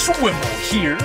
swivel here.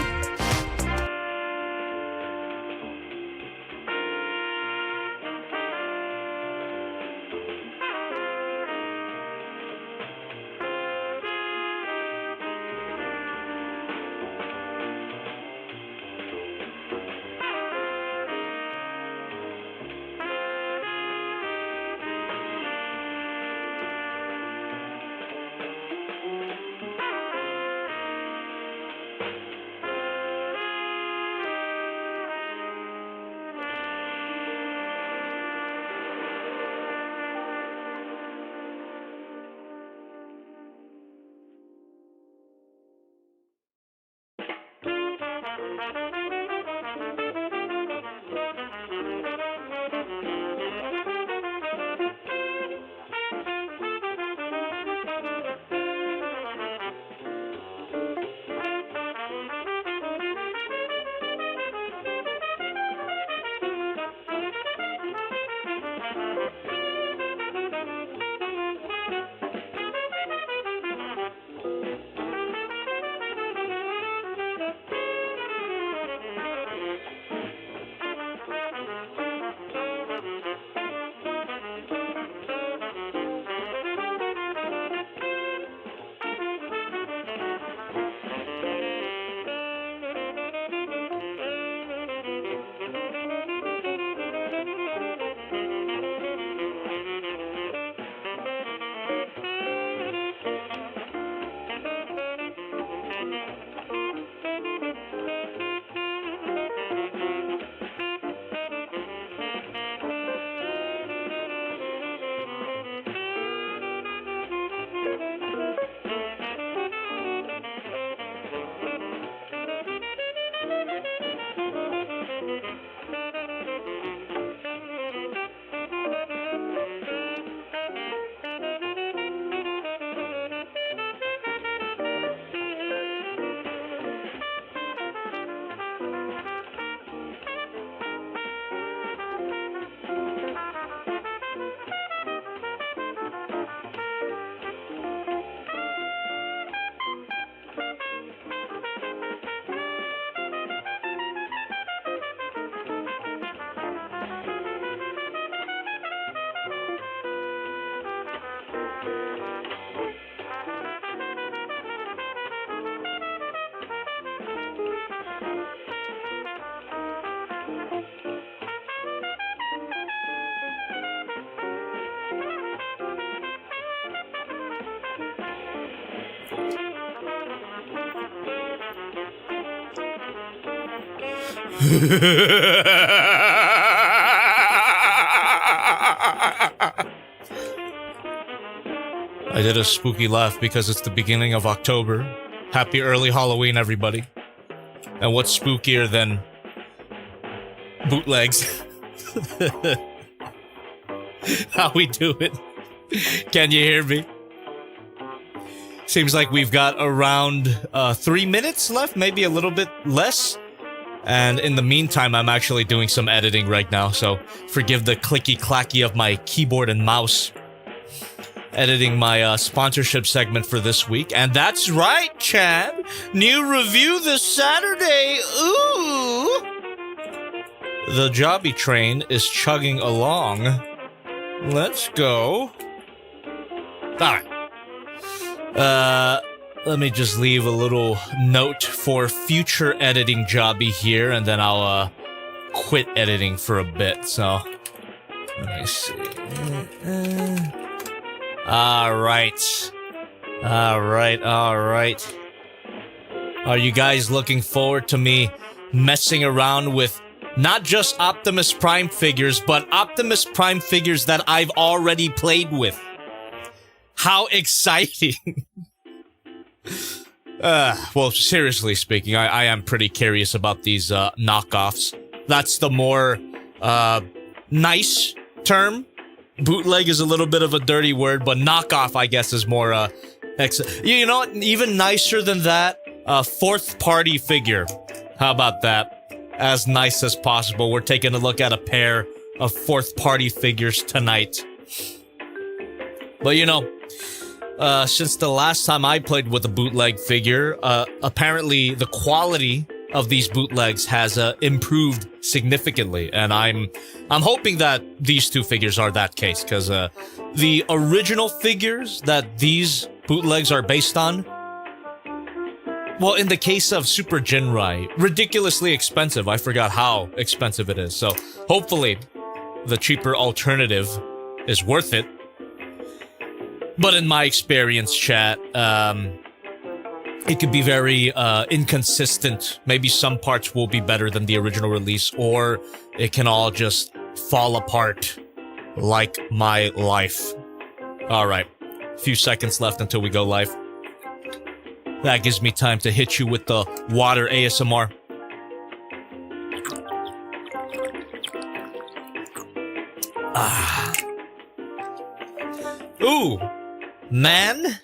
I did a spooky laugh because it's the beginning of October. Happy early Halloween, everybody. And what's spookier than bootlegs? How we do it? Can you hear me? Seems like we've got around 3 minutes left, maybe a little bit less. And in the meantime, I'm actually doing some editing right now, so forgive the clicky-clacky of my keyboard and mouse. Editing my sponsorship segment for this week. And that's right, Chad! New review this Saturday! Ooh! The Jobby train is chugging along. Let's go. Alright. Let me just leave a little note for future editing Jobby here, and then I'll, quit editing for a bit, so... Let me see... Alright. Alright. Are you guys looking forward to me messing around with not just Optimus Prime figures, but Optimus Prime figures that I've already played with? How exciting! Well, seriously speaking, I am pretty curious about these, knockoffs. That's the more, nice term. Bootleg is a little bit of a dirty word, but knockoff, I guess, is more, you know what? Even nicer than that, fourth party figure. How about that? As nice as possible. We're taking a look at a pair of fourth party figures tonight. But you know, since the last time I played with a bootleg figure. Apparently the quality of these bootlegs has improved significantly, and I'm hoping that these two figures are that case, because the original figures that these bootlegs are based on, well, in the case of Super Ginrai, ridiculously expensive. I forgot how expensive it is, so hopefully the cheaper alternative is worth it. But in my experience, chat, it could be very inconsistent. Maybe some parts will be better than the original release, or it can all just fall apart like my life. Alright, a few seconds left until we go live. That gives me time to hit you with the water ASMR. Ooh, man. ...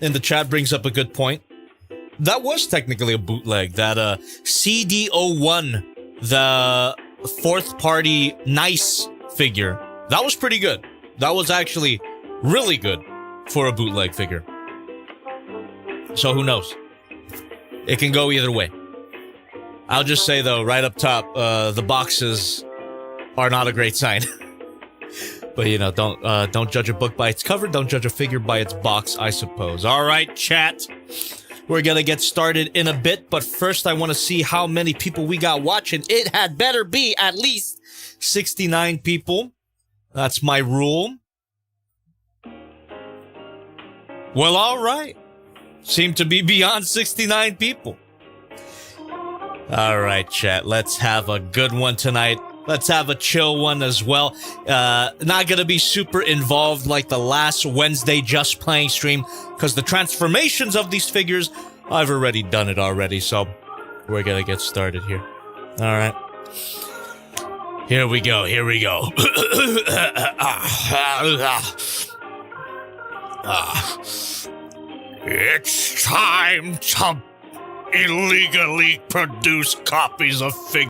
in the chat brings up a good point. That was technically a bootleg. That CD01, the fourth party nice figure, that was pretty good. That was actually really good for a bootleg figure. So who knows? It can go either way. I'll just say though, right up top, the boxes are not a great sign. But you know, don't judge a book by its cover, don't judge a figure by its box, I suppose. Alright, chat. We're gonna get started in a bit, but first I want to see how many people we got watching. It had better be at least 69 people. That's my rule. Well, alright. Seem to be beyond 69 people. Alright, chat. Let's have a good one tonight. Let's have a chill one as well. Not gonna be super involved like the last Wednesday Just Playing stream, because the transformations of these figures, I've already done it already, so we're gonna get started here. Alright. Here we go, here we go. It's time to illegally produce copies of figures.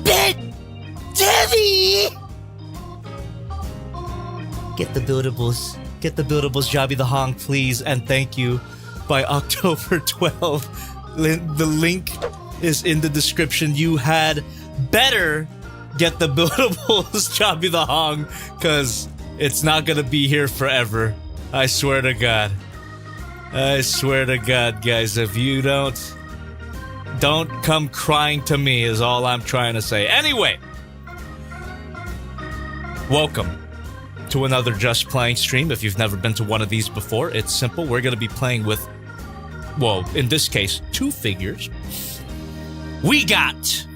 Big Debbie! Get the buildables. Get the buildables, Jobby the Honk, please, and thank you. By October 12th. The link is in the description. You had better get the buildables, Jobby the Honk, because it's not gonna be here forever. I swear to God. I swear to God, guys, if you don't come crying to me is all I'm trying to say. Anyway, welcome to another Just Playing stream. If you've never been to one of these before, it's simple. We're going to be playing with, well, in this case, two figures. We got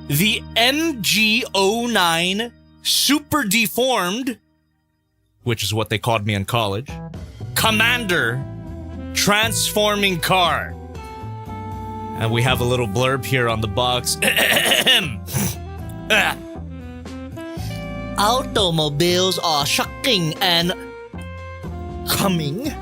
the MG09 Super Deformed, which is what they called me in college, Commander Transforming Car. And we have a little blurb here on the box. Automobiles are shocking and coming.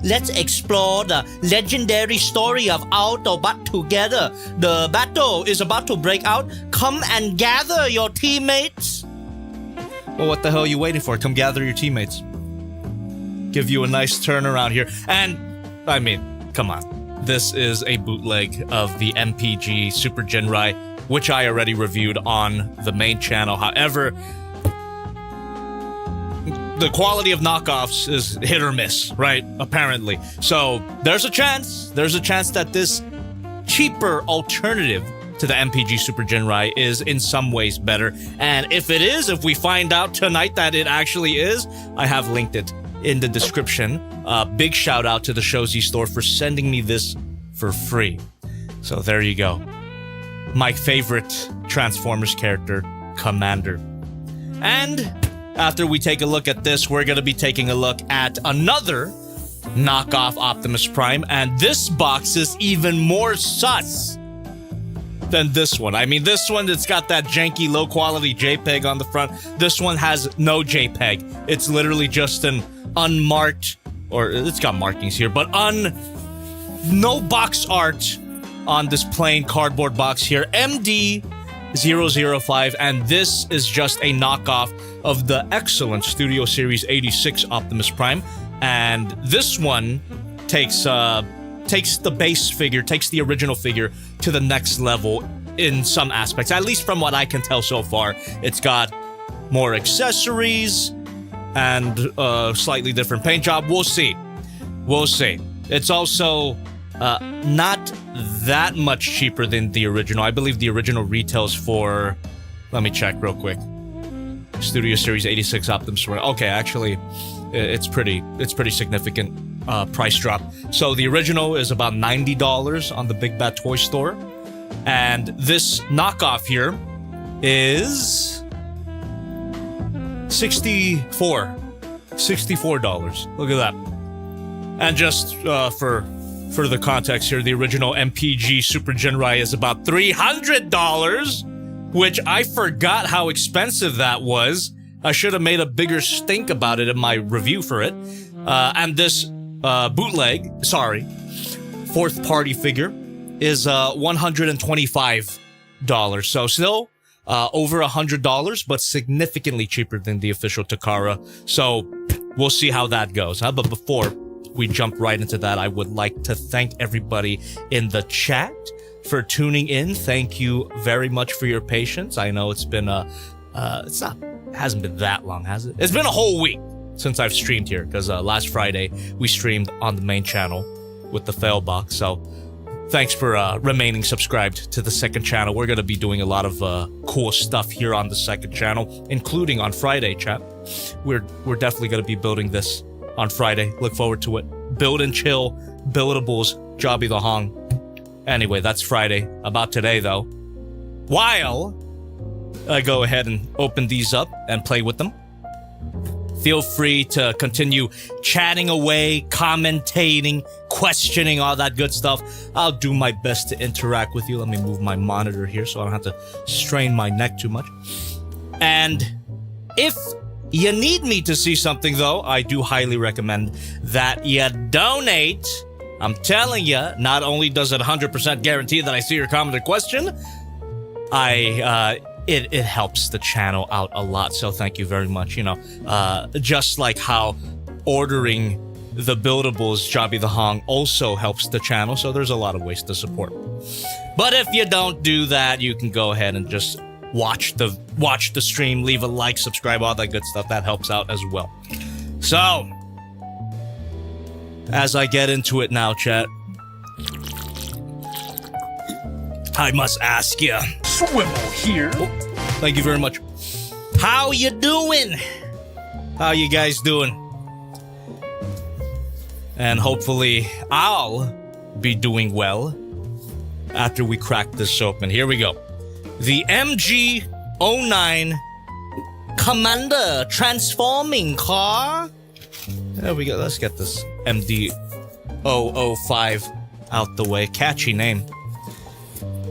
Let's explore the legendary story of Autobot together. The battle is about to break out. Come and gather your teammates. Well, what the hell are you waiting for? Come gather your teammates. Give you a nice turnaround here. And, I mean, come on. This is a bootleg of the MPG Super Ginrai, which I already reviewed on the main channel. However, the quality of knockoffs is hit or miss, right? Apparently. So, there's a chance that this cheaper alternative to the MPG Super Ginrai is in some ways better. And if it is, if we find out tonight that it actually is, I have linked it in the description. Big shout out to the Shozy store for sending me this for free. So there you go. My favorite Transformers character, Commander. And after we take a look at this, we're going to be taking a look at another knockoff Optimus Prime. And this box is even more sus than this one. I mean, this one, it's got that janky low quality JPEG on the front. This one has no JPEG. It's literally just an unmarked, or it's got markings here, but no box art on this plain cardboard box here. MD 005, and this is just a knockoff of the excellent Studio Series 86 Optimus Prime. And this one takes the base figure, takes the original figure to the next level in some aspects, at least from what I can tell so far. It's got more accessories and a slightly different paint job. We'll see. We'll see. It's also not that much cheaper than the original. I believe the original retails for, let me check real quick. Studio Series 86 Optimus Prime. Okay, actually, it's pretty significant price drop. So the original is about $90 on the Big Bad Toy Store, and this knockoff here is $64. Look at that. And just for the context here, the original MPG Super Ginrai is about $300, which I forgot how expensive that was. I should have made a bigger stink about it in my review for it. And this bootleg, fourth party figure is $125. So still over $100, but significantly cheaper than the official Takara. So we'll see how that goes. But before we jump right into that, I would like to thank everybody in the chat for tuning in. Thank you very much for your patience. I know it's been hasn't been that long, has it? It's been a whole week since I've streamed here, because last Friday we streamed on the main channel with the fail box. So thanks for remaining subscribed to the second channel. We're going to be doing a lot of cool stuff here on the second channel, including on Friday, chat. We're definitely going to be building this on Friday. Look forward to it. Build and chill, buildables, Jobby the Hong. Anyway, that's Friday. About today, though, while I go ahead and open these up and play with them, feel free to continue chatting away, commentating, questioning, all that good stuff. I'll do my best to interact with you. Let me move my monitor here so I don't have to strain my neck too much. And if you need me to see something, though, I do highly recommend that you donate. I'm telling you, not only does it 100% guarantee that I see your comment or question, it helps the channel out a lot. So thank you very much. You know, just like how ordering the buildables, Jobby the Hong, also helps the channel. So there's a lot of ways to support. But if you don't do that, you can go ahead and just watch the stream, leave a like, subscribe, all that good stuff. That helps out as well. So, as I get into it now, chat, I must ask you. Swivel here. Oh, thank you very much. How you doing? How you guys doing? And hopefully I'll be doing well after we crack this open. Here we go. The MG09 Commander transforming car. There we go. Let's get this MD005 out the way. Catchy name.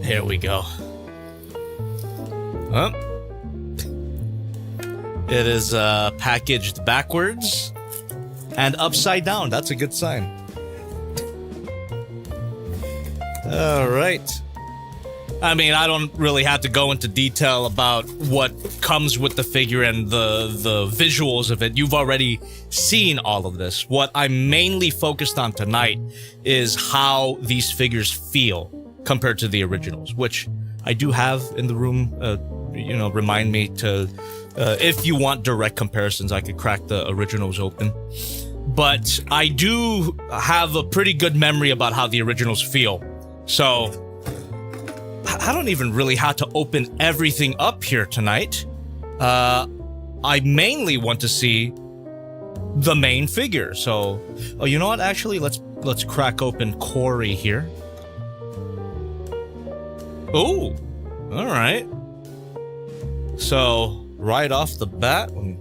Here we go. Huh? It is packaged backwards and upside down. That's a good sign. All right. I mean, I don't really have to go into detail about what comes with the figure and the visuals of it. You've already seen all of this. What I'm mainly focused on tonight is how these figures feel compared to the originals, which I do have in the room. You know, remind me to, if you want direct comparisons, I could crack the originals open. But I do have a pretty good memory about how the originals feel. So I don't even really have to open everything up here tonight. I mainly want to see the main figure. So, oh, you know what? Actually, let's crack open Corey here. Oh, all right. So right off the bat, let me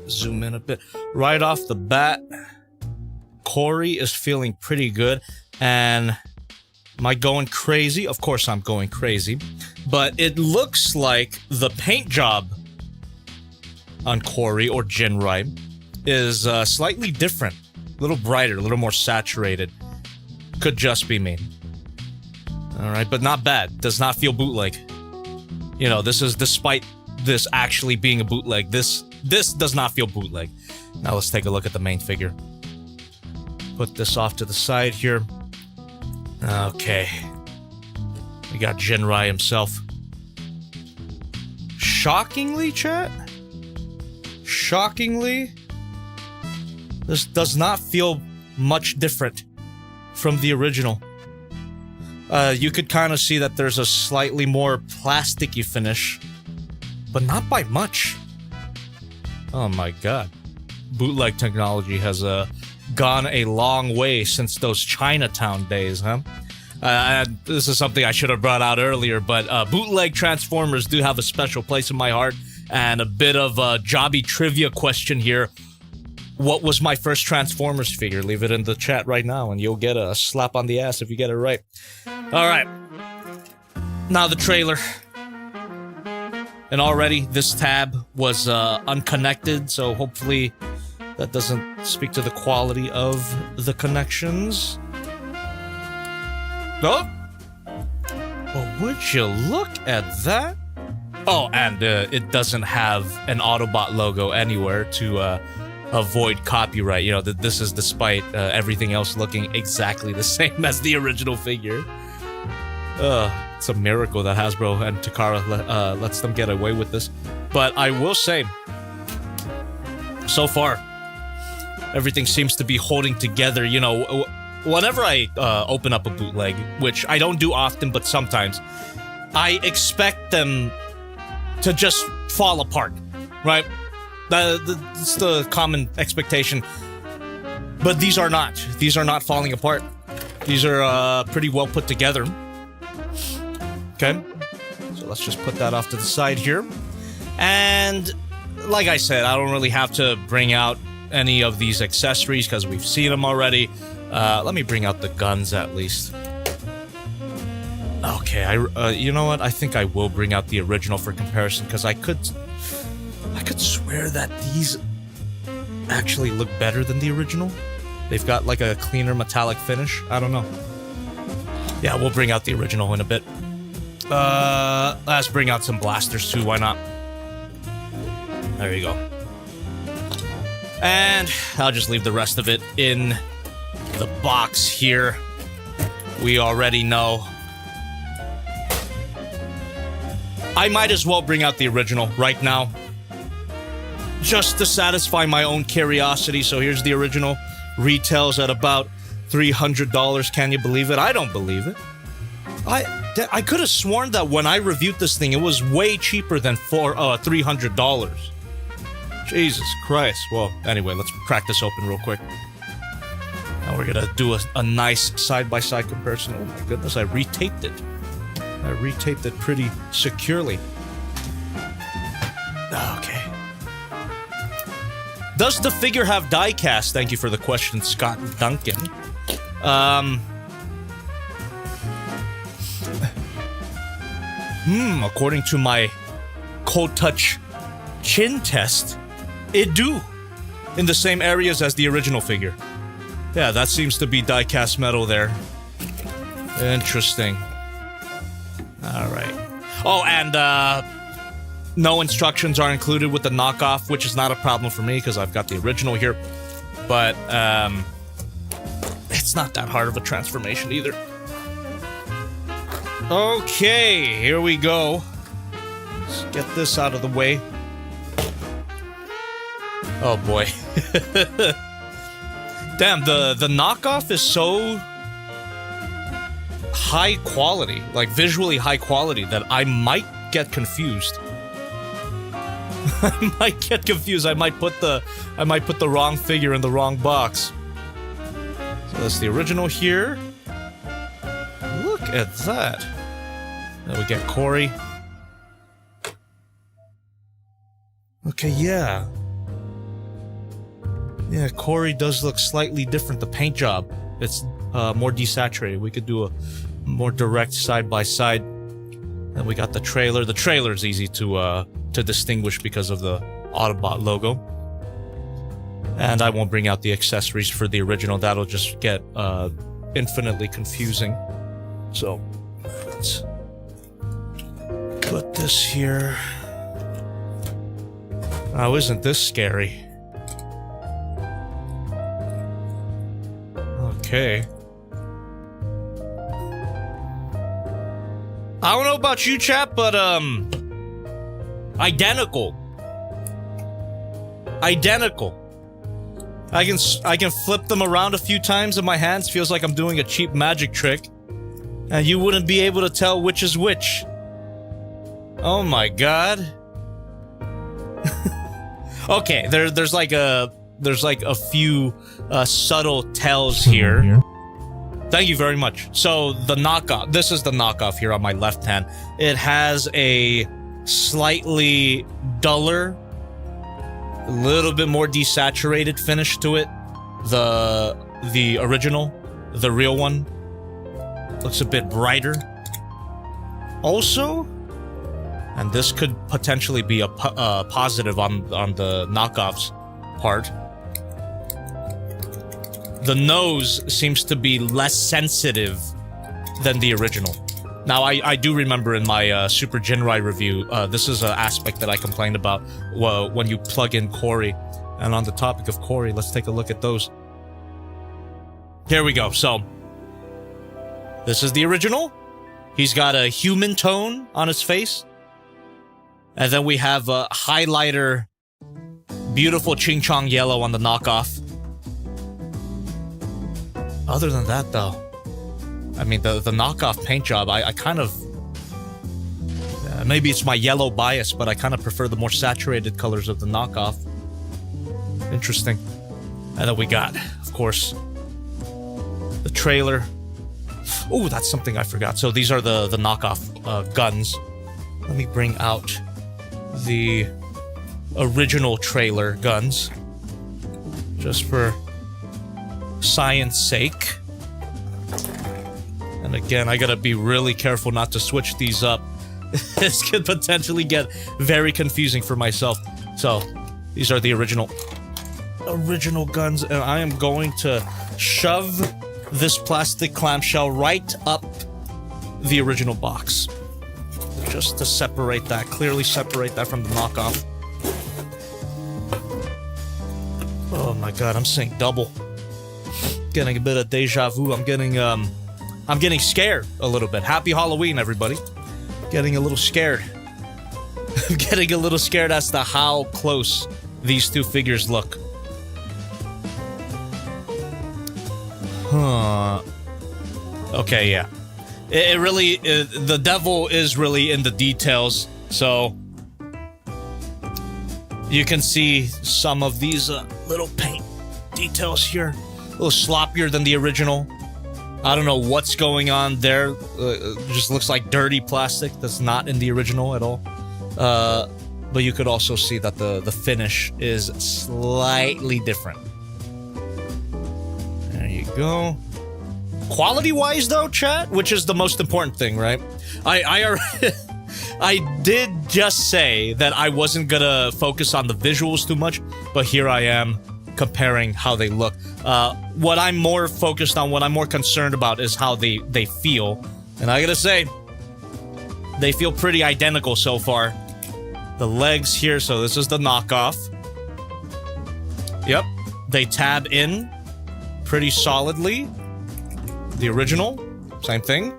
zoom in a bit. Right off the bat, Corey is feeling pretty good. And am I going crazy? Of course I'm going crazy. But it looks like the paint job on Corey, or Ginrai, is slightly different. A little brighter, a little more saturated. Could just be me. Alright, but not bad. Does not feel bootleg. You know, this is despite this actually being a bootleg. This does not feel bootleg. Now let's take a look at the main figure. Put this off to the side here. Okay. We got Ginrai himself. Shockingly, chat? Shockingly, this does not feel much different from the original. You could kind of see that there's a slightly more plasticky finish, but not by much. Oh my god. Bootleg technology has gone a long way since those Chinatown days, huh? This is something I should have brought out earlier, but bootleg Transformers do have a special place in my heart. And a bit of a jobby trivia question here. What was my first Transformers figure? Leave it in the chat right now and you'll get a slap on the ass if you get it right. Alright. Now the trailer. And already this tab was unconnected, so hopefully that doesn't speak to the quality of the connections. Oh! Well, would you look at that? Oh, and it doesn't have an Autobot logo anywhere to avoid copyright. You know, this is despite everything else looking exactly the same as the original figure. It's a miracle that Hasbro and Takara lets them get away with this. But I will say, so far, everything seems to be holding together. You know, whenever I open up a bootleg, which I don't do often, but sometimes, I expect them to just fall apart, right? That's the common expectation. But these are not. These are not falling apart. These are pretty well put together. Okay, so let's just put that off to the side here. And like I said, I don't really have to bring out any of these accessories because we've seen them already. Let me bring out the guns at least. Okay, you know what? I think I will bring out the original for comparison because I could swear that these actually look better than the original. They've got like a cleaner metallic finish. I don't know. Yeah, we'll bring out the original in a bit. Let's bring out some blasters too. Why not? There you go. And I'll just leave the rest of it in the box here. We already know. I might as well bring out the original right now, just to satisfy my own curiosity. So here's the original. Retails at about $300. Can you believe it? I don't believe it. I could have sworn that when I reviewed this thing, it was way cheaper than $300. Jesus Christ. Well, anyway, let's crack this open real quick. Now we're gonna do a nice side-by-side comparison. Oh my goodness, I retaped it. I retaped it pretty securely. Okay. Does the figure have die-cast? Thank you for the question, Scott Duncan. According to my cold touch chin test, it do. In the same areas as the original figure. Yeah, that seems to be die-cast metal there. Interesting. Alright. Oh, and no instructions are included with the knockoff, which is not a problem for me because I've got the original here. But it's not that hard of a transformation either. Okay, here we go. Let's get this out of the way. Oh boy. Damn, the knockoff is so high quality, like visually high quality, that I might get confused. I might get confused. I might put the wrong figure in the wrong box. So that's the original here. Look at that. Then we get Corey. Okay, yeah. Yeah, Corey does look slightly different. The paint job, it's more desaturated. We could do a more direct side-by-side. Then we got the trailer. The trailer is easy to distinguish because of the Autobot logo. And I won't bring out the accessories for the original. That'll just get infinitely confusing. So, let's put this here. Oh, isn't this scary? Okay. I don't know about you, chat, but, identical. Identical. I can flip them around a few times in my hands. Feels like I'm doing a cheap magic trick. And you wouldn't be able to tell which is which. Oh my god. Okay, there's like a few subtle tells here. Thank you very much. So the knockoff, this is the knockoff here on my left hand. It has a slightly duller, a little bit more desaturated finish to it. The original, the real one, looks a bit brighter. Also, and this could potentially be a positive on the knockoff's part, the nose seems to be less sensitive than the original. Now, I do remember in my Super Ginrai review, this is an aspect that I complained about when you plug in Corey. And on the topic of Corey, let's take a look at those. Here we go. So, this is the original. He's got a human tone on his face. And then we have a highlighter, beautiful Ching Chong yellow on the knockoff. Other than that, though, I mean, the knockoff paint job, I kind of... maybe it's my yellow bias, but I kind of prefer the more saturated colors of the knockoff. Interesting. And then we got, of course, the trailer. Oh, that's something I forgot. So these are the knockoff guns. Let me bring out the original trailer guns, just for science sake. And again, I gotta be really careful not to switch these up. This could potentially get very confusing for myself. So, these are the original guns, and I am going to shove this plastic clamshell right up the original box, just to separate that, clearly separate that from the knockoff. Oh my god, I'm seeing double. Getting a bit of deja vu. I'm getting scared a little bit. Happy Halloween, everybody. Getting a little scared. I'm getting a little scared as to how close these two figures look. Huh. Okay, yeah. It really, the devil is really in the details, so you can see some of these little paint details here. A little sloppier than the original. I don't know what's going on there. It just looks like dirty plastic that's not in the original at all. But you could also see that the finish is slightly different. There you go. Quality-wise, though, chat, which is the most important thing, right? I did just say that I wasn't gonna focus on the visuals too much, but here I am comparing how they look. What I'm more focused on, what I'm more concerned about is how they feel. And I gotta say, they feel pretty identical so far. The legs here, so this is the knockoff. Yep, they tab in pretty solidly. The original, same thing.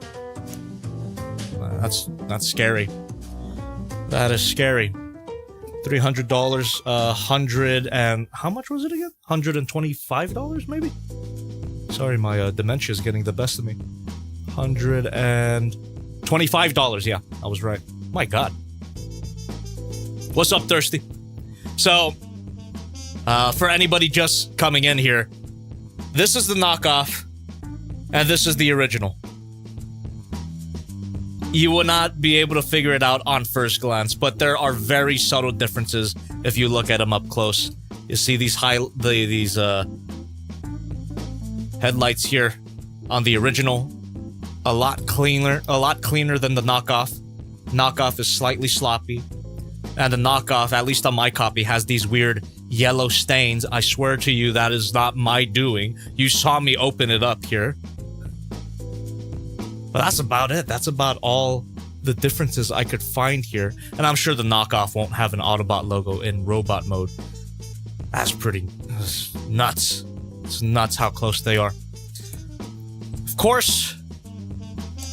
That's scary. That is scary. $300, 100 and... how much was it again? $125 maybe? Sorry, my dementia is getting the best of me. $125, yeah, I was right. My god. What's up, Thirsty? So, for anybody just coming in here, this is the knockoff, and this is the original. You will not be able to figure it out on first glance, but there are very subtle differences if you look at them up close. You see these headlights here on the original, a lot cleaner than the knockoff. Knockoff is slightly sloppy, and the knockoff, at least on my copy, has these weird yellow stains. I swear to you, that is not my doing. You saw me open it up here. But that's about it. That's about all the differences I could find here. And I'm sure the knockoff won't have an Autobot logo in robot mode. That's nuts. It's nuts how close they are. Of course,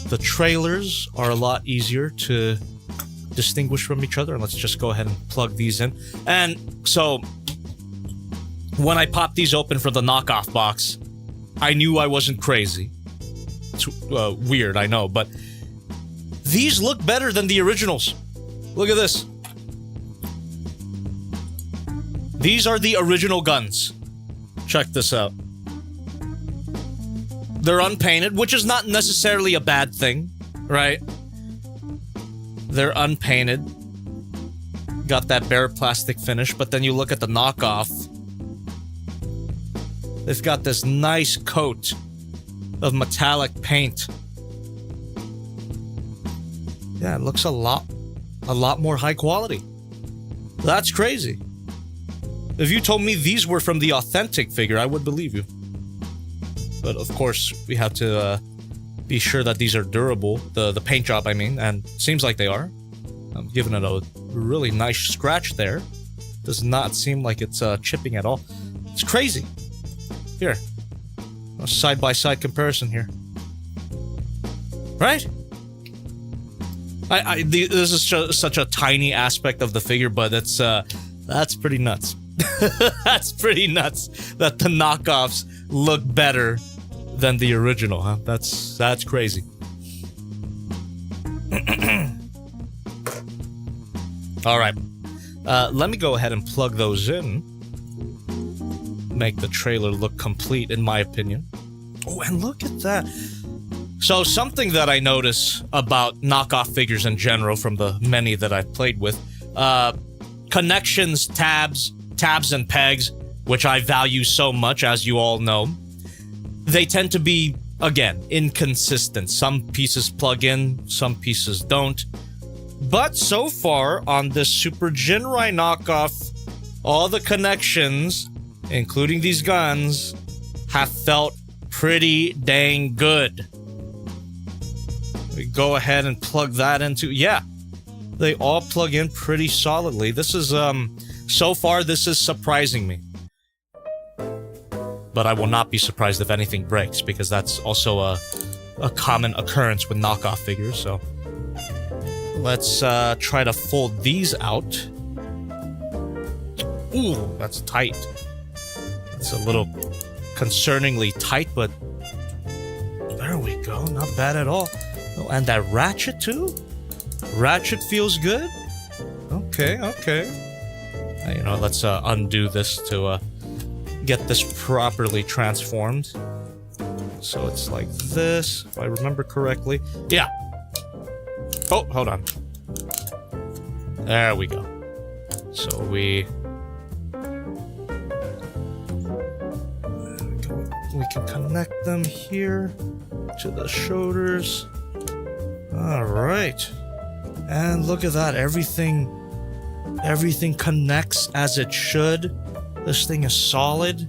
the trailers are a lot easier to distinguish from each other. And let's just go ahead and plug these in. And so, when I popped these open for the knockoff box, I knew I wasn't crazy. It's weird, I know, but these look better than the originals. Look at this. These are the original guns. Check this out. They're unpainted, which is not necessarily a bad thing, right? They're unpainted. Got that bare plastic finish, but then you look at the knockoff. They've got this nice coat of metallic paint. Yeah, it looks a lot more high quality. That's crazy. If you told me these were from the authentic figure, I would believe you. But of course, we have to be sure that these are durable. The paint job, I mean, and seems like they are. I'm giving it a really nice scratch there. Does not seem like it's chipping at all. It's crazy. Here, a side-by-side comparison here. Right? This is such a tiny aspect of the figure, but that's pretty nuts. That's pretty nuts that the knockoffs look better than the original, huh? That's crazy. All right, let me go ahead and plug those in. Make the trailer look complete, in my opinion. Oh, and look at that. So something that I notice about knockoff figures in general from the many that I've played with, connections, tabs and pegs, which I value so much, as you all know, they tend to be, again, inconsistent. Some pieces plug in, some pieces don't. But so far, on this Super Ginrai knockoff, all the connections, including these guns, have felt pretty dang good. We go ahead and plug that into... Yeah, they all plug in pretty solidly. This is, so far, this is surprising me. But I will not be surprised if anything breaks, because that's also a common occurrence with knockoff figures, so... Let's try to fold these out. Ooh, that's tight. It's a little concerningly tight, but there we go. Not bad at all. Oh, and that ratchet too? Ratchet feels good? Okay. You know, let's undo this to get this properly transformed. So it's like this, if I remember correctly. Yeah. Oh, hold on. There we go. So we can connect them here to the shoulders. All right. And look at that. Everything connects as it should. This thing is solid.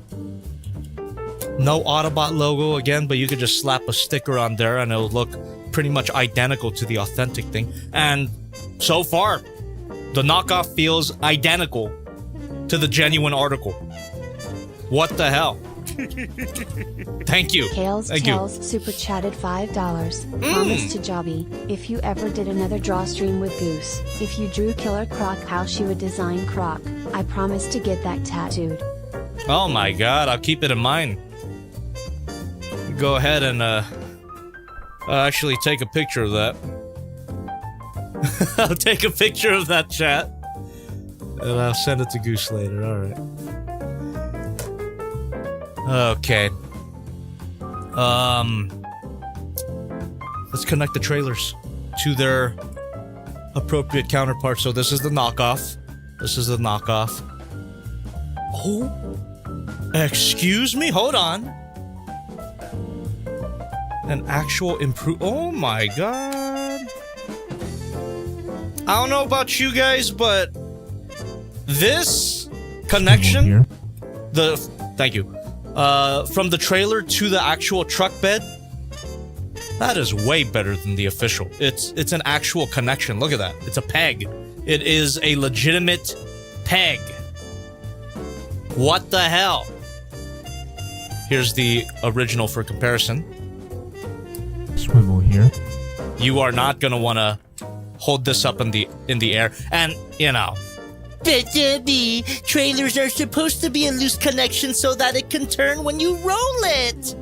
No Autobot logo again, but you could just slap a sticker on there and it'll look pretty much identical to the authentic thing. And so far, the knockoff feels identical to the genuine article. What the hell? Thank you. Tails super chatted $5. Promise to Jobby, if you ever did another draw stream with Goose, if you drew Killer Croc how she would design Croc, I promise to get that tattooed. Oh my god, I'll keep it in mind. Go ahead and actually take a picture of that. I'll take a picture of that, chat. And I'll send it to Goose later, alright. Okay. Let's connect the trailers to their appropriate counterparts. So this is the knockoff. This is the knockoff. Oh, excuse me, hold on. An actual improve. Oh my god. I don't know about you guys, but this connection, thank you. From the trailer to the actual truck bed, That is way better than the official. It's an actual connection. Look at that. It's a peg. It is a legitimate peg. What the hell? Here's the original for comparison. Swivel here. You are not gonna wanna hold this up in the air, and you know. The trailers are supposed to be a loose connection so that it can turn when you roll it.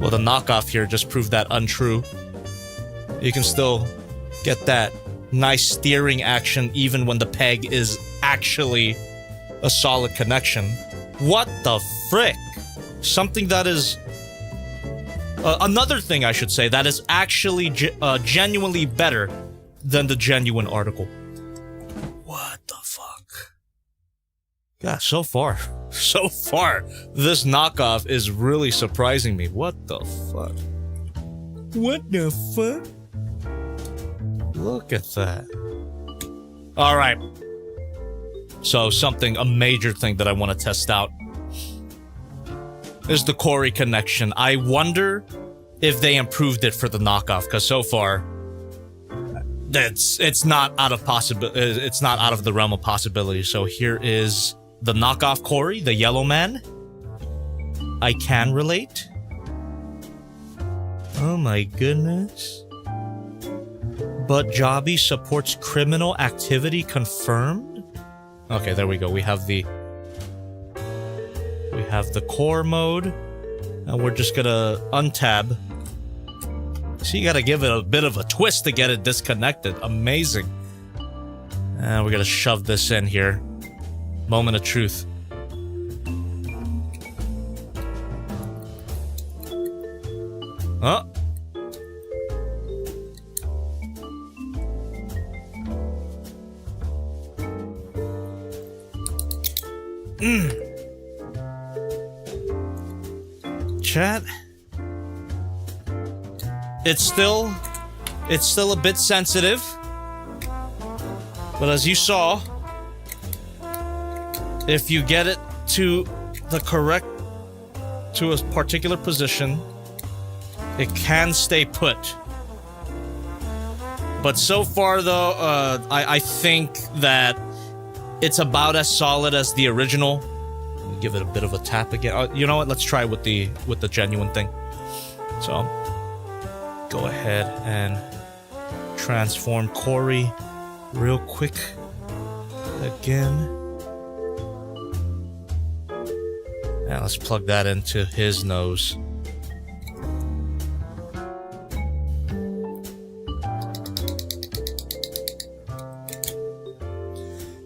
Well, the knockoff here just proved that untrue. You can still get that nice steering action even when the peg is actually a solid connection. What the frick? Something that is... another thing I should say that is actually genuinely better than the genuine article. What the fuck? God, so far, this knockoff is really surprising me. What the fuck? What the fuck? Look at that. Alright. So, a major thing that I want to test out is the Corey connection. I wonder if they improved it for the knockoff, because so far, it's not out of the realm of possibility. So here is the knockoff Corey, the yellow man. I can relate. Oh my goodness. But Jobby supports criminal activity confirmed? Okay, there we go. We have the core mode. And we're just gonna untab. So you gotta give it a bit of a twist to get it disconnected. Amazing. And we're gonna shove this in here. Moment of truth. Oh. Chat. It's still a bit sensitive. But as you saw, if you get it to a particular position, it can stay put. But so far though, I think that it's about as solid as the original. Let me give it a bit of a tap again. You know what? Let's try with the genuine thing. So go ahead and transform Corey real quick again. And let's plug that into his nose.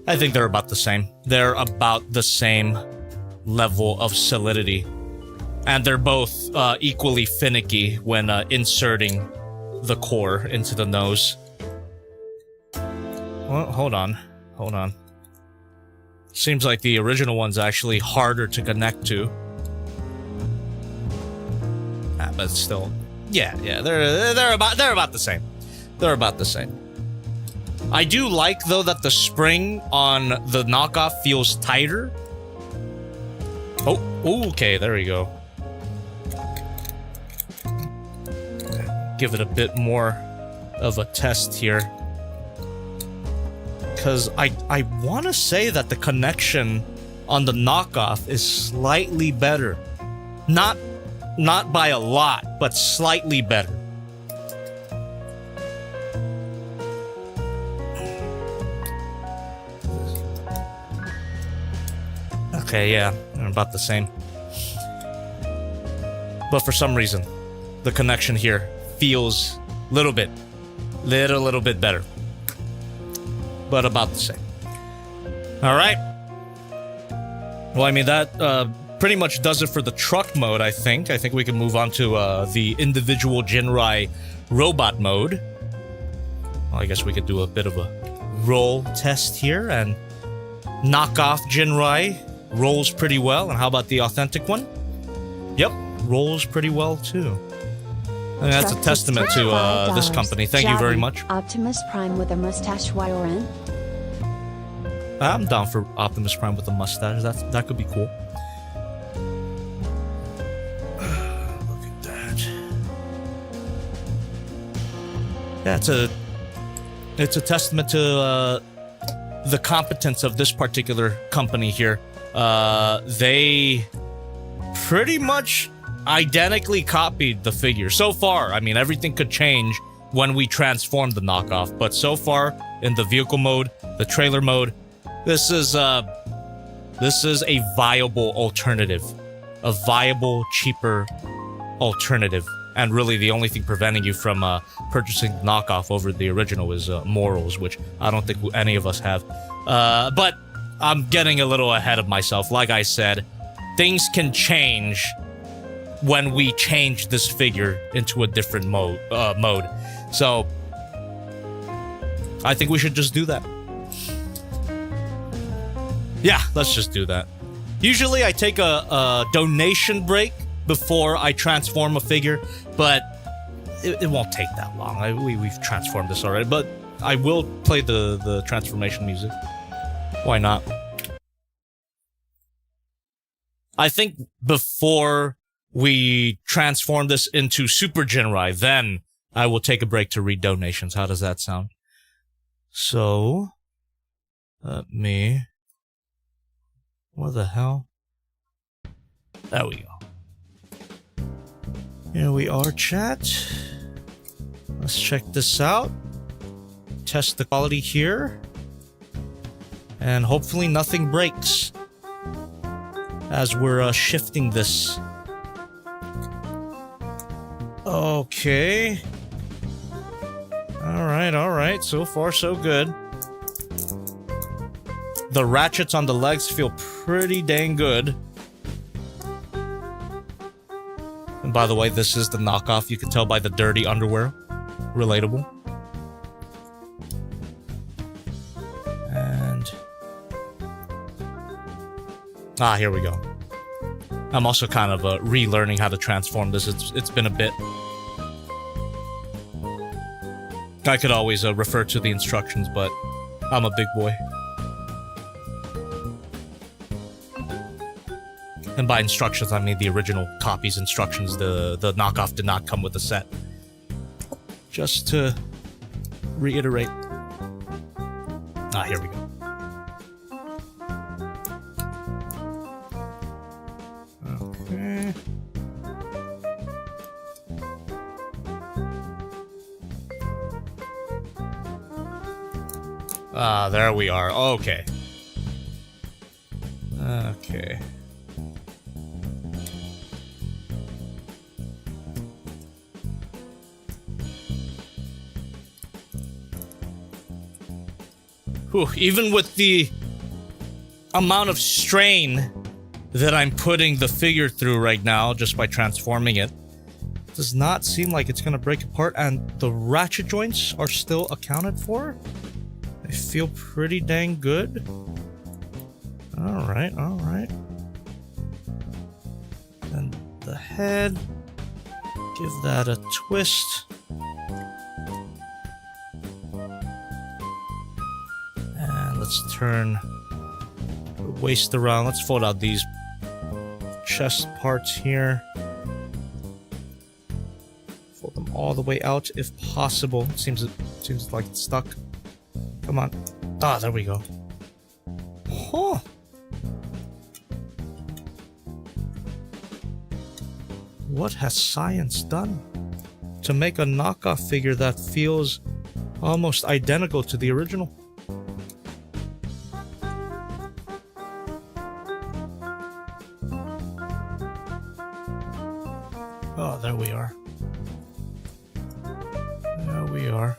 I think they're about the same. They're about the same level of solidity. And they're both equally finicky when inserting the core into the nose. Well, hold on. Seems like the original one's actually harder to connect to. But still, yeah, they're about the same. They're about the same. I do like though that the spring on the knockoff feels tighter. Oh, okay, there we go. Give it a bit more of a test here. Because I want to say that the connection on the knockoff is slightly better. Not by a lot, but slightly better. Okay, yeah, they're about the same. But for some reason, the connection here feels a little bit better. But about the same. Alright. Well, I mean, that pretty much does it for the truck mode, I think. I think we can move on to the individual Ginrai robot mode. Well, I guess we could do a bit of a roll test here, and knockoff Ginrai rolls pretty well. And how about the authentic one? Yep, rolls pretty well too. I mean, that's a testament to this company. Thank you very much. Optimus Prime with a mustache Warren. I'm down for Optimus Prime with a mustache. That could be cool. Look at that. Yeah, it's a testament to the competence of this particular company here. They pretty much identically copied the figure so far. I mean, everything could change when we transform the knockoff, but so far in the vehicle mode, the trailer mode, this is a viable alternative, a viable, cheaper alternative. And really, the only thing preventing you from purchasing the knockoff over the original is morals, which I don't think any of us have. But I'm getting a little ahead of myself. Like I said, things can change when we change this figure into a different mode. So I think we should just do that. Yeah, let's just do that. Usually I take a donation break before I transform a figure, but it won't take that long. We've transformed this already, but I will play the transformation music. Why not? I think before we transform this into Super Ginrai, then I will take a break to read donations. How does that sound? So, let me... What the hell? There we go. Here we are, chat. Let's check this out. Test the quality here. And hopefully nothing breaks as we're shifting this. Okay. Alright. So far, so good. The ratchets on the legs feel pretty dang good. And by the way, this is the knockoff. You can tell by the dirty underwear. Relatable. And... here we go. I'm also kind of relearning how to transform this. It's been a bit. I could always refer to the instructions, but I'm a big boy. And by instructions, I mean the original copy's instructions. The knockoff did not come with the set. Just to reiterate. Here we go. Okay. There we are. Okay. Okay. Whew, even with the amount of strain that I'm putting the figure through right now, just by transforming it, does not seem like it's gonna break apart, and the ratchet joints are still accounted for. They feel pretty dang good. Alright. And the head, give that a twist. Let's turn the waist around. Let's fold out these chest parts here. Fold them all the way out if possible. Seems like it's stuck. Come on. There we go. Huh. What has science done to make a knockoff figure that feels almost identical to the original? There we are. There we are.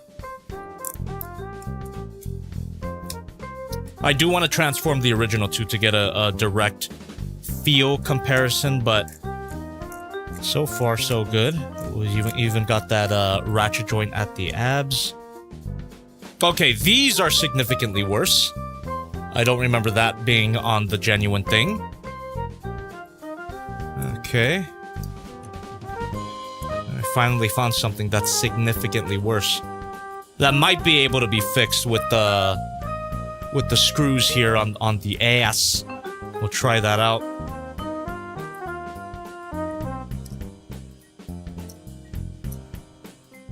I do want to transform the original too to get a direct feel comparison, but so far so good. We even got that ratchet joint at the abs. Okay, these are significantly worse. I don't remember that being on the genuine thing. Okay. Finally found something that's significantly worse. That might be able to be fixed with the screws here on the ass. We'll try that out.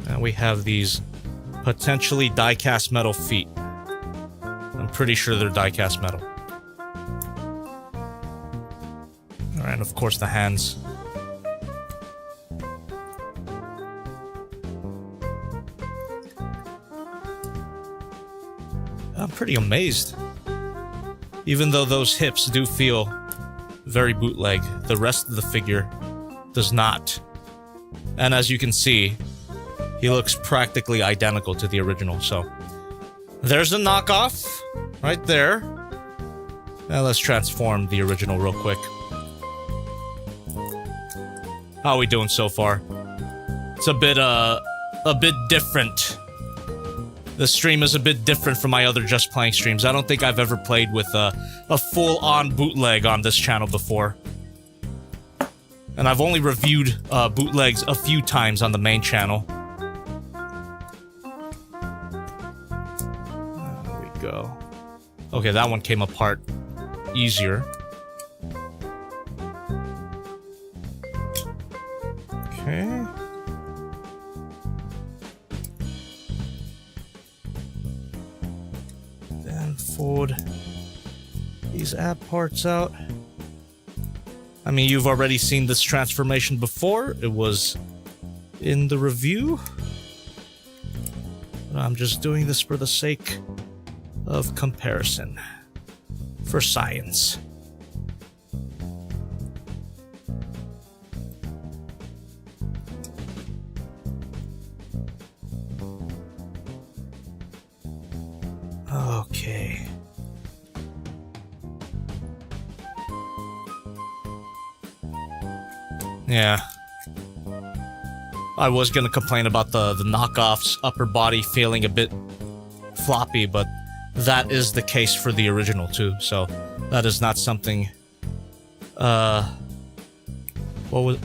And we have these Potentially die-cast metal feet. I'm pretty sure they're die-cast metal. Alright, and of course the hands. I'm pretty amazed. Even though those hips do feel very bootleg, the rest of the figure does not. And as you can see, he looks practically identical to the original, so... There's a knockoff, right there. Now let's transform the original real quick. How are we doing so far? It's a bit different. The stream is a bit different from my other Just Playing streams. I don't think I've ever played with a full-on bootleg on this channel before. And I've only reviewed bootlegs a few times on the main channel. There we go. Okay, that one came apart easier. Okay. Then fold these ab parts out. I mean, you've already seen this transformation before. It was in the review. But I'm just doing this for the sake of comparison. For science. Okay. Yeah. I was gonna complain about the knockoff's upper body feeling a bit floppy, but that is the case for the original too, so that is not something... how would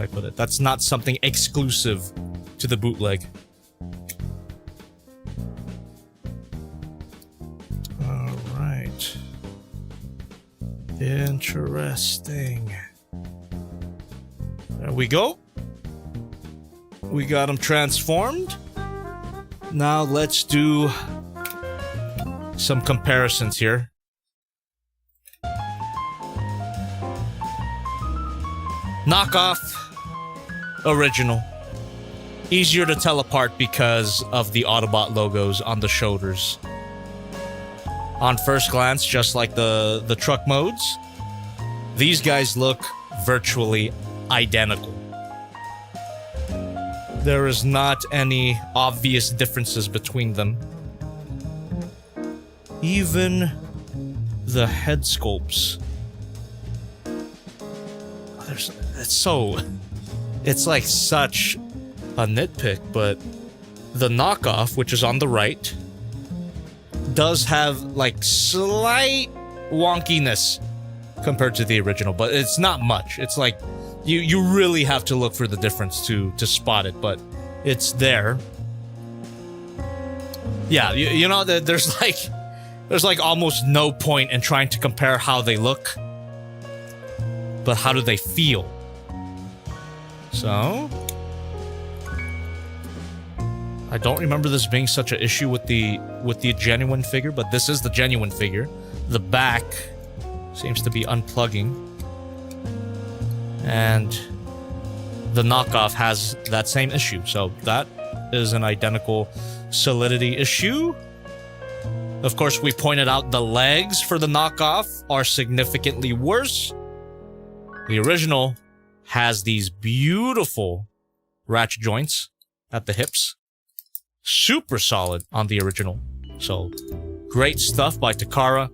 I put it? That's not something exclusive to the bootleg. Alright. Interesting. There we go. We got him transformed. Now let's do some comparisons here. Knockoff, original. Easier to tell apart because of the Autobot logos on the shoulders. On first glance, just like the truck modes, these guys look virtually identical. There is not any obvious differences between them. Even the head sculpts. It's like such a nitpick, but the knockoff, which is on the right, does have like slight wonkiness compared to the original, but it's not much. It's like you really have to look for the difference to spot it, but it's there. Yeah, you know that there's like almost no point in trying to compare how they look, but how do they feel? So I don't remember this being such an issue with the genuine figure, but this is the genuine figure. The back seems to be unplugging. And the knockoff has that same issue. So that is an identical solidity issue. Of course, we pointed out the legs for the knockoff are significantly worse. The original has these beautiful ratchet joints at the hips. Super solid on the original. So, great stuff by Takara.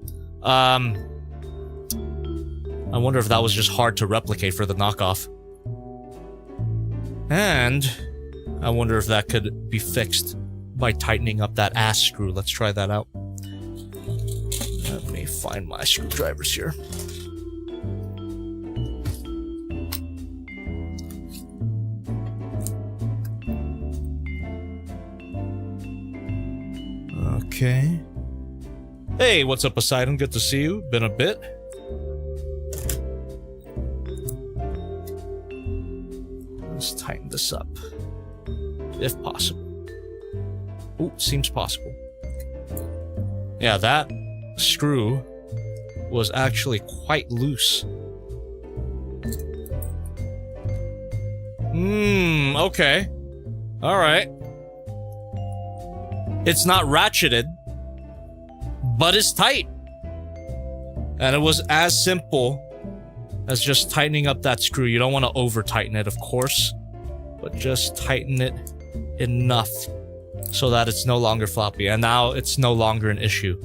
I wonder if that was just hard to replicate for the knockoff. And I wonder if that could be fixed by tightening up that ass screw. Let's try that out. Let me find my screwdrivers here. Okay. Hey, what's up, Poseidon? Good to see you. Been a bit. Let's tighten this up, if possible. Ooh, seems possible. Yeah, that screw was actually quite loose. Okay. Alright. It's not ratcheted, but it's tight. And it was as simple as just tightening up that screw. You don't want to over-tighten it, of course, but just tighten it enough so that it's no longer floppy. And now it's no longer an issue.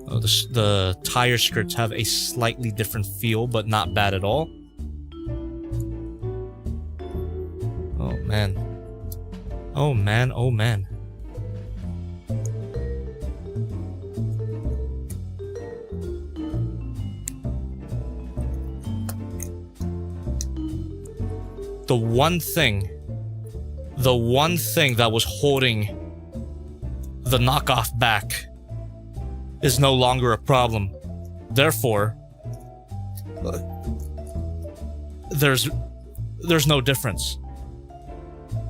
Oh, the tire skirts have a slightly different feel, but not bad at all. Oh, man. Oh, man. Oh, man. The one thing that was holding the knockoff back is no longer a problem. Therefore, there's no difference.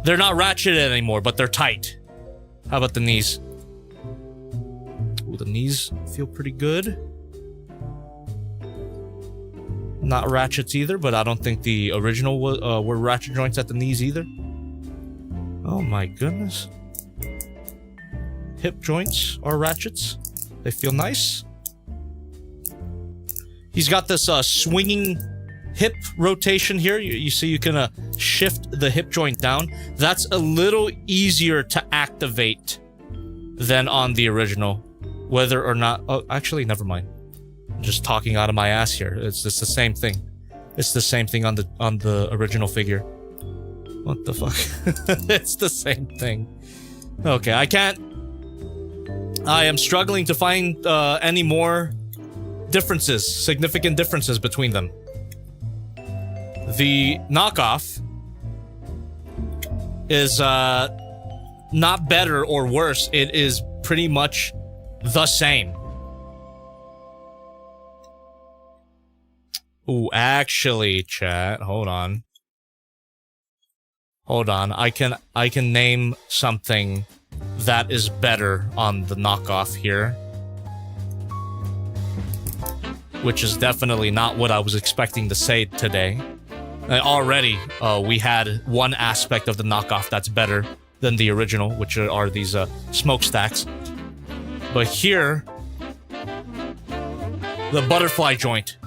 They're not ratcheted anymore, but they're tight. How about the knees? Ooh, the knees feel pretty good. Not ratchets either, but I don't think the original were ratchet joints at the knees either. Oh my goodness. Hip joints are ratchets. They feel nice. He's got this swinging hip rotation here. You see you can shift the hip joint down. That's a little easier to activate than on the original. Whether or not... Oh, actually, never mind. I'm just talking out of my ass here. It's just the same thing. It's the same thing on the original figure. What the fuck? It's the same thing. Okay, I am struggling to find any more differences, significant differences between them. The knockoff is not better or worse. It is pretty much the same. Ooh, actually, chat, hold on. I can name something that is better on the knockoff here. Which is definitely not what I was expecting to say today. Already, we had one aspect of the knockoff that's better than the original, which are these smokestacks. But here, the butterfly joint.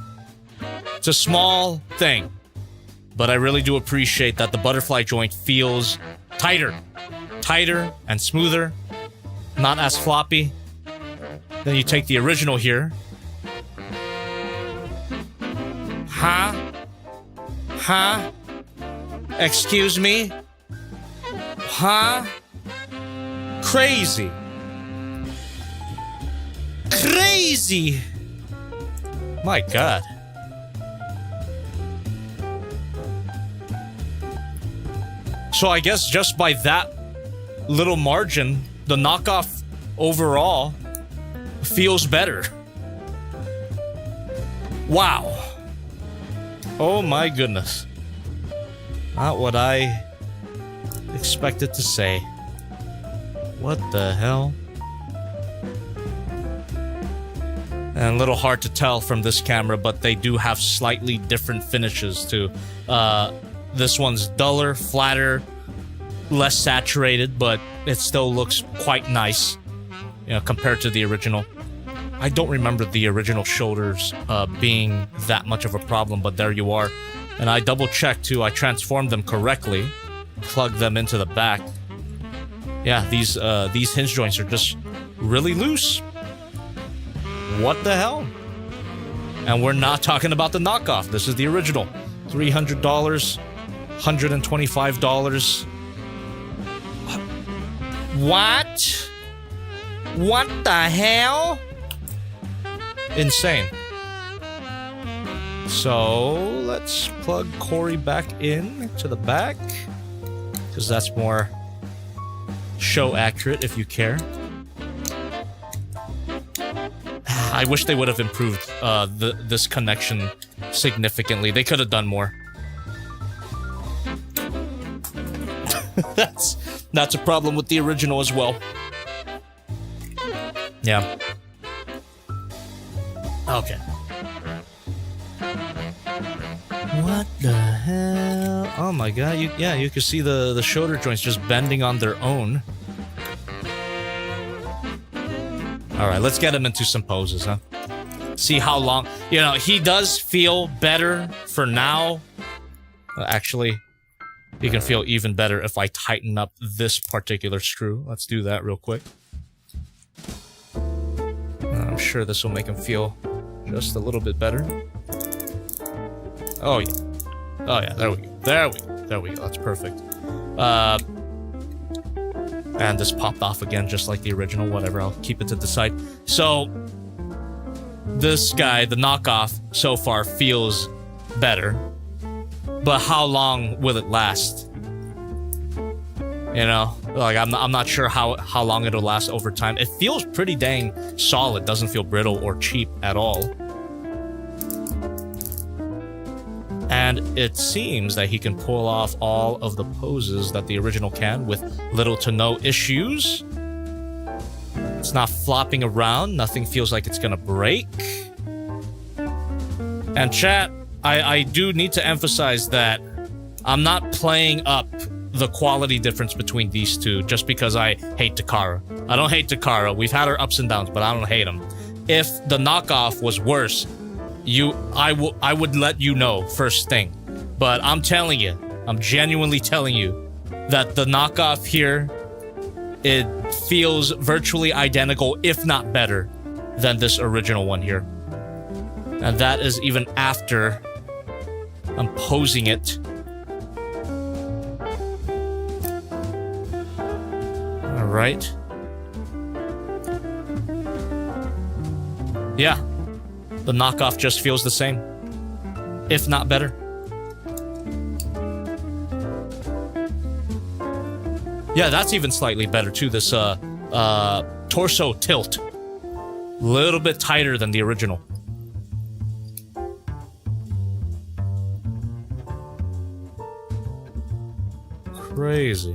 It's a small thing, but I really do appreciate that the butterfly joint feels tighter and smoother, not as floppy. Then you take the original here. Huh? Excuse me? Huh? Crazy. My God. So I guess just by that little margin, the knockoff overall feels better. Wow. Oh my goodness. Not what I expected to say. What the hell? And a little hard to tell from this camera, but they do have slightly different finishes too. This one's duller, flatter, less saturated, but it still looks quite nice, you know, compared to the original. I don't remember the original shoulders being that much of a problem, but there you are. And I double-checked too. I transformed them correctly, plugged them into the back. Yeah, these hinge joints are just really loose. What the hell? And we're not talking about the knockoff. This is the original. $300, $125. What? What the hell? Insane. So let's plug Corey back in to the back, because that's more show accurate if you care. I wish they would have improved this connection significantly. They could have done more. That's a problem with the original as well. Yeah. Okay. What the hell? Oh my god, you can see the shoulder joints just bending on their own. Alright, let's get him into some poses, huh? See how long... You know, he does feel better for now. Actually, he can feel even better if I tighten up this particular screw. Let's do that real quick. I'm sure this will make him feel just a little bit better. Oh yeah. Oh yeah, there we go. There we go. That's perfect. And this popped off again just like the original. Whatever, I'll keep it to the side. So, this guy, the knockoff, so far feels better. But how long will it last? You know? Like, I'm not sure how long it'll last over time. It feels pretty dang solid. Doesn't feel brittle or cheap at all. And it seems that he can pull off all of the poses that the original can with little to no issues. It's not flopping around. Nothing feels like it's gonna break. And chat, I do need to emphasize that I'm not playing up the quality difference between these two just because I hate Takara. I don't hate Takara. We've had our ups and downs, but I don't hate him. If the knockoff was worse, I would let you know first thing. But I'm telling you, I'm genuinely telling you that the knockoff here, it feels virtually identical, if not better, than this original one here. And that is even after I'm posing it. Alright. Yeah. The knockoff just feels the same, if not better. Yeah, that's even slightly better too, this torso tilt. Little bit tighter than the original. Crazy.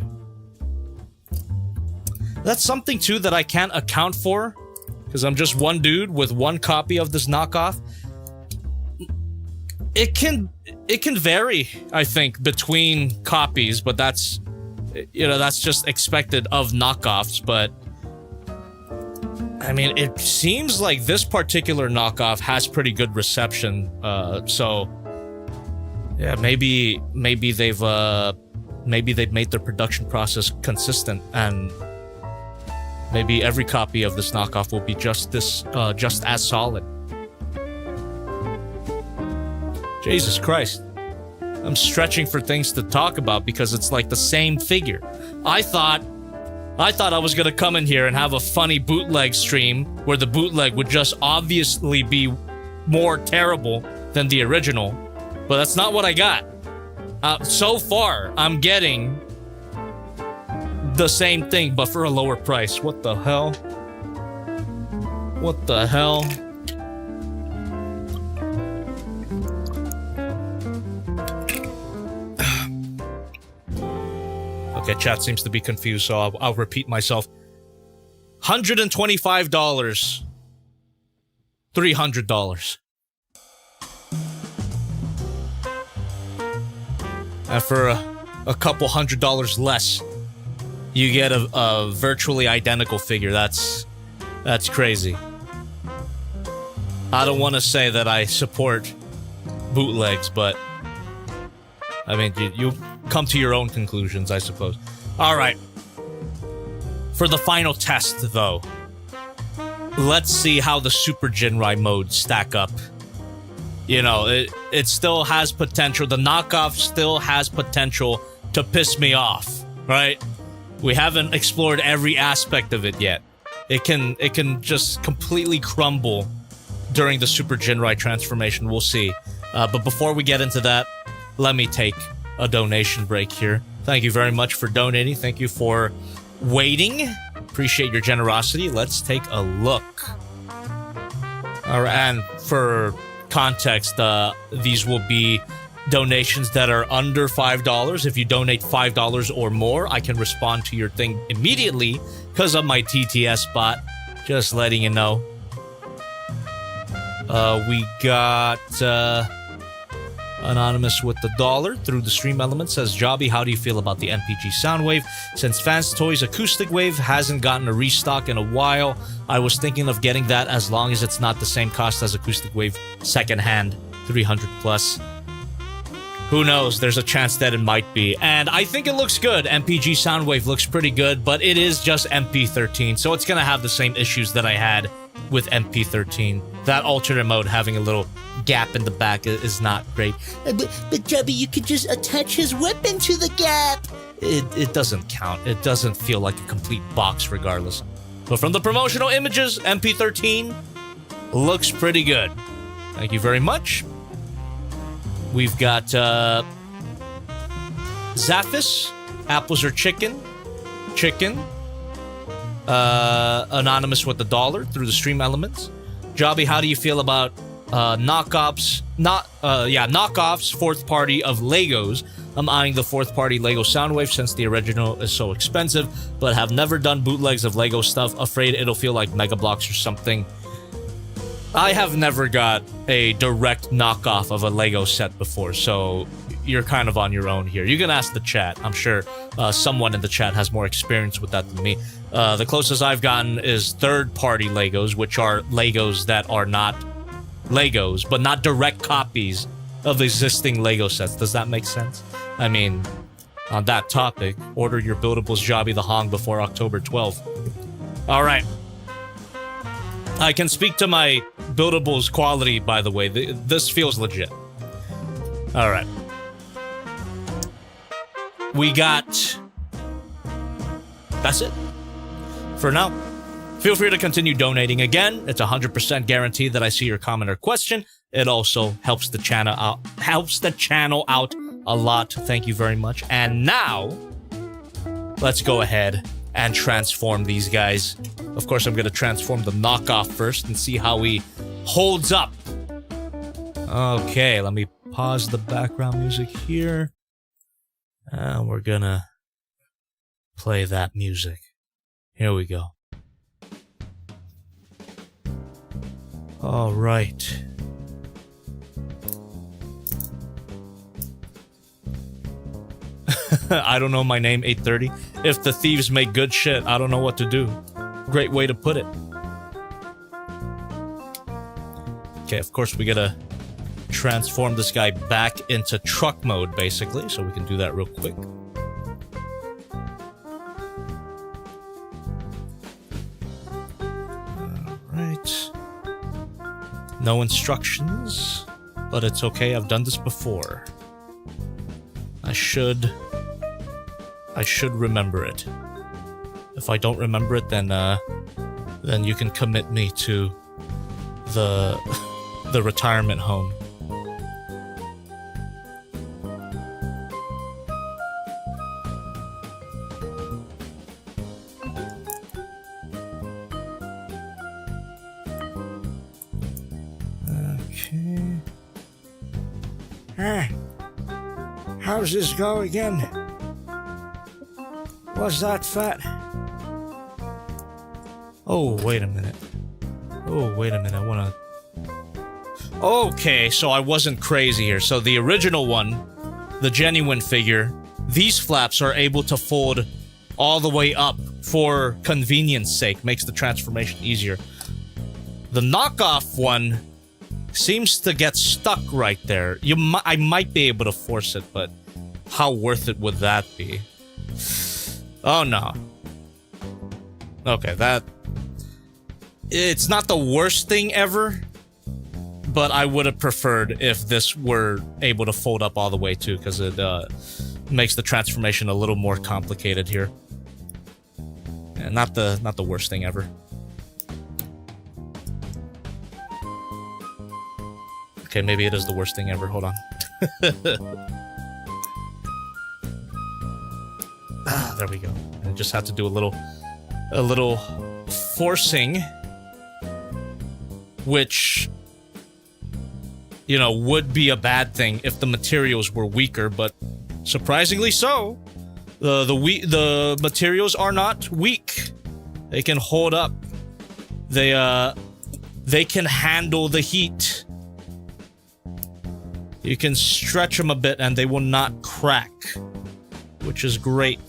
That's something too that I can't account for, because I'm just one dude with one copy of this knockoff. It can vary, I think, between copies, but that's, you know, that's just expected of knockoffs. But I mean, it seems like this particular knockoff has pretty good reception. So yeah, maybe they've made their production process consistent, and maybe every copy of this knockoff will be just as solid. Jesus Christ. I'm stretching for things to talk about because it's like the same figure. I thought I was gonna come in here and have a funny bootleg stream where the bootleg would just obviously be more terrible than the original, but that's not what I got. So far, I'm getting the same thing, but for a lower price. What the hell? What the hell? Okay, chat seems to be confused, so I'll repeat myself. $125. $300. And for a couple $100 less, you get a virtually identical figure. That's crazy. I don't want to say that I support bootlegs, but I mean, you come to your own conclusions, I suppose. All right. For the final test, though, let's see how the Super Ginrai modes stack up. You know, it still has potential. The knockoff still has potential to piss me off, right? We haven't explored every aspect of it yet. It can just completely crumble during the Super Ginrai transformation. We'll see. But before we get into that, let me take a donation break here. Thank you very much for donating. Thank you for waiting. Appreciate your generosity. Let's take a look. All right, and for context, these will be donations that are under $5. If you donate $5 or more, I can respond to your thing immediately because of my TTS bot. Just letting you know. We got Anonymous with the $1 through the stream element says, Jobby, how do you feel about the MPG Soundwave? Since Fans Toys Acoustic Wave hasn't gotten a restock in a while, I was thinking of getting that as long as it's not the same cost as Acoustic Wave secondhand, 300 plus. Who knows? There's a chance that it might be. And I think it looks good. MPG Soundwave looks pretty good, but it is just MP13, so it's going to have the same issues that I had with MP13. That alternate mode having a little gap in the back is not great. But Jubby, you could just attach his weapon to the gap. It doesn't count. It doesn't feel like a complete box regardless. But from the promotional images, MP13 looks pretty good. Thank you very much. We've got Zaphis, Apples or Chicken, Anonymous with the $1 through the stream elements. Jobby, how do you feel about knockoffs, fourth party of Legos? I'm eyeing the fourth party Lego Soundwave since the original is so expensive, but have never done bootlegs of Lego stuff. Afraid it'll feel like Mega Bloks or something. I have never got a direct knockoff of a Lego set before, so you're kind of on your own here. You can ask the chat. I'm sure someone in the chat has more experience with that than me. The closest I've gotten is third-party Legos, which are Legos that are not Legos, but not direct copies of existing Lego sets. Does that make sense? I mean, on that topic, order your buildables Jobby the Hong before October 12th. All right. I can speak to my buildables quality, by the way. This feels legit. All right. We got... That's it. For now. Feel free to continue donating. Again, it's 100% guaranteed that I see your comment or question. It also helps the channel out a lot. Thank you very much. And now, let's go ahead and transform these guys. Of course, I'm going to transform the knockoff first and see how he holds up. Okay, let me pause the background music here. And we're going to play that music. Here we go. All right. I don't know my name, 830. If the thieves make good shit, I don't know what to do. Great way to put it. Okay, of course we gotta transform this guy back into truck mode, basically, so we can do that real quick. Alright. No instructions, but it's okay, I've done this before. I should remember it. If I don't remember it, then you can commit me to the retirement home. Okay. Hey, how's this go again? What's that, fat? Oh, wait a minute. I wanna... Okay, so I wasn't crazy here. So the original one, the genuine figure, these flaps are able to fold all the way up for convenience sake. Makes the transformation easier. The knockoff one seems to get stuck right there. I might be able to force it, but how worth it would that be? Oh, no. Okay, it's not the worst thing ever, but I would have preferred if this were able to fold up all the way too, because it makes the transformation a little more complicated here. And not the worst thing ever. Okay, maybe it is the worst thing ever. Hold on. There we go. I just have to do a little forcing, which you know, would be a bad thing if the materials were weaker, but surprisingly so. The materials are not weak. They can hold up. They can handle the heat. You can stretch them a bit and they will not crack, which is great.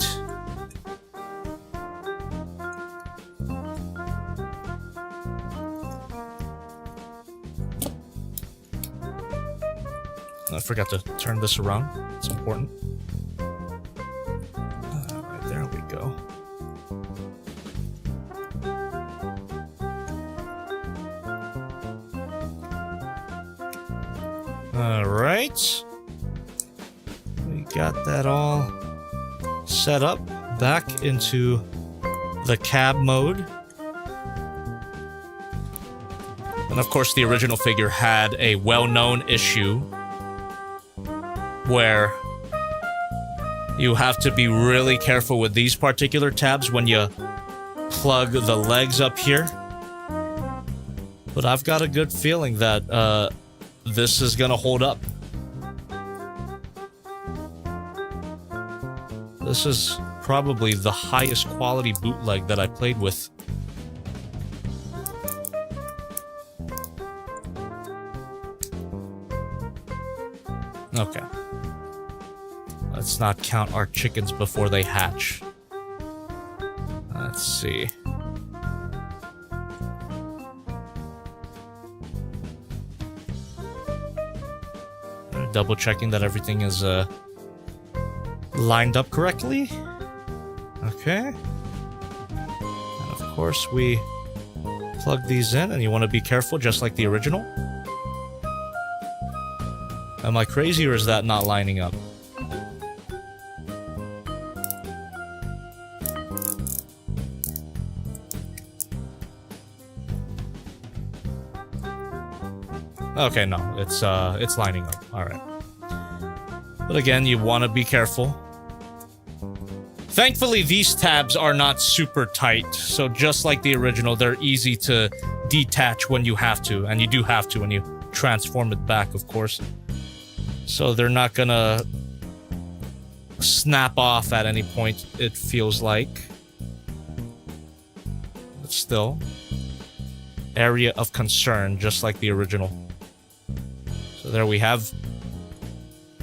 I forgot to turn this around. It's important. Right, there we go. Alright. We got that all set up. Back into the cab mode. And of course, the original figure had a well-known issue where you have to be really careful with these particular tabs when you plug the legs up here. But I've got a good feeling that this is gonna hold up. This is probably the highest quality bootleg that I played with. Okay. Let's not count our chickens before they hatch. Let's see. Double checking that everything is lined up correctly. Okay. And of course we plug these in, and you want to be careful just like the original. Am I crazy, or is that not lining up? Okay, no, it's lining up. All right. But again, you want to be careful. Thankfully, these tabs are not super tight, so just like the original, they're easy to detach when you have to, and you do have to when you transform it back, of course. So they're not gonna snap off at any point, it feels like. But still, area of concern, just like the original. So there we have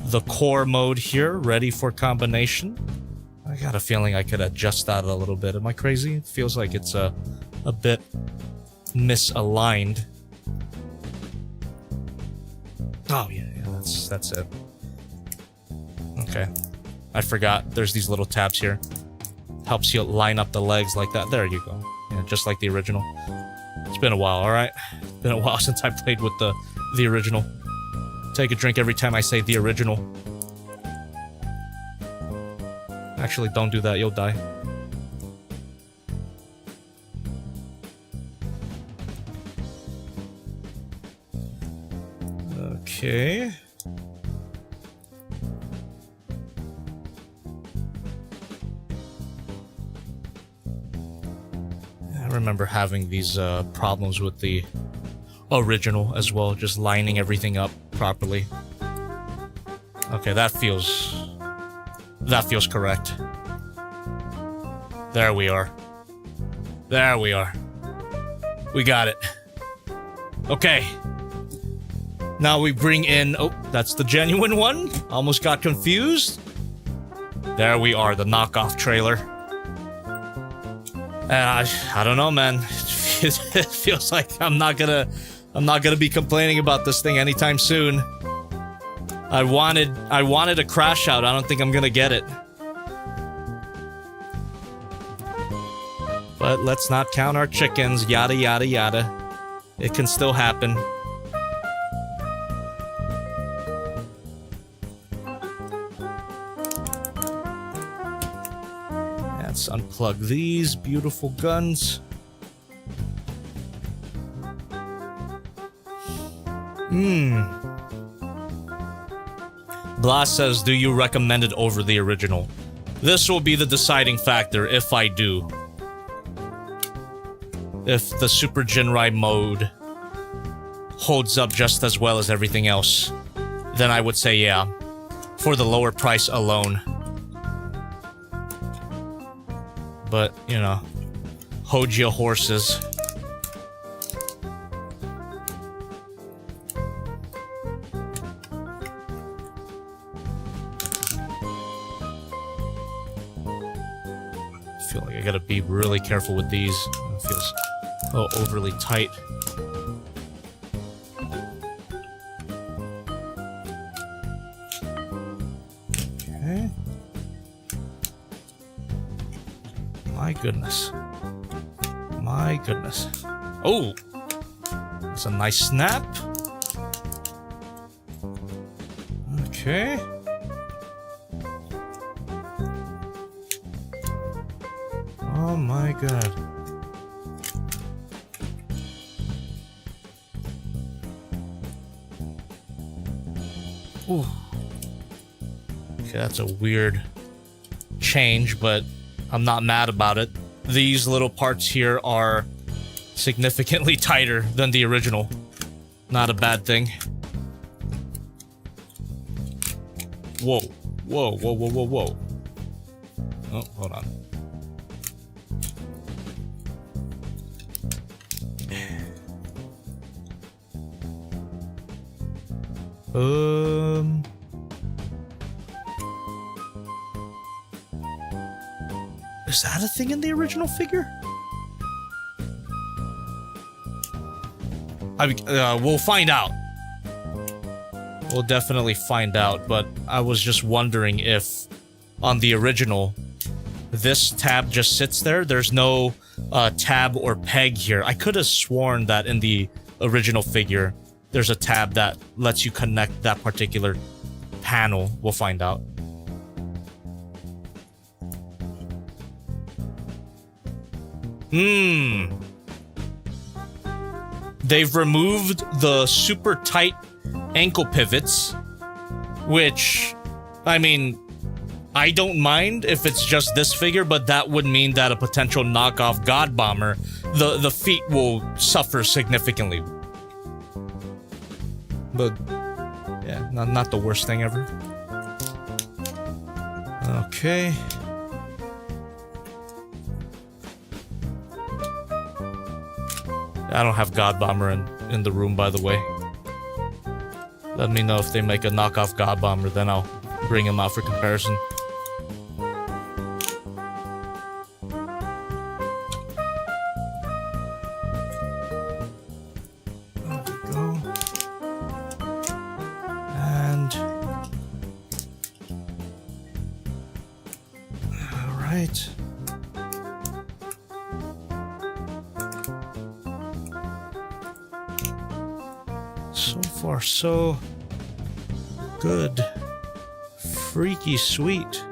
the core mode here, ready for combination. I got a feeling I could adjust that a little bit. Am I crazy? It feels like it's a bit misaligned. Oh yeah, that's it. Okay. I forgot. There's these little tabs here. Helps you line up the legs like that. There you go. Yeah, just like the original. It's been a while, alright? It's been a while since I played with the original. Take a drink every time I say the original. Actually, don't do that. You'll die. Okay. I remember having these problems with the original as well, just lining everything up properly. Okay, that feels correct. There we are. There we are. We got it. Okay. Now we bring in... Oh, that's the genuine one. Almost got confused. There we are, the knockoff trailer. And I don't know, man. It feels like I'm not gonna be complaining about this thing anytime soon. I wanted a crash out. I don't think I'm gonna get it. But let's not count our chickens. Yada yada yada. It can still happen. Let's unplug these beautiful guns. Blas says, do you recommend it over the original? This will be the deciding factor if I do. If the Super Ginrai mode holds up just as well as everything else, then I would say yeah, for the lower price alone. But, you know, hold your horses. I feel like I gotta be really careful with these. It feels overly tight. Okay. My goodness. My goodness. Oh! That's a nice snap. Okay. Oh my god. Ooh. Okay, that's a weird change, but I'm not mad about it. These little parts here are significantly tighter than the original. Not a bad thing. Whoa. Whoa, whoa, whoa, whoa, whoa. Oh, hold on. Is that a thing in the original figure? We'll find out. We'll definitely find out, but I was just wondering if on the original, this tab just sits there. There's no tab or peg here. I could have sworn that in the original figure, there's a tab that lets you connect that particular panel. We'll find out. They've removed the super tight ankle pivots, which, I mean, I don't mind if it's just this figure, but that would mean that a potential knockoff God Bomber, the feet will suffer significantly. But, yeah, not the worst thing ever. Okay. I don't have God Bomber in the room, by the way. Let me know if they make a knockoff God Bomber, then I'll bring him out for comparison. There we go. And... alright. So far, so good. Freaky sweet.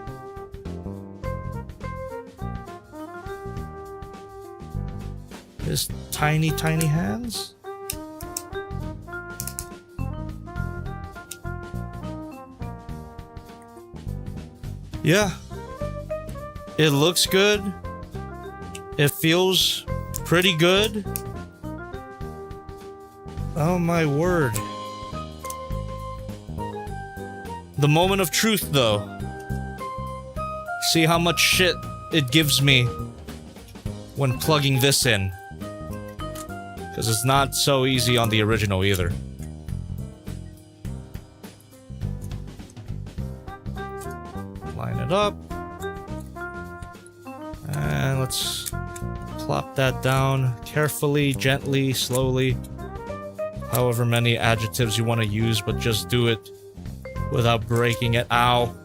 His tiny, tiny hands. Yeah. It looks good. It feels pretty good. Oh my word. The moment of truth, though. See how much shit it gives me when plugging this in. Because it's not so easy on the original either. Line it up. And let's plop that down carefully, gently, slowly. However many adjectives you want to use, but just do it without breaking it, ow,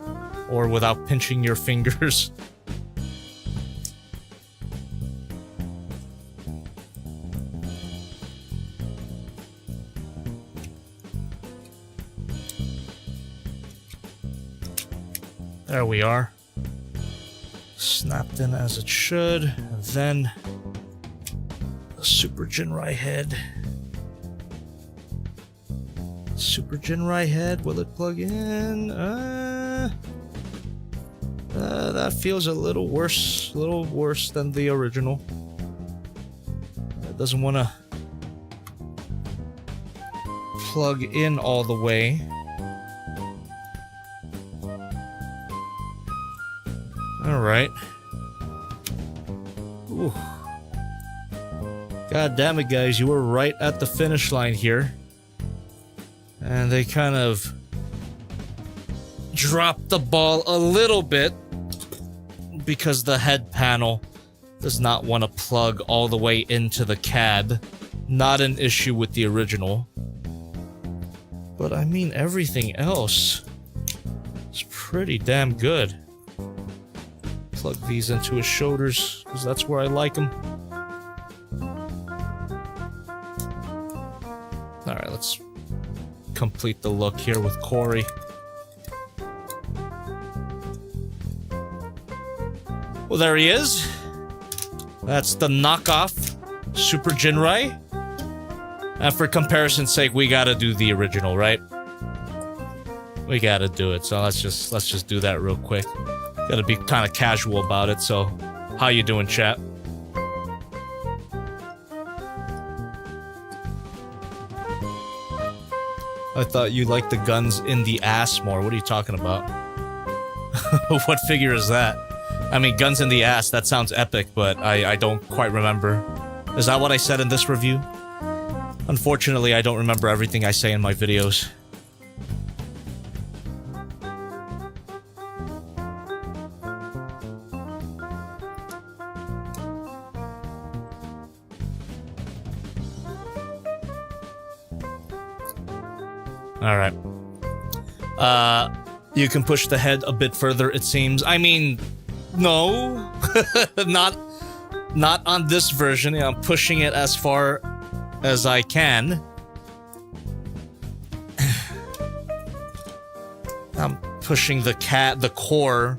or without pinching your fingers. There we are. Snapped in as it should. And then the Super Ginrai head. Super Ginrai head, will it plug in? That feels a little worse than the original. It doesn't want to plug in all the way. Alright. Ooh. God damn it, guys, you were right at the finish line here. And they kind of dropped the ball a little bit because the head panel does not want to plug all the way into the CAD. Not an issue with the original. But I mean, everything else is pretty damn good. Plug these into his shoulders, because that's where I like them. Alright, let's complete the look here with Corey. Well, there he is. That's the knockoff Super Ginrai. And for comparison's sake, we gotta do the original, right? We gotta do it. So let's just do that real quick. Gotta be kind of casual about it. So, how you doing, chat? I thought you liked the guns in the ass more. What are you talking about? What figure is that? I mean, guns in the ass, that sounds epic, but I don't quite remember. Is that what I said in this review? Unfortunately, I don't remember everything I say in my videos. Alright. You can push the head a bit further, it seems. I mean, no. Not on this version. I'm pushing it as far as I can. I'm pushing the core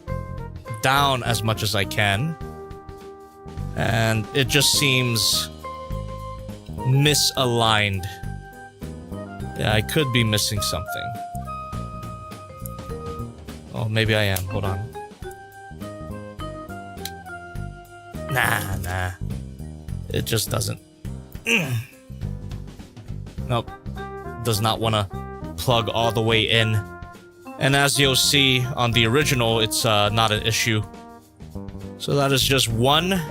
down as much as I can. And it just seems misaligned. Yeah, I could be missing something. Oh, maybe I am. Hold on. Nah. It just doesn't. Nope. Does not want to plug all the way in. And as you'll see on the original, it's not an issue. So that is just one.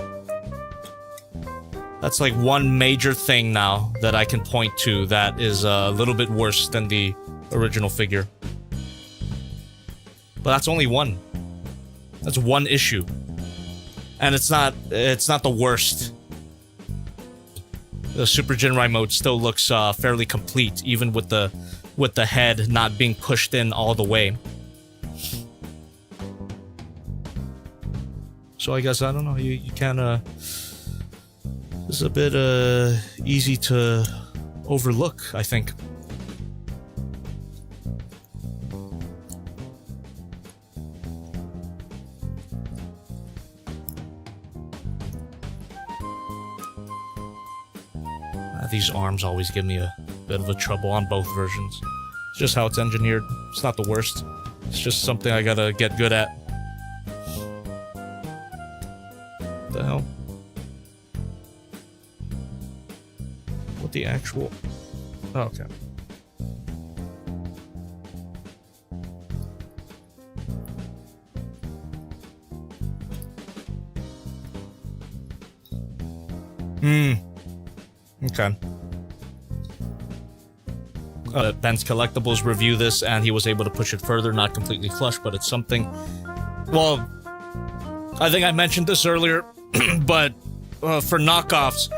That's like one major thing now that I can point to that is a little bit worse than the original figure. But that's only one. That's one issue. And it's not the worst. The Super Ginrai mode still looks fairly complete, even with the head not being pushed in all the way. So I guess, I don't know, you kinda... This is a bit easy to overlook, I think. These arms always give me a bit of a trouble on both versions. It's just how it's engineered. It's not the worst. It's just something I gotta get good at. What the hell? What the actual... Oh, okay. Okay. Ben's Collectibles review this, and he was able to push it further, not completely flush, but it's something. Well, I think I mentioned this earlier, but for knockoffs,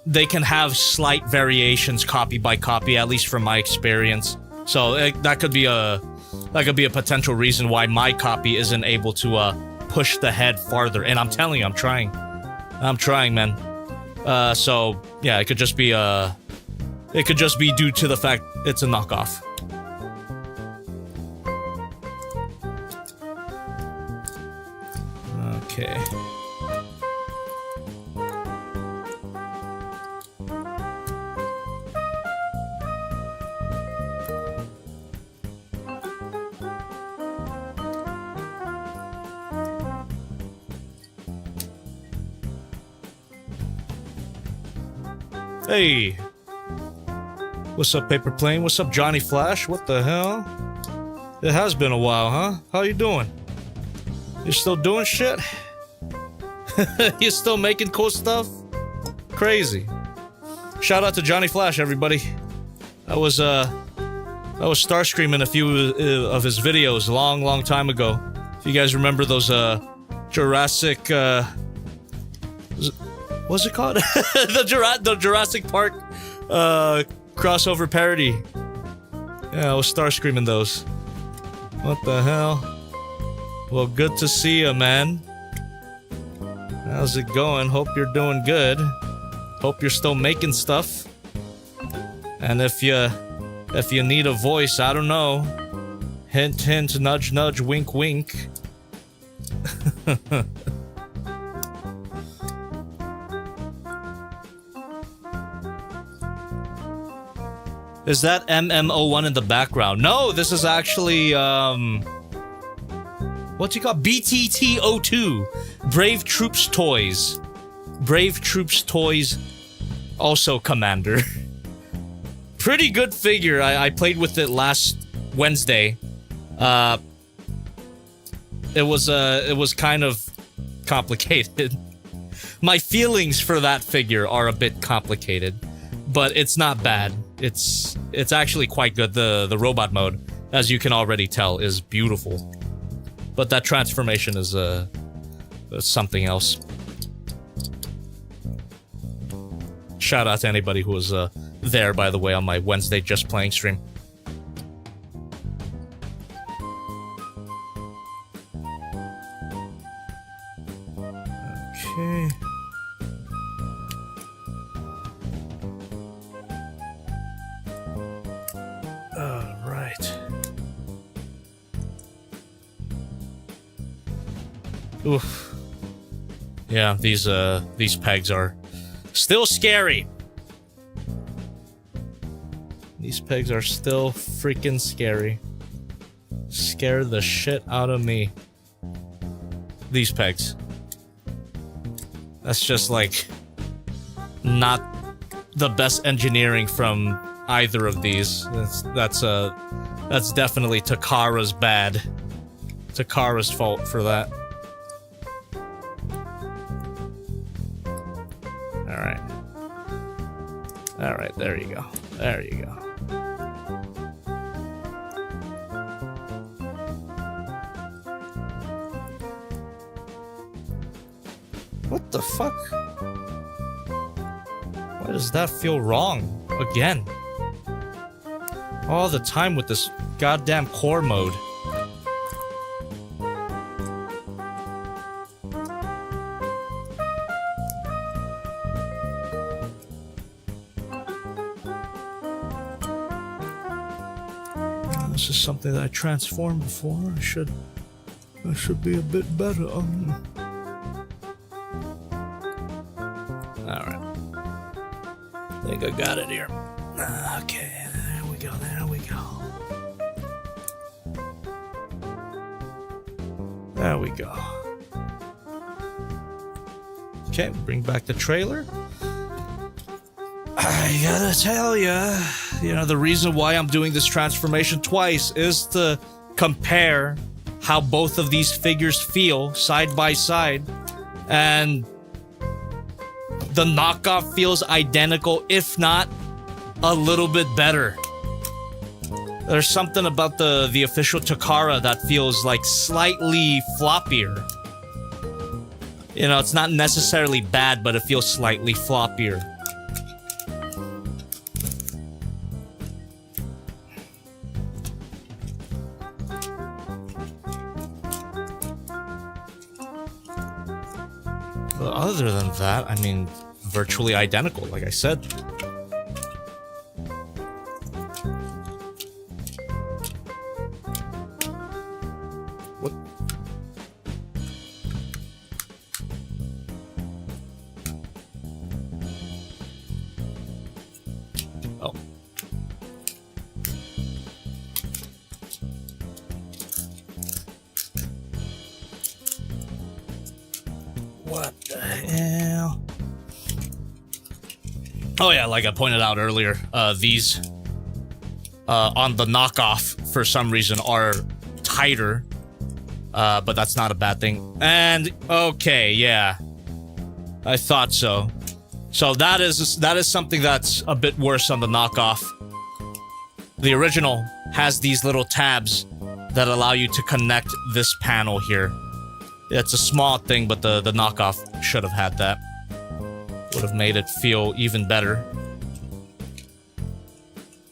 they can have slight variations copy by copy, at least from my experience. So that could be a potential reason why my copy isn't able to push the head farther. And I'm telling you, I'm trying. I'm trying, man. So yeah, it could just be due to the fact it's a knockoff. Okay. Hey. What's up, Paper Plane? What's up, Johnny Flash? What the hell? It has been a while, huh? How you doing? You still doing shit? You still making cool stuff? Crazy. Shout out to Johnny Flash, everybody. I was star streaming a few of his videos a long time ago. If you guys remember those Jurassic what's it called? the Jurassic Park crossover parody. Yeah, I was star screaming those. What the hell? Well, good to see you, man. How's it going? Hope you're doing good. Hope you're still making stuff. And if you need a voice, I don't know. Hint, hint, nudge, nudge, wink, wink. Is that MMO1 in the background? No, this is actually, what's it called? BTT02. Brave Troops Toys. Brave Troops Toys, also Commander. Pretty good figure. I played with it last Wednesday. It was kind of complicated. My feelings for that figure are a bit complicated, but it's not bad. It's actually quite good. The robot mode, as you can already tell, is beautiful. But that transformation is something else. Shout out to anybody who was there, by the way, on my Wednesday Just Playing stream. Okay. Alright. Oof. Yeah, these pegs are still scary. These pegs are still freaking scary. Scare the shit out of me. These pegs. That's just like not the best engineering from either of these. That's definitely Takara's bad. Takara's fault for that. Alright. Alright, there you go. There you go. What the fuck? Why does that feel wrong? Again. All the time with this goddamn core mode. This is something that I transformed before. I should be a bit better. Alright. I think I got it here. Okay, there we go, there we go. There we go. Okay, bring back the trailer. I gotta tell ya, you know, the reason why I'm doing this transformation twice is to compare how both of these figures feel side by side. And the knockoff feels identical, if not a little bit better. There's something about the official Takara that feels like slightly floppier. You know, it's not necessarily bad, but it feels slightly floppier. But other than that, I mean, virtually identical, like I said. What? Oh. What the hell? Oh yeah, like I pointed out earlier, these on the knockoff for some reason are tighter, but that's not a bad thing. And okay, yeah, I thought so. So that is something that's a bit worse on the knockoff. The original has these little tabs that allow you to connect this panel here. It's a small thing, but the knockoff should have had that. Would have made it feel even better.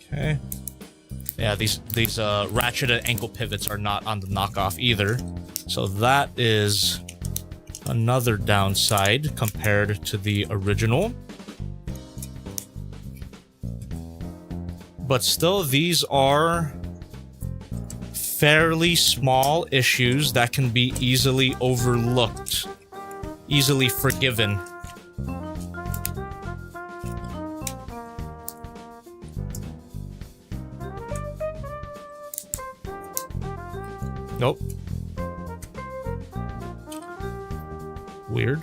Okay. Yeah, these ratcheted ankle pivots are not on the knockoff either. So that is another downside compared to the original. But still, these are fairly small issues that can be easily overlooked, easily forgiven. Nope. Weird.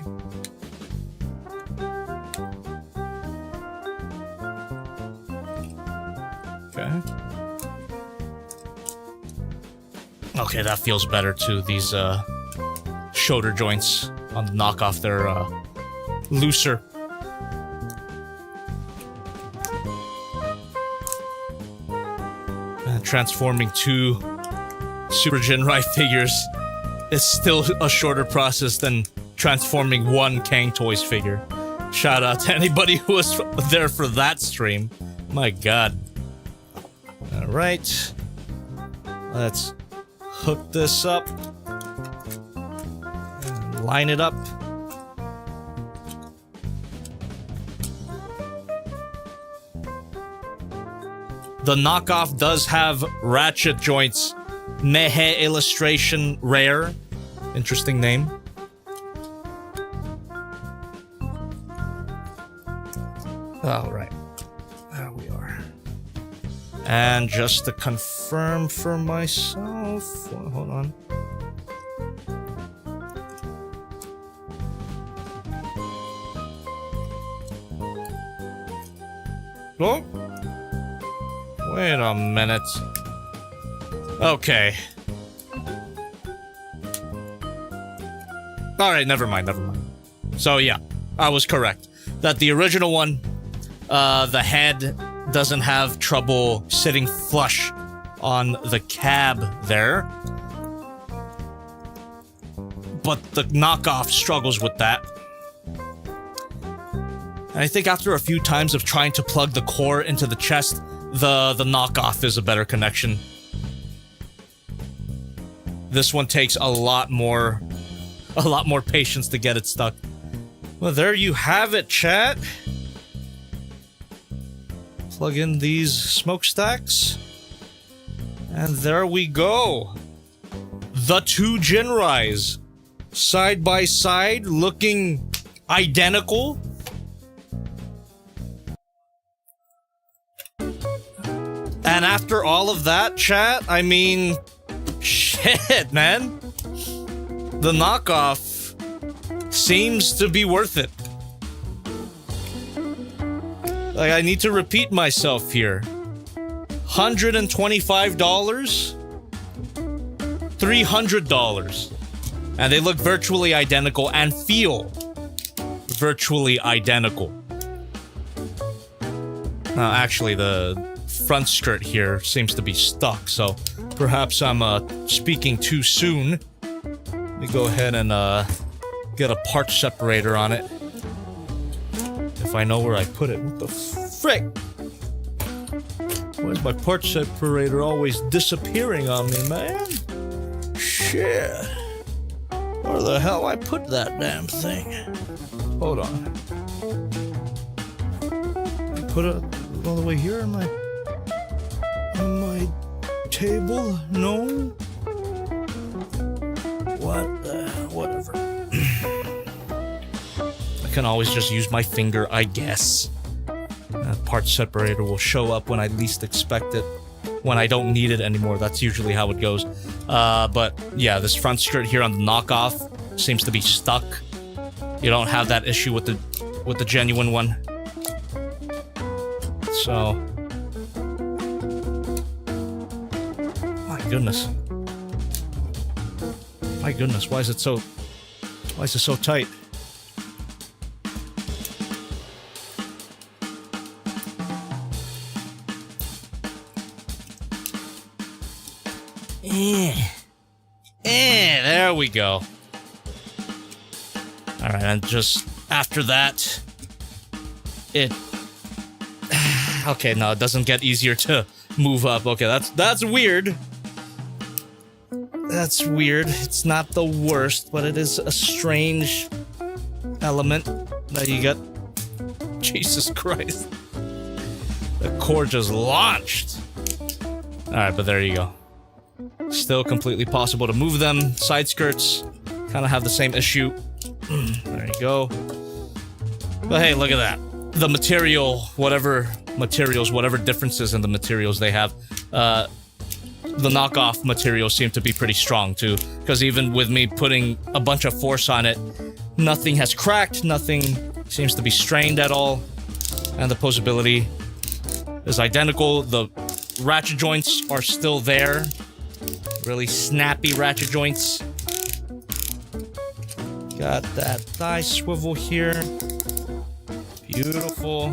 Okay. Okay, that feels better too. These shoulder joints on the knockoff, they're looser. And transforming two Super Ginrai figures is still a shorter process than transforming one Kang Toys figure. Shout out to anybody who was there for that stream. My god. Alright. Let's hook this up. And line it up. The knockoff does have ratchet joints. Mehe illustration rare. Interesting name. Alright. There we are. And just to confirm for myself... Hold on. Oh! Wait a minute. Okay. Alright, never mind. So yeah, I was correct. That the original one, the head doesn't have trouble sitting flush on the cab there. But the knockoff struggles with that. And I think after a few times of trying to plug the core into the chest, the knockoff is a better connection. This one takes a lot more patience to get it stuck. Well, there you have it, chat. Plug in these smokestacks. And there we go. The two Ginrais. Side by side, looking identical. And after all of that, chat, I mean... Shit, man. The knockoff seems to be worth it. Like, I need to repeat myself here. $125? $300. And they look virtually identical and feel virtually identical. Now, actually, the front skirt here seems to be stuck, so perhaps I'm speaking too soon. Let me go ahead and get a part separator on it. If I know where I put it. What the frick? Why is my part separator always disappearing on me, man? Shit. Where the hell I put that damn thing? Hold on. I put it all the way here on my table? No? Whatever. I can always just use my finger, I guess. Part separator will show up when I least expect it. When I don't need it anymore. That's usually how it goes. But yeah, this front skirt here on the knockoff seems to be stuck. You don't have that issue with the genuine one. So goodness. My goodness, why is it so tight? There we go. Alright, and just after that, it... Okay, no, it doesn't get easier to move up. Okay, that's weird. That's weird. It's not the worst, but it is a strange element that you get. Jesus Christ. The core just launched. Alright, but there you go. Still completely possible to move them. Side skirts kind of have the same issue. There you go. But hey, look at that. The material, whatever differences in the materials they have, the knockoff materials seem to be pretty strong too. Because even with me putting a bunch of force on it, nothing has cracked, nothing seems to be strained at all. And the posability is identical. The ratchet joints are still there. Really snappy ratchet joints. Got that thigh swivel here. Beautiful.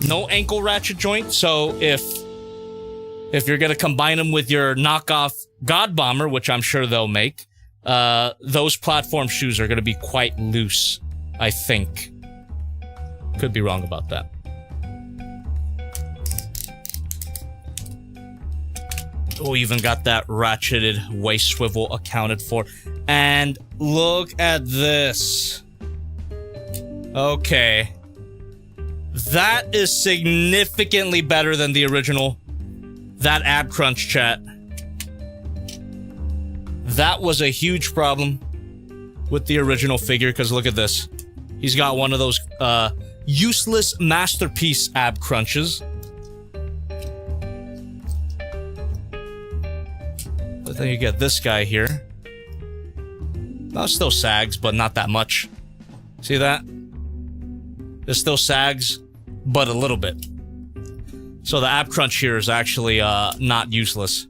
No ankle ratchet joint, so if you're gonna combine them with your knockoff God Bomber, which I'm sure they'll make, those platform shoes are gonna be quite loose, I think. Could be wrong about that. Oh, even got that ratcheted waist swivel accounted for. And look at this. Okay. That is significantly better than the original. That ab crunch, chat. That was a huge problem with the original figure, because look at this. He's got one of those useless masterpiece ab crunches. But then you get this guy here. No, it still sags, but not that much. See that? It still sags, but a little bit. So the ab crunch here is actually not useless.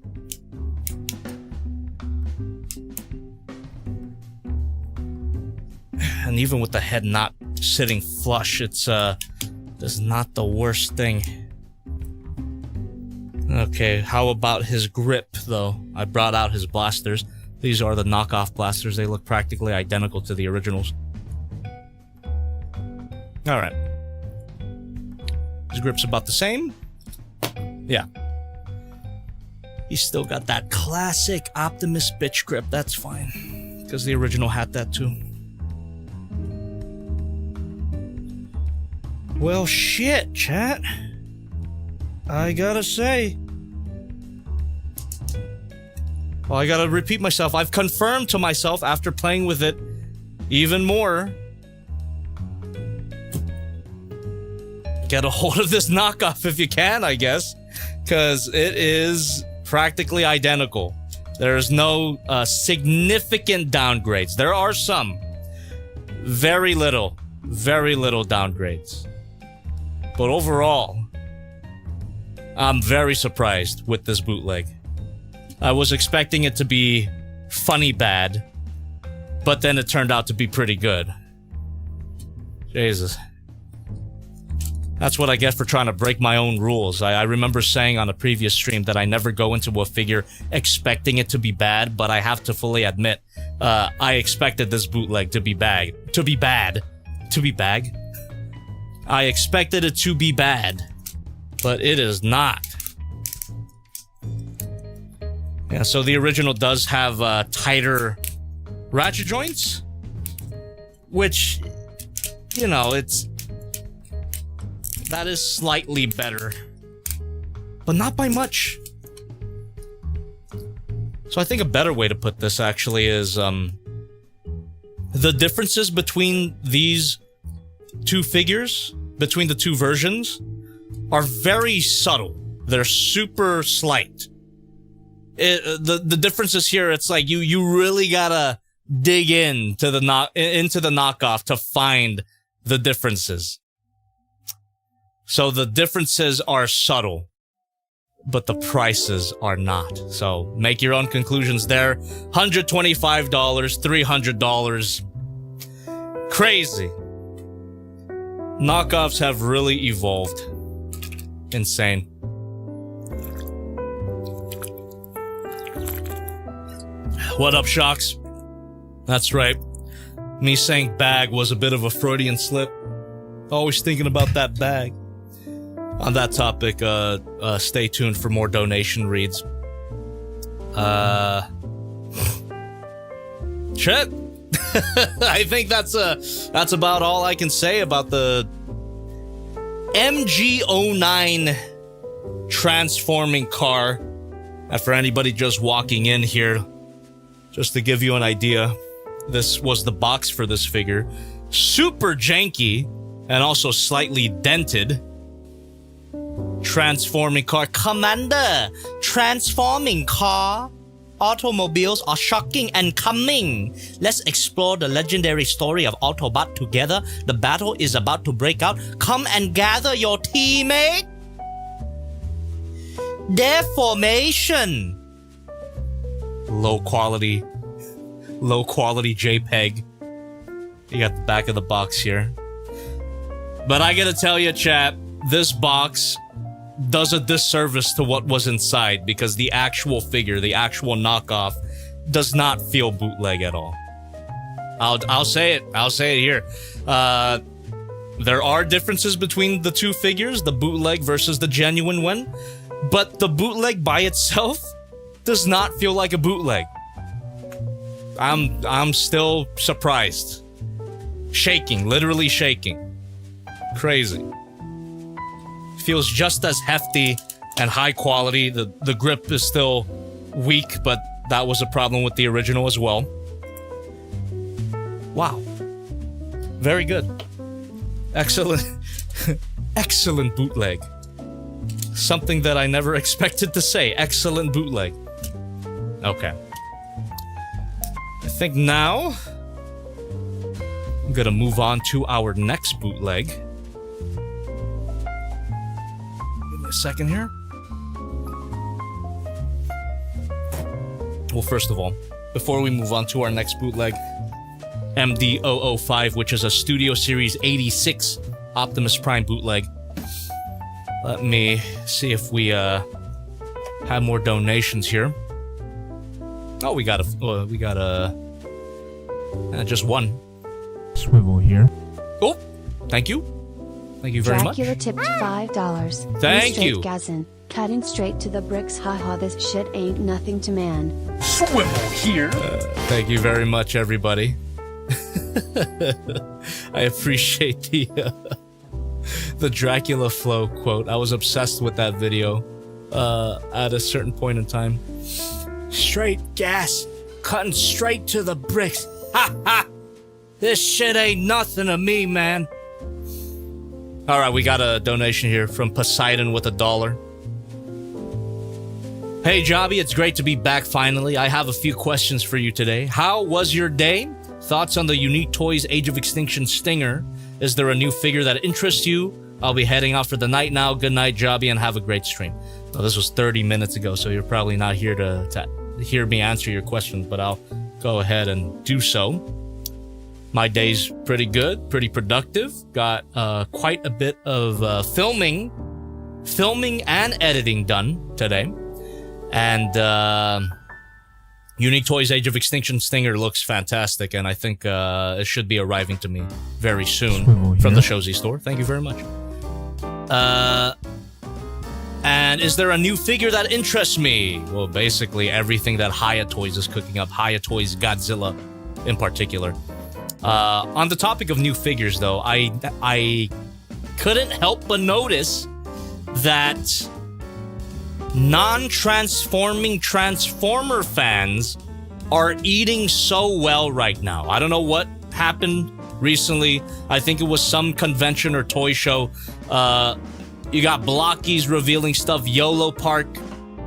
And even with the head not sitting flush, it's not the worst thing. Okay, how about his grip, though? I brought out his blasters. These are the knockoff blasters. They look practically identical to the originals. Alright. His grip's about the same. Yeah. He's still got that classic Optimus bitch grip. That's fine. Because the original had that, too. Well, shit, chat. I gotta say. Well, I gotta repeat myself. I've confirmed to myself after playing with it even more. Get a hold of this knockoff if you can, I guess. Because it is practically identical. There's no significant downgrades. There are some. Very little downgrades. But overall, I'm very surprised with this bootleg. I was expecting it to be funny bad, but then it turned out to be pretty good. Jesus. That's what I get for trying to break my own rules. I remember saying on a previous stream that I never go into a figure expecting it to be bad, but I have to fully admit, I expected this bootleg to be bad. I expected it to be bad, but it is not. Yeah, so the original does have tighter ratchet joints, which, you know, that is slightly better, but not by much. So I think a better way to put this actually is the differences between these two figures, between the two versions, are very subtle. They're super slight. The differences here, it's like you really gotta dig into the knockoff to find the differences. So the differences are subtle, but the prices are not. So make your own conclusions there. $125, $300. Crazy. Knockoffs have really evolved. Insane. What up, Shocks? That's right. Me saying bag was a bit of a Freudian slip. Always thinking about that bag. On that topic, stay tuned for more donation reads. Shit. I think that's about all I can say about the MG09 transforming car. And for anybody just walking in here, just to give you an idea, this was the box for this figure. Super janky and also slightly dented. Transforming car. Commander! Transforming car. Automobiles are shocking and coming. Let's explore the legendary story of Autobot together. The battle is about to break out. Come and gather your teammate. Their formation. Low quality JPEG. You got the back of the box here. But I gotta tell you, chat, this box does a disservice to what was inside because the actual figure, the actual knockoff, does not feel bootleg at all. I'll say it. I'll say it here. There are differences between the two figures, the bootleg versus the genuine one, but the bootleg by itself does not feel like a bootleg. I'm still surprised. Shaking, literally shaking. Crazy. Feels just as hefty and high quality. The grip is still weak, but that was a problem with the original as well. Wow. Very good. Excellent. Excellent bootleg. Something that I never expected to say. Excellent bootleg. Okay. I think now I'm gonna move on to our next bootleg. Give me a second here. Well, first of all, before we move on to our next bootleg, MD005, which is a Studio Series 86 Optimus Prime bootleg. Let me see if we have more donations here. Oh, we got just one. Swivel here. Oh, thank you. Thank you very Dracula much. tipped $5. Thank you. Gazin, cutting straight to the bricks. Haha, this shit ain't nothing to man. Swivel here. Thank you very much, everybody. I appreciate the Dracula flow quote. I was obsessed with that video at a certain point in time. Straight gas, cutting straight to the bricks. Ha ha! This shit ain't nothing to me, man. All right, we got a donation here from Poseidon with $1. Hey, Jobby, it's great to be back finally. I have a few questions for you today. How was your day? Thoughts on the Unique Toys Age of Extinction Stinger? Is there a new figure that interests you? I'll be heading out for the night now. Good night, Jobby, and have a great stream. Well, this was 30 minutes ago, so you're probably not here to hear me answer your questions, but I'll go ahead and do so. My day's pretty good, pretty productive. Got quite a bit of filming and editing done today. And Unique Toys Age of Extinction Stinger looks fantastic, and I think it should be arriving to me very soon from the Shozy store. Thank you very much. And is there a new figure that interests me? Well, basically everything that Haya Toys is cooking up. Haya Toys Godzilla in particular. On the topic of new figures, though, I couldn't help but notice that non-transforming Transformer fans are eating so well right now. I don't know what happened recently. I think it was some convention or toy show. You got Blockies revealing stuff. YOLO Park,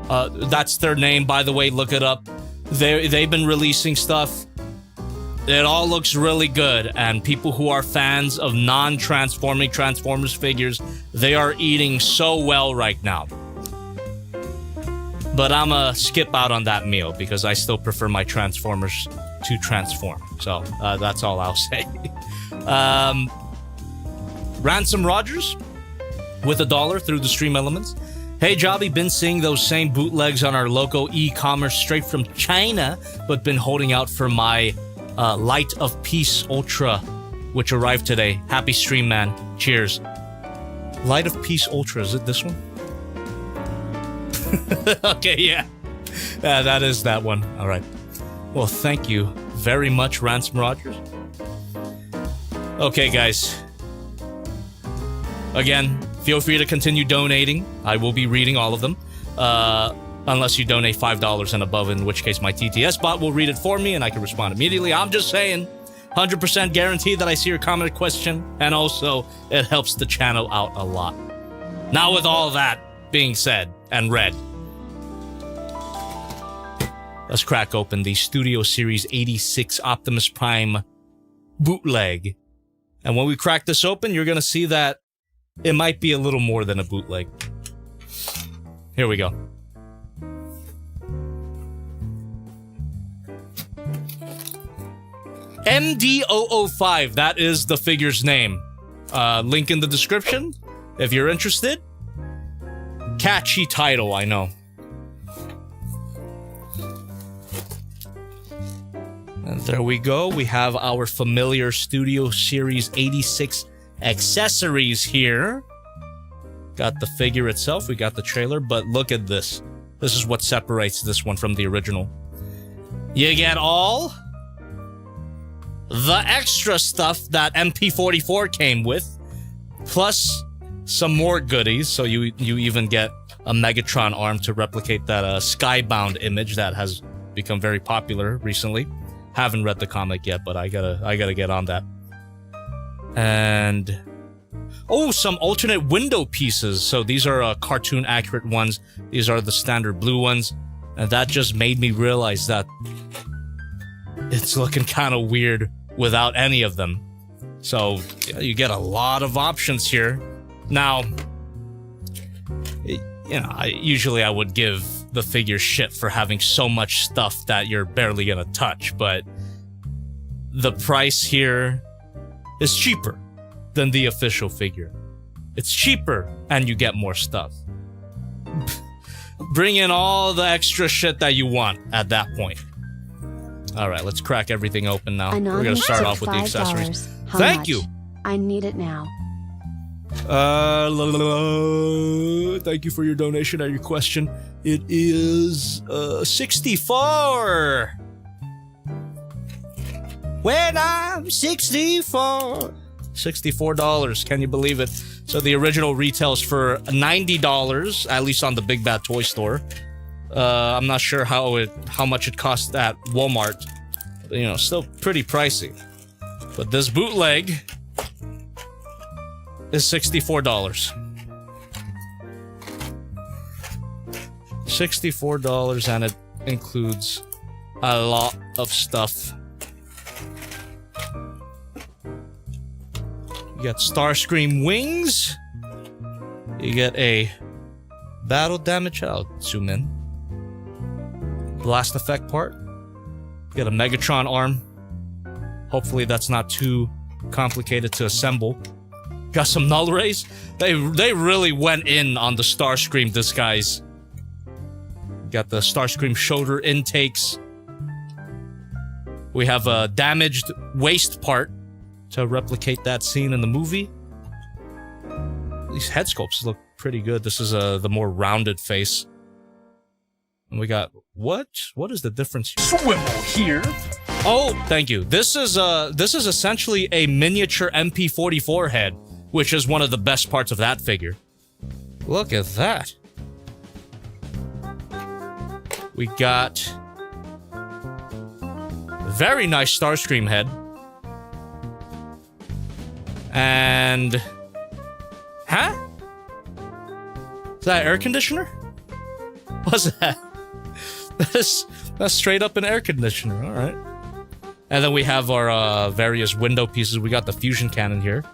that's their name, by the way. Look it up. They've been releasing stuff. It all looks really good, and people who are fans of non-transforming Transformers figures, they are eating so well right now. But I'ma skip out on that meal because I still prefer my Transformers to transform. So that's all I'll say. Ransom Rogers with $1 through the stream elements. Hey Jobby, been seeing those same bootlegs on our local e-commerce straight from China, but been holding out for my Light of Peace Ultra, which arrived today. Happy stream, man. Cheers. Light of Peace Ultra, is it this one? Okay, yeah. That is that one. All right. Well, thank you very much, Ransom Rogers. Okay, guys. Again, feel free to continue donating. I will be reading all of them. Unless you donate $5 and above, in which case my TTS bot will read it for me and I can respond immediately. I'm just saying, 100% guarantee that I see your comment or question, and also it helps the channel out a lot. Now with all that being said and read, let's crack open the Studio Series 86 Optimus Prime bootleg. And when we crack this open, you're going to see that it might be a little more than a bootleg. Here we go. MD005, that is the figure's name. Link in the description if you're interested. Catchy title, I know. And there we go. We have our familiar Studio Series 86 accessories here. Got the figure itself. We got the trailer, but look at this. This is what separates this one from the original. You get all the extra stuff that MP44 came with, plus some more goodies. So you even get a Megatron arm to replicate that Skybound image that has become very popular recently. Haven't read the comic yet, but I gotta get on that. And oh, some alternate window pieces. So these are cartoon accurate ones. These are the standard blue ones, and that just made me realize that it's looking kind of weird without any of them. So yeah, you get a lot of options here. Now, usually I would give the figure shit for having so much stuff that you're barely gonna touch, but the price here is cheaper than the official figure. It's cheaper and you get more stuff. Bring in all the extra shit that you want at that point. Alright, let's crack everything open now. Anonymous We're gonna start off with the accessories. Thank you! I need it now. Thank you for your donation and your question. It is 64. When I'm 64. $64. Can you believe it? So the original retails for $90, at least on the Big Bad Toy Store. I'm not sure how much it costs at Walmart. But, still pretty pricey. But this bootleg is $64. $64, and it includes a lot of stuff. You got Starscream wings. You get a battle damage. I'll zoom in. Blast effect part. You get a Megatron arm. Hopefully that's not too complicated to assemble. Got some null rays. They really went in on the Starscream disguise. Got the Starscream shoulder intakes. We have a damaged waist part to replicate that scene in the movie. These head sculpts look pretty good. This is the more rounded face. And we got what? What is the difference here? Swivel here. Oh, thank you. This is essentially a miniature MP44 head, which is one of the best parts of that figure. Look at that. We got very nice Starscream head. And huh? Is that air conditioner? What's that? That's straight up an air conditioner. All right. And then we have our various window pieces. We got the fusion cannon here.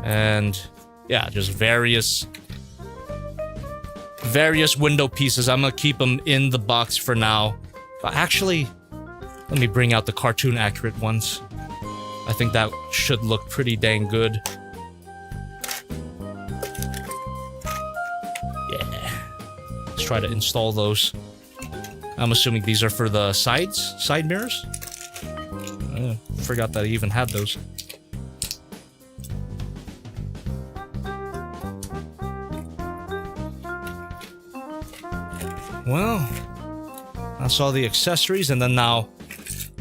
And yeah, just various various window pieces. I'm gonna keep them in the box for now. But actually, let me bring out the cartoon accurate ones. I think that should look pretty dang good. Yeah. Let's try to install those. I'm assuming these are for the side mirrors? Forgot that I even had those. Well, that's all the accessories, and then now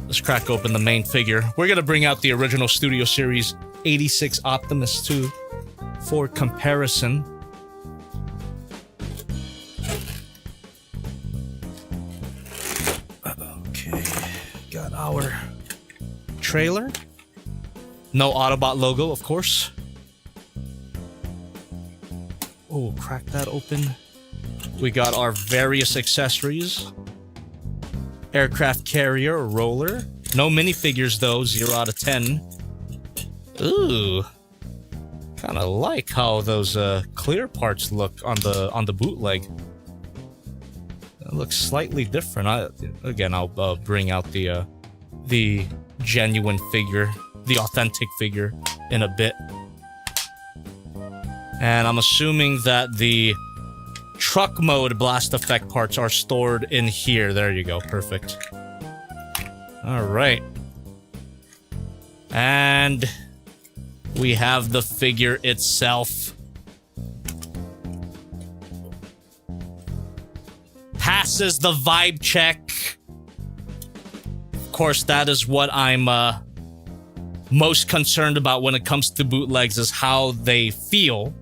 let's crack open the main figure. We're gonna bring out the original Studio Series 86 Optimus 2 for comparison. Okay, got our trailer. No Autobot logo, of course. Oh, crack that open. We got our various accessories. Aircraft carrier, roller. No minifigures though, 0 out of 10. Ooh. Kinda like how those clear parts look on the bootleg. It looks slightly different. I'll bring out the genuine figure, the authentic figure, in a bit. And I'm assuming that the truck mode blast effect parts are stored in here. There you go. Perfect. Alright. And we have the figure itself. Passes the vibe check. Of course, that is what I'm most concerned about when it comes to bootlegs, is how they feel.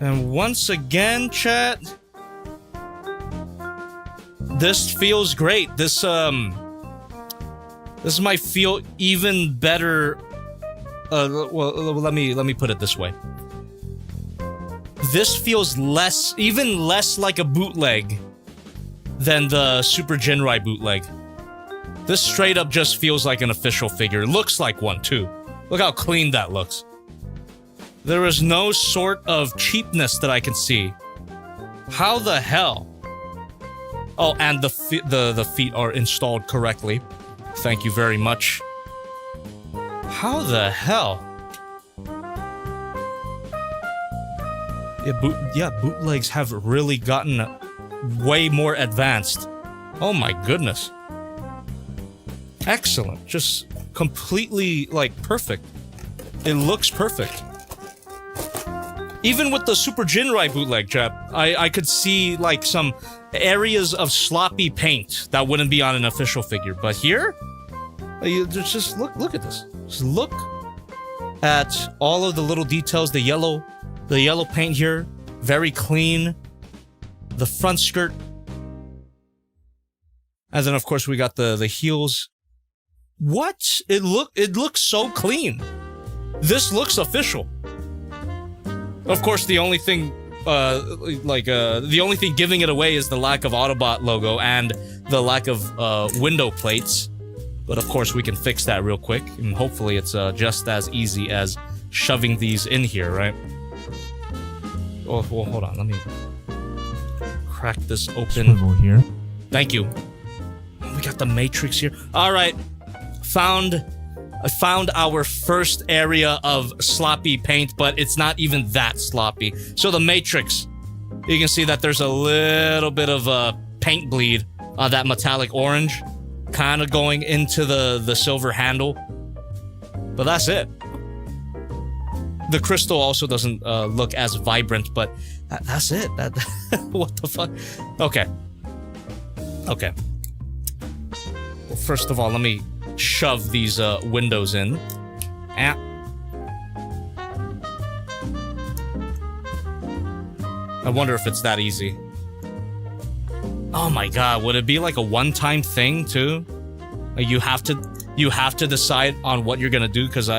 And once again, chat, this feels great. This might feel even better. Well, let me put it this way. This feels even less like a bootleg than the Super Ginrai bootleg. This straight up just feels like an official figure. It looks like one too. Look how clean that looks. There is no sort of cheapness that I can see. How the hell? Oh, and the feet are installed correctly. Thank you very much. How the hell? Yeah, bootlegs have really gotten way more advanced. Oh my goodness. Excellent. Just completely, like, perfect. It looks perfect. Even with the Super Ginrai bootleg, chap, I could see, like, some areas of sloppy paint that wouldn't be on an official figure. But here, just look at this. Just look at all of the little details. The yellow paint here, very clean. The front skirt. And then, of course, we got the heels. What? It looks so clean. This looks official. Of course, the only thing, the only thing giving it away is the lack of Autobot logo and the lack of window plates. But of course, we can fix that real quick, and hopefully it's just as easy as shoving these in here, right? Oh, well, hold on, let me crack this open. Swivel here. Thank you. We got the Matrix here. All right, I found our first area of sloppy paint, but it's not even that sloppy. So the Matrix, you can see that there's a little bit of a paint bleed on that metallic orange, kind of going into the silver handle. But that's it. The crystal also doesn't look as vibrant, but that's it. What the fuck? Okay. Okay. Well, first of all, let me shove these windows in. I wonder if it's that easy. Oh my god, would it be like a one-time thing too? Like you have to decide on what you're gonna do, because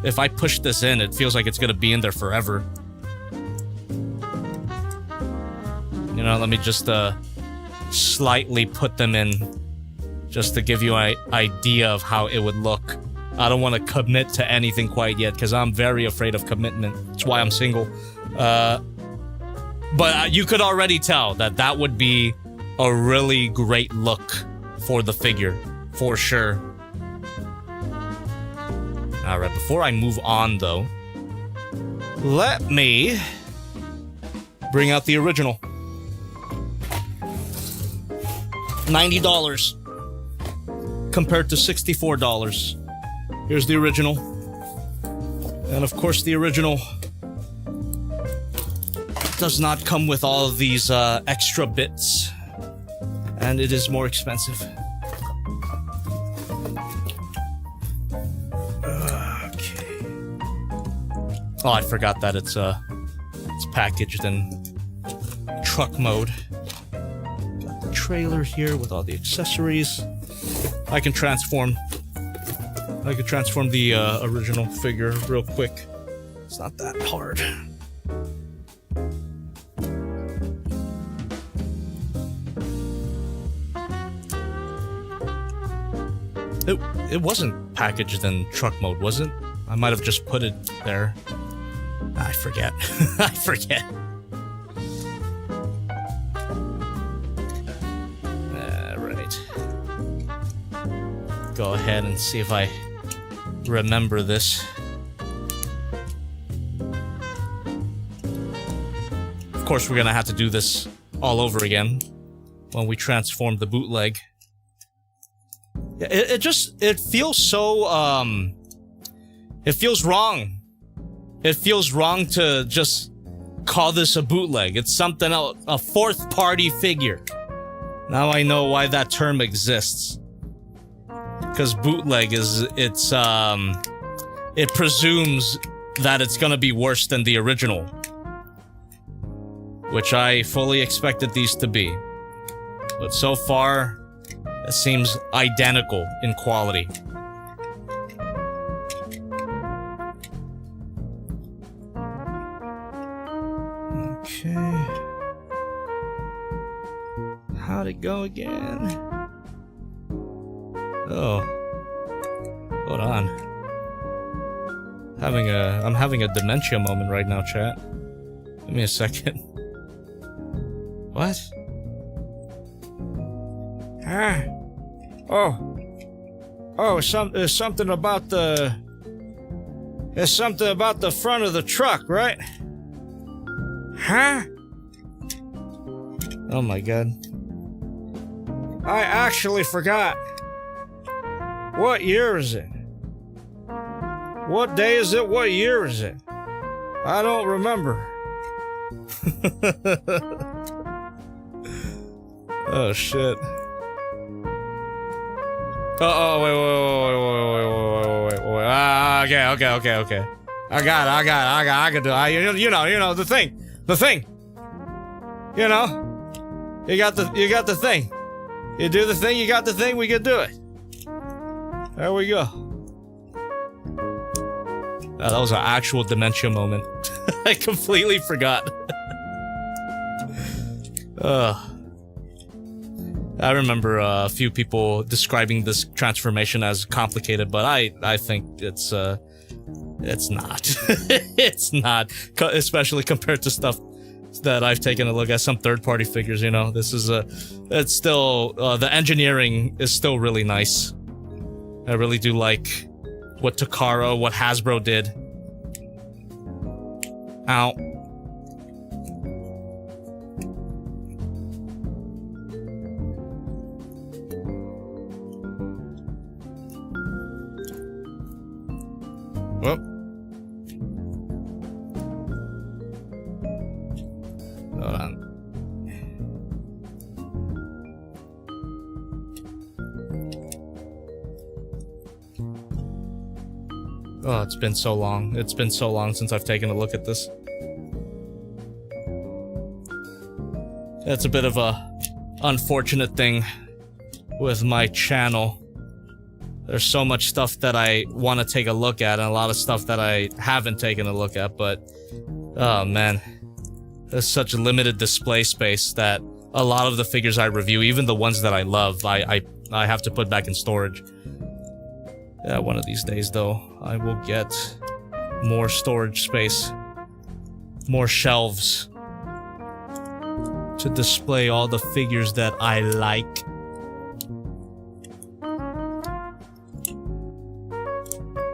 if I push this in, it feels like it's gonna be in there forever. You know, let me just slightly put them in, just to give you an idea of how it would look. I don't want to commit to anything quite yet, because I'm very afraid of commitment. That's why I'm single. But you could already tell that that would be a really great look for the figure, for sure. Alright, before I move on though, let me bring out the original. $90 compared to $64. Here's the original. And of course the original does not come with all of these extra bits. And it is more expensive. Okay. Oh, I forgot that it's packaged in truck mode. Got the trailer here with all the accessories. I can transform the original figure real quick. It's not that hard. It wasn't packaged in truck mode, was it? I might have just put it there. I forget. I forget. Alright. Go ahead and see if I remember this. Of course, we're gonna have to do this all over again when we transform the bootleg. It feels so, it feels wrong. It feels wrong to just call this a bootleg. It's something else, a fourth party figure. Now I know why that term exists. Because bootleg it presumes that it's gonna be worse than the original. Which I fully expected these to be. But so far, it seems identical in quality. Okay. How'd it go again? Oh. Hold on. I'm having a dementia moment right now, chat. Give me a second. What? Ah. There's something about the... There's something about the front of the truck, right? Huh? Oh my god. I actually forgot. What year is it? What day is it? What year is it? I don't remember. Oh shit. Wait. Okay. I can do it. You know, the thing. You know? You got the thing. You do the thing, you got the thing, we can do it. There we go. Oh, that was an actual dementia moment. I completely forgot. I remember a few people describing this transformation as complicated, but I think it's not. It's not, especially compared to stuff that I've taken a look at, some third-party figures, you know. This is it's still, the engineering is still really nice. I really do like what Hasbro did. Ow. Whoop. Hold on. Oh, it's been so long. It's been so long since I've taken a look at this. That's a bit of a unfortunate thing with my channel. There's so much stuff that I want to take a look at, and a lot of stuff that I haven't taken a look at, but... Oh, man. There's such limited display space that a lot of the figures I review, even the ones that I love, I have to put back in storage. Yeah, one of these days, though, I will get more storage space. More shelves. to display all the figures that I like.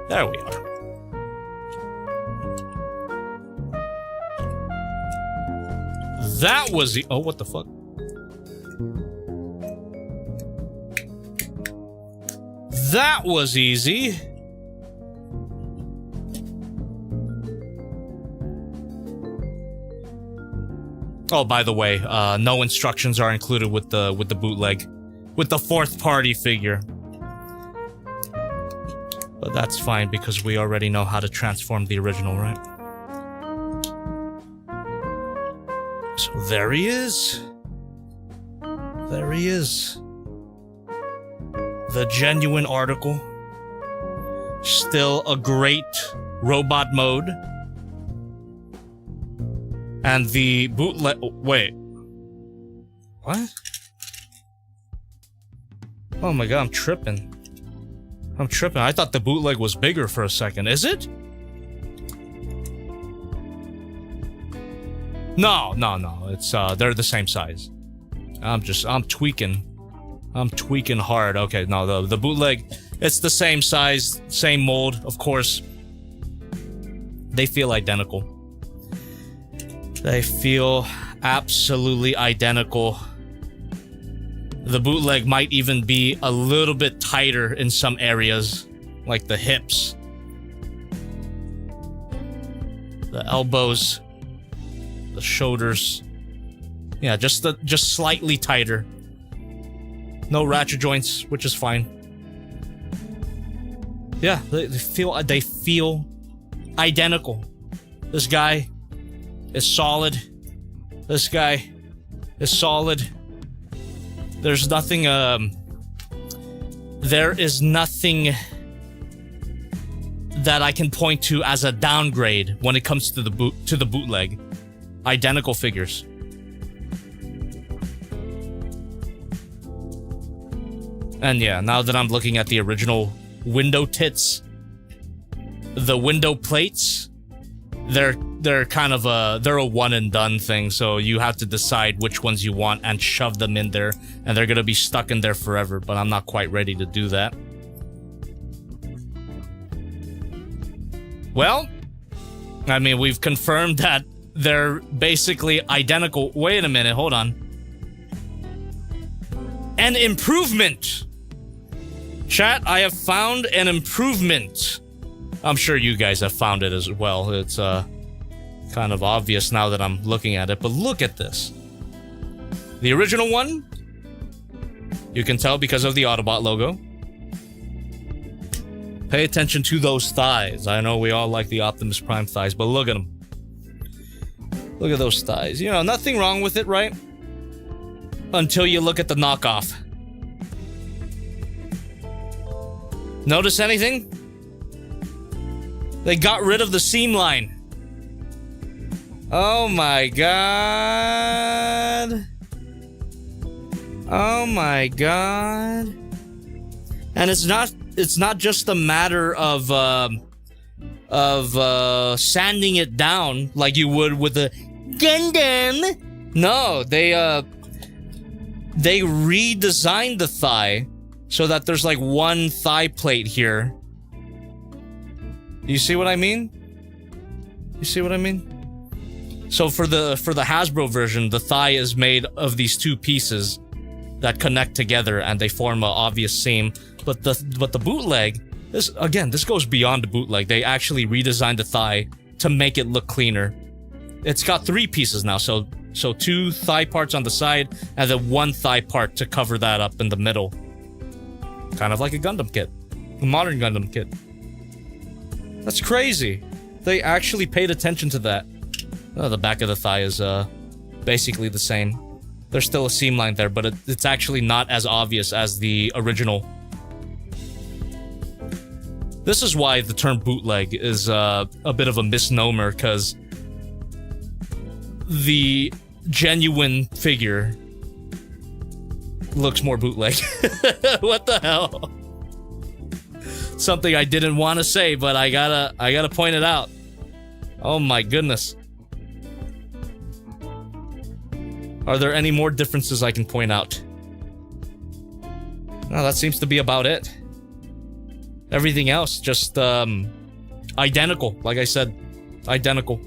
There we are. That was the... Oh, what the fuck? That was easy. Oh, by the way, no instructions are included with the bootleg, with the fourth party figure. But that's fine because we already know how to transform the original, right? So there he is. There he is. The genuine article. Still a great robot mode. And the bootleg... Wait. What? Oh my god, I'm tripping. I'm tripping. I thought the bootleg was bigger for a second. Is it? No. It's, they're the same size. I'm tweaking. I'm tweaking hard. Okay, no, the bootleg, it's the same size, same mold, of course. They feel identical. They feel absolutely identical. The bootleg might even be a little bit tighter in some areas, like the hips, the elbows, the shoulders. Yeah, just slightly tighter. No ratchet joints, which is fine. Yeah, they feel identical. This guy is solid. This guy is solid. There's nothing, there is nothing that I can point to as a downgrade when it comes to the bootleg. Identical figures. And yeah, now that I'm looking at the original window tits, the window plates, they're kind of they're a one and done thing, so you have to decide which ones you want and shove them in there, and they're gonna be stuck in there forever, but I'm not quite ready to do that. Well, I mean, we've confirmed that they're basically identical. Wait a minute, hold on. An improvement! Chat, I have found an improvement. I'm sure you guys have found it as well. It's kind of obvious now that I'm looking at it, but look at this. The original one, you can tell because of the Autobot logo. Pay attention to those thighs. I know we all like the Optimus Prime thighs, but look at them. Look at those thighs. You know, nothing wrong with it, right? Until you look at the knockoff. Notice anything? They got rid of the seam line. Oh my god. Oh my god. And it's not just a matter of sanding it down like you would with a Gundam. No, they redesigned the thigh so that there's like one thigh plate here. You see what I mean? You see what I mean? So for the Hasbro version, the thigh is made of these two pieces that connect together and they form an obvious seam. But the bootleg, this goes beyond the bootleg. They actually redesigned the thigh to make it look cleaner. It's got three pieces now, so two thigh parts on the side and then one thigh part to cover that up in the middle. Kind of like a Gundam kit, a modern Gundam kit. That's crazy. They actually paid attention to that. Oh, the back of the thigh is basically the same. There's still a seam line there, but it's actually not as obvious as the original. This is why the term bootleg is a bit of a misnomer, because the genuine figure looks more bootleg. What the hell? Something I didn't want to say, but I gotta point it out. Oh my goodness. Are there any more differences I can point out? No, that seems to be about it. Everything else just identical. Like I said, identical.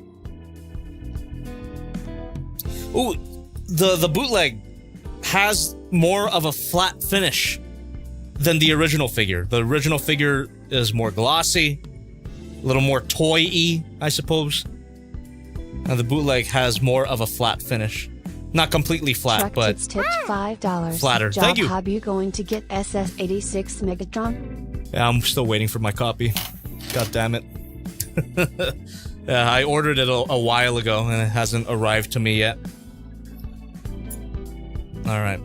Ooh, the bootleg has more of a flat finish than the original figure. The original figure is more glossy, a little more toy-y, I suppose. And the bootleg has more of a flat finish. Not completely flat, Truck but Tits tipped $5. flatter. Job, Thank you. Have you going to get SS86 Megatron? Yeah, I'm still waiting for my copy. God damn it. Yeah, I ordered it a while ago and it hasn't arrived to me yet. Alright.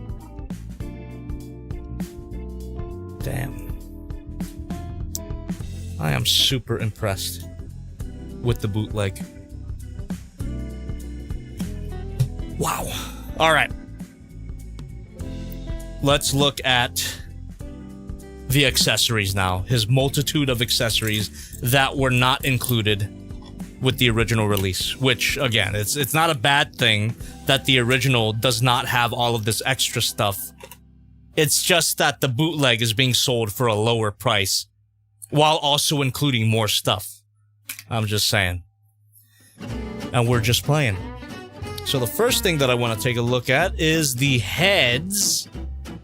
Damn. I am super impressed with the bootleg. Wow. Alright. Let's look at the accessories now. His multitude of accessories that were not included with the original release. Which, again, it's not a bad thing that the original does not have all of this extra stuff. It's just that the bootleg is being sold for a lower price while also including more stuff. I'm just saying. And we're just playing. So the first thing that I want to take a look at is the heads.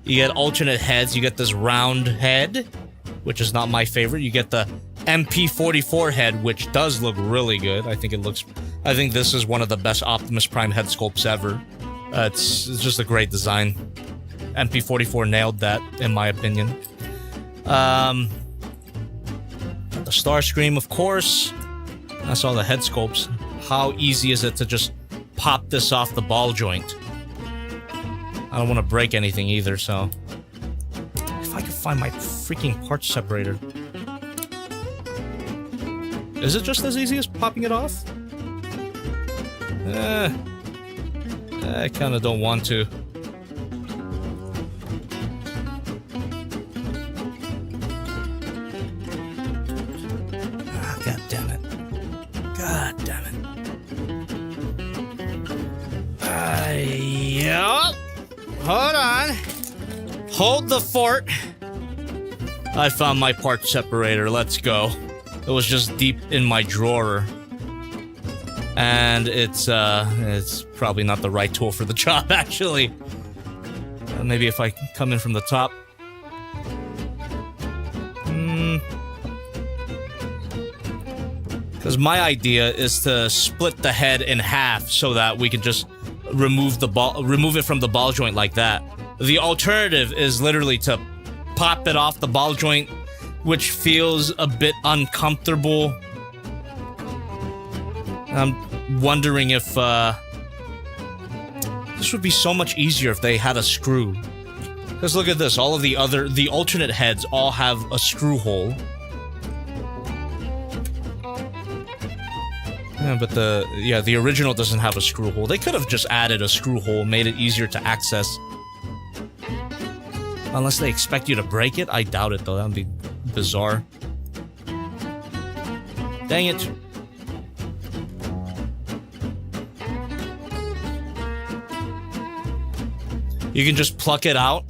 You get alternate heads. You get this round head, which is not my favorite. You get the MP44 head, which does look really good. I think this is one of the best Optimus Prime head sculpts ever. It's just a great design. MP44 nailed that, in my opinion. The Starscream, of course. That's all the head sculpts. How easy is it to just pop this off the ball joint? I don't want to break anything either, so... If I could find my freaking part separator. Is it just as easy as popping it off? I kind of don't want to. God damn it. God damn it. Yup. Hold on. Hold the fort. I found my part separator. Let's go. It was just deep in my drawer. And it's probably not the right tool for the job, actually. Maybe if I come in from the top. Because my idea is to split the head in half so that we can just remove it from the ball joint like that. The alternative is literally to pop it off the ball joint, which feels a bit uncomfortable. I'm wondering if this would be so much easier if they had a screw. Because look at this, all of the alternate heads all have a screw hole. Yeah, but the original doesn't have a screw hole. They could have just added a screw hole, made it easier to access. Unless they expect you to break it? I doubt it, though. That would be bizarre. Dang it. You can just pluck it out.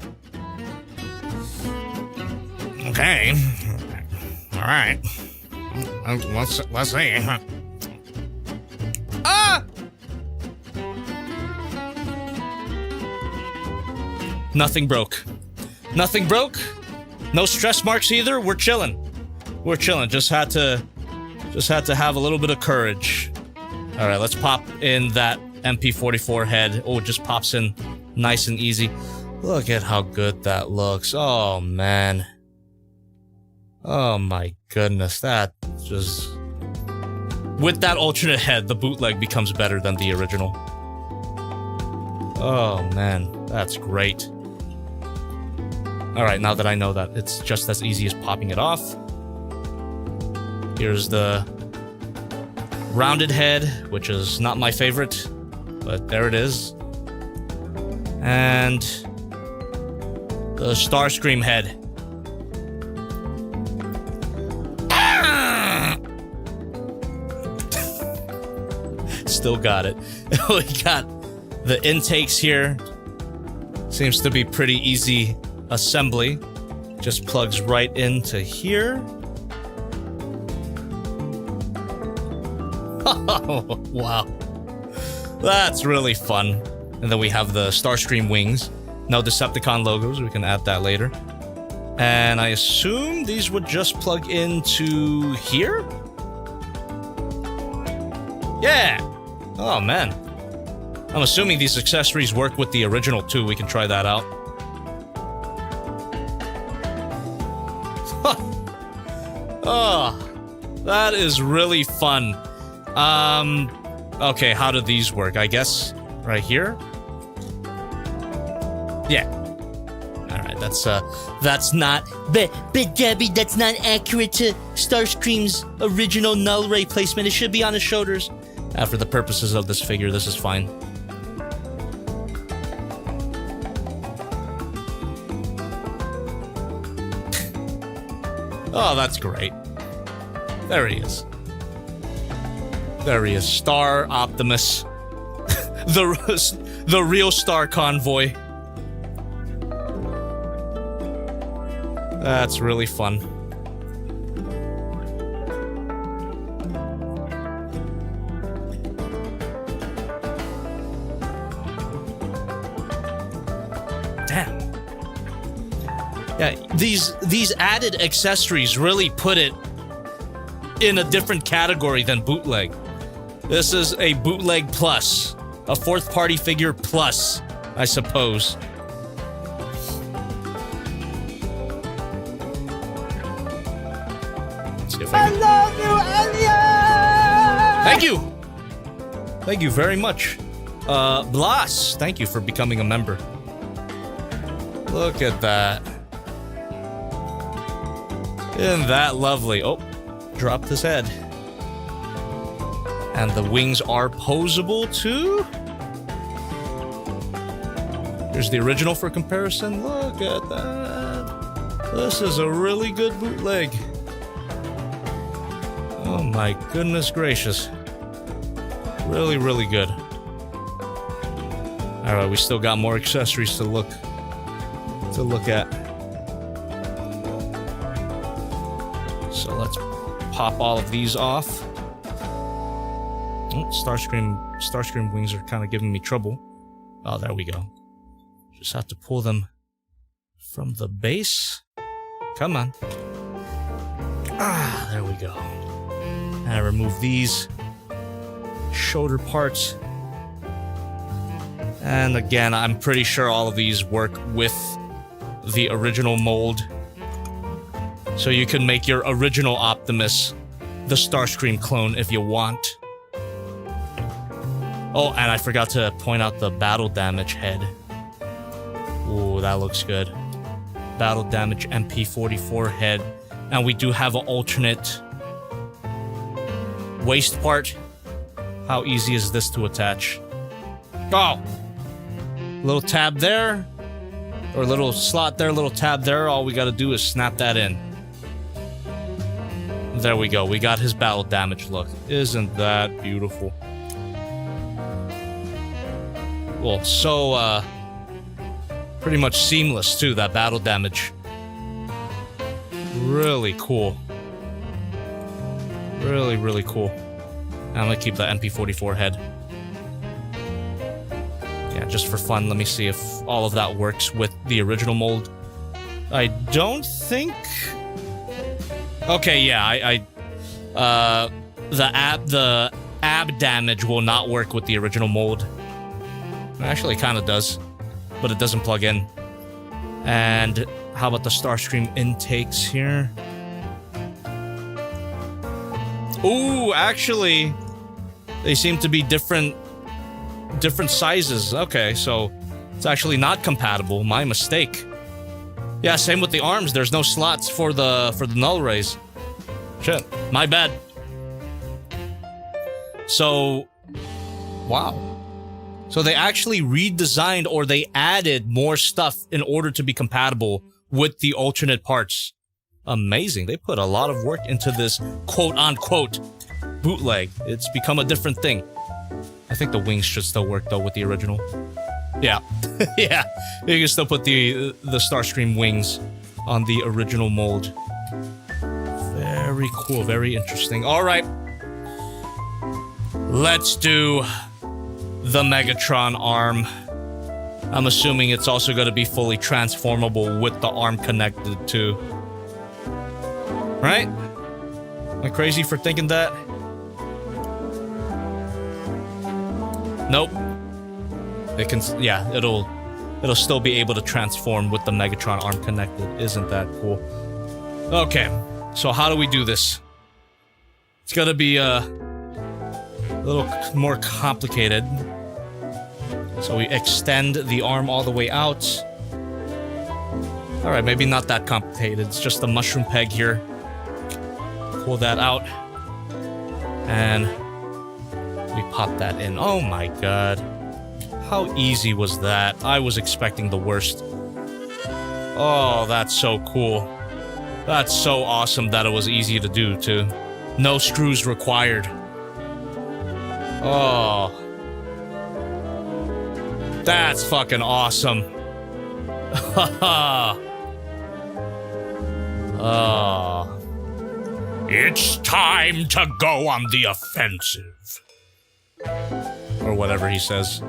Okay. Alright. Let's see. Ah! Nothing broke. Nothing broke. No stress marks either. We're chilling. We're chilling. Just had to have a little bit of courage. All right, let's pop in that MP44 head. Oh, it just pops in nice and easy. Look at how good that looks. Oh man. Oh my goodness. That just... With that alternate head, the bootleg becomes better than the original. Oh man, that's great. Alright, now that I know that it's just as easy as popping it off. Here's the rounded head, which is not my favorite, but there it is. And the Starscream head. Still got it. We got The intakes here seems to be pretty easy assembly. Just plugs right into here. Oh, wow. That's really fun. And then we have the Starscream wings. No Decepticon logos. We can add that later. And I assume these would just plug into here? Yeah! Oh, man. I'm assuming these accessories work with the original too. We can try that out. Oh, that is really fun. Okay, how do these work? I guess right here? Yeah. Alright, that's not... But Debbie, that's not accurate to Starscream's original null ray placement. It should be on his shoulders. For the purposes of this figure, this is fine. Oh, that's great. There he is. There he is. Star Optimus. the real Star Convoy. That's really fun. Damn. Yeah, these added accessories really put it in a different category than bootleg. This is a bootleg plus. A fourth party figure plus, I suppose. I love you, Elliot! Thank you! Thank you very much. Blas, thank you for becoming a member. Look at that. Isn't that lovely? Oh, dropped his head. And the wings are posable too? Here's the original for comparison. Look at that. This is a really good bootleg. Oh my goodness gracious. Really, really good. Alright, we still got more accessories to look at. So let's pop all of these off. Oh, Starscream wings are kind of giving me trouble. Oh, there we go. Just have to pull them from the base. Come on. Ah, there we go. And remove these shoulder parts. And again, I'm pretty sure all of these work with the original mold. So you can make your original Optimus the Starscream clone if you want. Oh, and I forgot to point out the battle damage head. Ooh, that looks good. Battle damage MP44 head. And we do have an alternate waist part. How easy is this to attach? Oh! Little tab there. Or little slot there, little tab there. All we gotta do is snap that in. There we go. We got his battle damage look. Isn't that beautiful? Well, so, pretty much seamless, too, that battle damage. Really cool. Really, really cool. I'm gonna keep the MP44 head. Yeah, just for fun, let me see if all of that works with the original mold. I don't think... Okay, yeah, the ab damage will not work with the original mold. Actually, it kind of does, but it doesn't plug in. And how about the Starscream intakes here? Ooh, actually, they seem to be different sizes. Okay, so it's actually not compatible. My mistake. Yeah, same with the arms. There's no slots for the null rays. Shit, my bad. So, wow. So they actually redesigned or they added more stuff in order to be compatible with the alternate parts. Amazing. They put a lot of work into this quote-unquote bootleg. It's become a different thing. I think the wings should still work though with the original. Yeah. Yeah. You can still put the Starscream wings on the original mold. Very cool, very interesting. All right. Let's do the Megatron arm. I'm assuming it's also going to be fully transformable with the arm connected too. Right? Am I crazy for thinking that? Nope. It can, yeah, it'll still be able to transform with the Megatron arm connected. Isn't that cool? Okay, so how do we do this? It's gonna be a little more complicated. So we extend the arm all the way out. All right, maybe not that complicated. It's just a mushroom peg here. Pull that out. And we pop that in. Oh my god. How easy was that? I was expecting the worst. Oh, that's so cool. That's so awesome that it was easy to do, too. No screws required. Oh. That's fucking awesome. Oh. It's time to go on the offensive. Or whatever he says.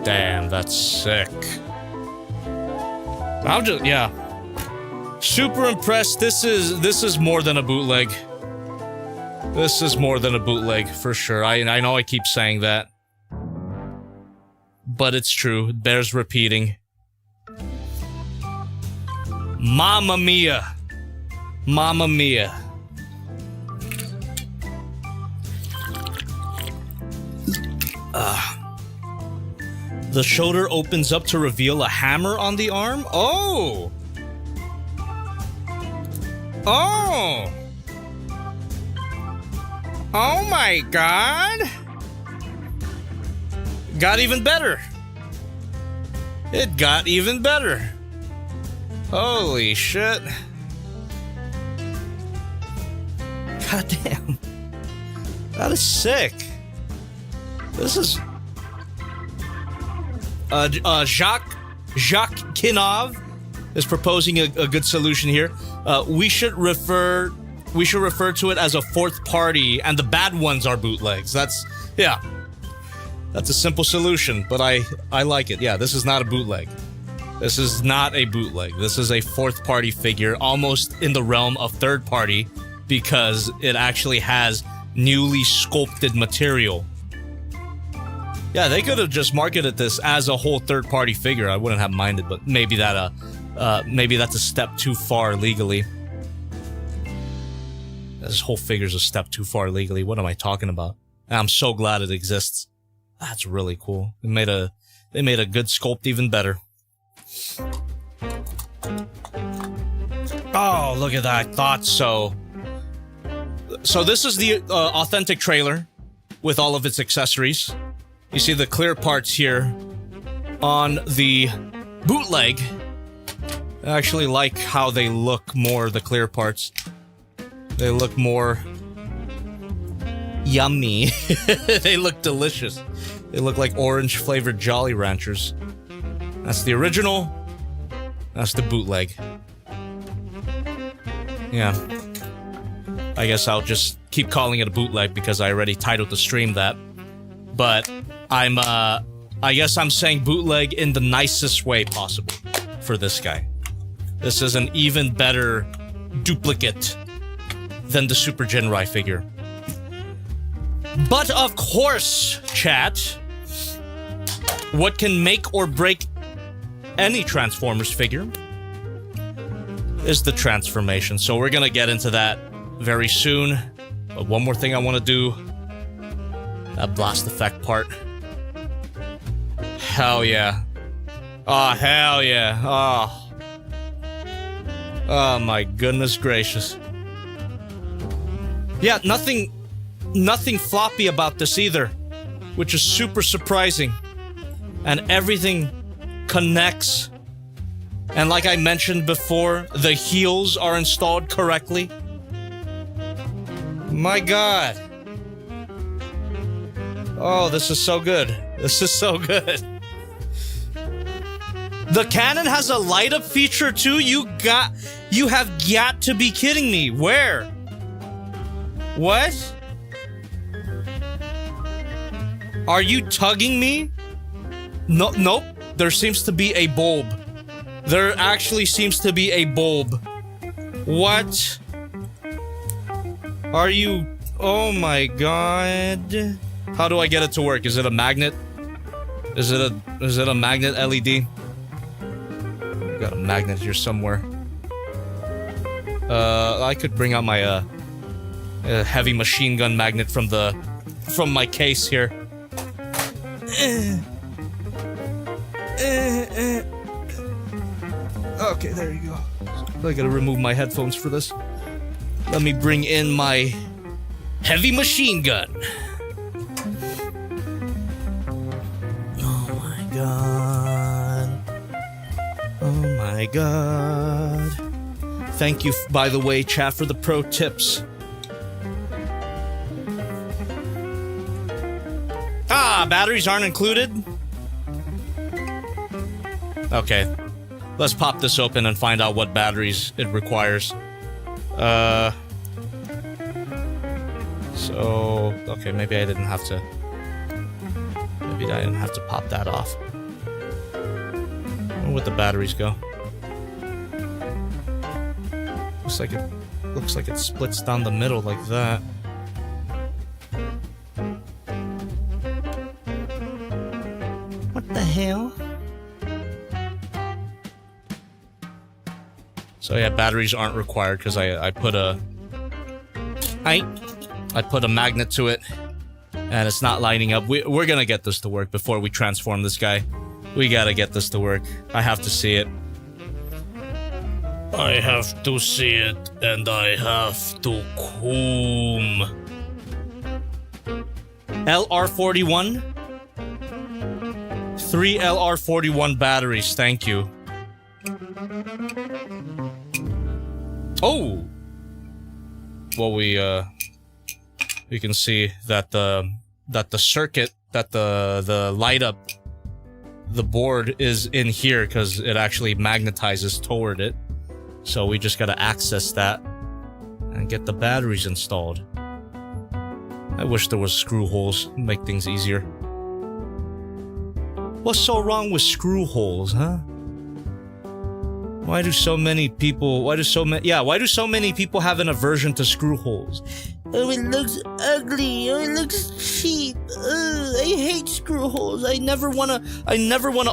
Damn, that's sick. I'm just, yeah. Super impressed. This is more than a bootleg. This is more than a bootleg, for sure. I know I keep saying that. But it's true. It bears repeating. Mamma mia. Mamma mia. The shoulder opens up to reveal a hammer on the arm? Oh! Oh! Oh my god! Got even better. It got even better. Holy shit. God damn. That is sick. This is... Jacques Kinov is proposing a good solution here. We should refer to it as a fourth party, and the bad ones are bootlegs. That's a simple solution, but I like it. Yeah, this is not a bootleg. This is not a bootleg. This is a fourth party figure, almost in the realm of third party, because it actually has newly sculpted material. Yeah, they could have just marketed this as a whole third-party figure. I wouldn't have minded, but maybe that's a step too far legally. This whole figure's a step too far legally. What am I talking about? And I'm so glad it exists. That's really cool. They made a good sculpt even better. Oh, look at that! I thought so. So this is the authentic trailer with all of its accessories. You see the clear parts here on the bootleg. I actually like how they look more, the clear parts. They look more yummy. They look delicious. They look like orange flavored Jolly Ranchers. That's the original. That's the bootleg. Yeah. I guess I'll just keep calling it a bootleg because I already titled the stream that. But I guess I'm saying bootleg in the nicest way possible for this guy. This is an even better duplicate than the Super Ginrai figure. But of course, chat, what can make or break any Transformers figure is the transformation. So we're gonna get into that very soon. But one more thing I want to do. That blast effect part. Hell yeah. Oh, hell yeah. Oh. Oh my goodness gracious. Yeah, nothing floppy about this either, which is super surprising. And everything connects And like I mentioned before, the heels are installed correctly. My God. Oh, this is so good. This is so good. The cannon has a light up feature too? You have got to be kidding me. Where? What? Are you tugging me? No, nope. There seems to be a bulb. There actually seems to be a bulb. What? Are you... Oh my God. How do I get it to work? Is it a magnet? Is it a magnet LED? Got a magnet here somewhere. I could bring out my heavy machine gun magnet from my case here. Okay, there you go. I gotta remove my headphones for this. Let me bring in my heavy machine gun. Oh my God. Oh my God. Thank you, by the way, chat, for the pro tips. Ah, batteries aren't included? Okay. Let's pop this open and find out what batteries it requires. So... Okay, maybe I didn't have to... Maybe I didn't have to pop that off. Where would the batteries go? Looks like it splits down the middle like that. What the hell? So yeah, batteries aren't required because I put a magnet to it and it's not lighting up. We're gonna get this to work before we transform this guy. We gotta get this to work. I have to see it. I have to see it, and I have to come. LR41? 3 LR41 batteries, thank you. Oh! Well, we can see that the circuit, that the light up the board is in here because it actually magnetizes toward it. So we just gotta access that and get the batteries installed. I wish there was screw holes, make things easier. What's so wrong with screw holes, huh? Why do so many people have an aversion to screw holes? Oh, it looks ugly. Oh, it looks cheap. I hate screw holes. I never wanna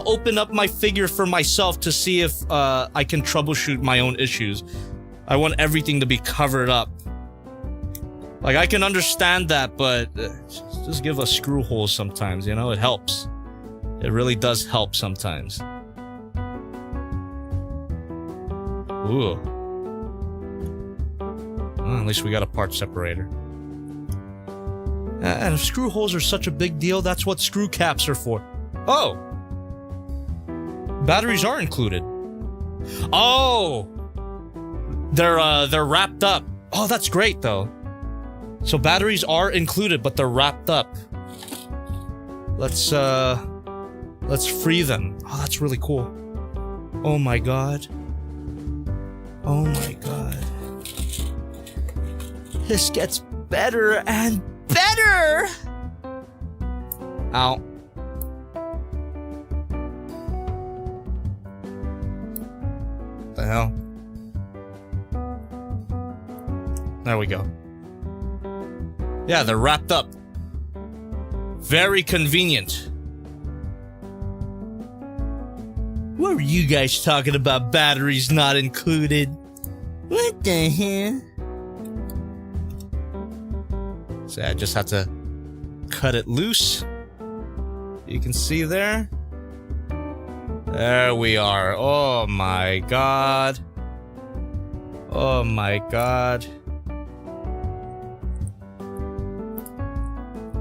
open up my figure for myself to see if I can troubleshoot my own issues. I want everything to be covered up. Like, I can understand that, but just give us screw holes sometimes, you know? It helps. It really does help sometimes. Ooh. Well, at least we got a part separator. And if screw holes are such a big deal, that's what screw caps are for. Oh! Batteries are included. Oh! They're wrapped up. Oh, that's great, though. So batteries are included, but they're wrapped up. Let's free them. Oh, that's really cool. Oh my God. Oh my God. This gets better and better! Ow. What the hell? There we go. Yeah, they're wrapped up. Very convenient. What were you guys talking about batteries not included? What the hell? So I just have to cut it loose. You can see there. There we are. Oh my God. Oh my God.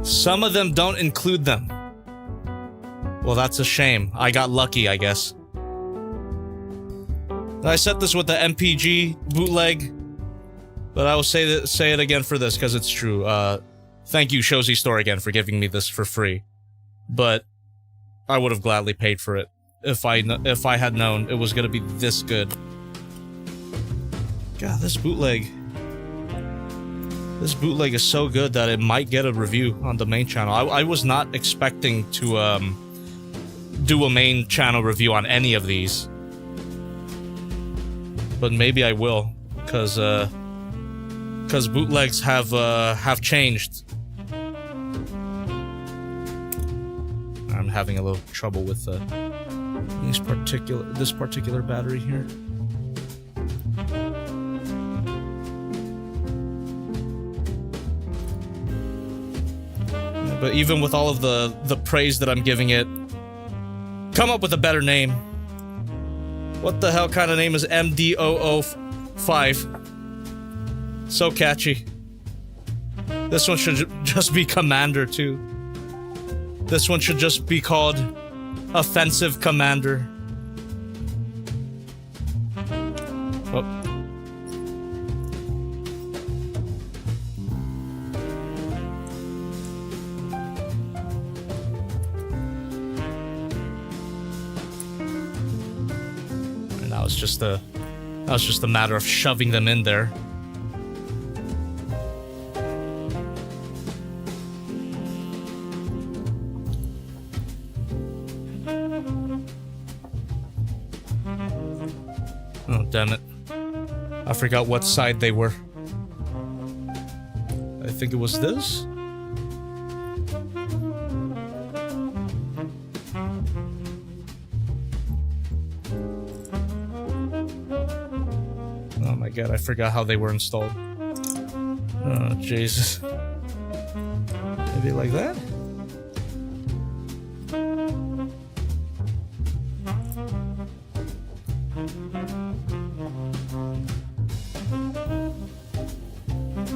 Some of them don't include them. Well, that's a shame. I got lucky, I guess. I said this with the MPG bootleg, but I will say it again for this because it's true. Thank you, Shozy Store, again for giving me this for free. But I would have gladly paid for it if I had known it was gonna be this good. God, this bootleg is so good that it might get a review on the main channel. I was not expecting to do a main channel review on any of these, but maybe I will, cause bootlegs have changed. I'm having a little trouble with this particular battery here. But even with all of the praise that I'm giving it, come up with a better name. What the hell kind of name is MD005? So catchy. This one should just be Commander too. This one should just be called Offensive Commander. Oh. And that was just a matter of shoving them in there. Oh, damn it. I forgot what side they were. I think it was this? Oh my god, I forgot how they were installed. Oh, Jesus. Maybe like that?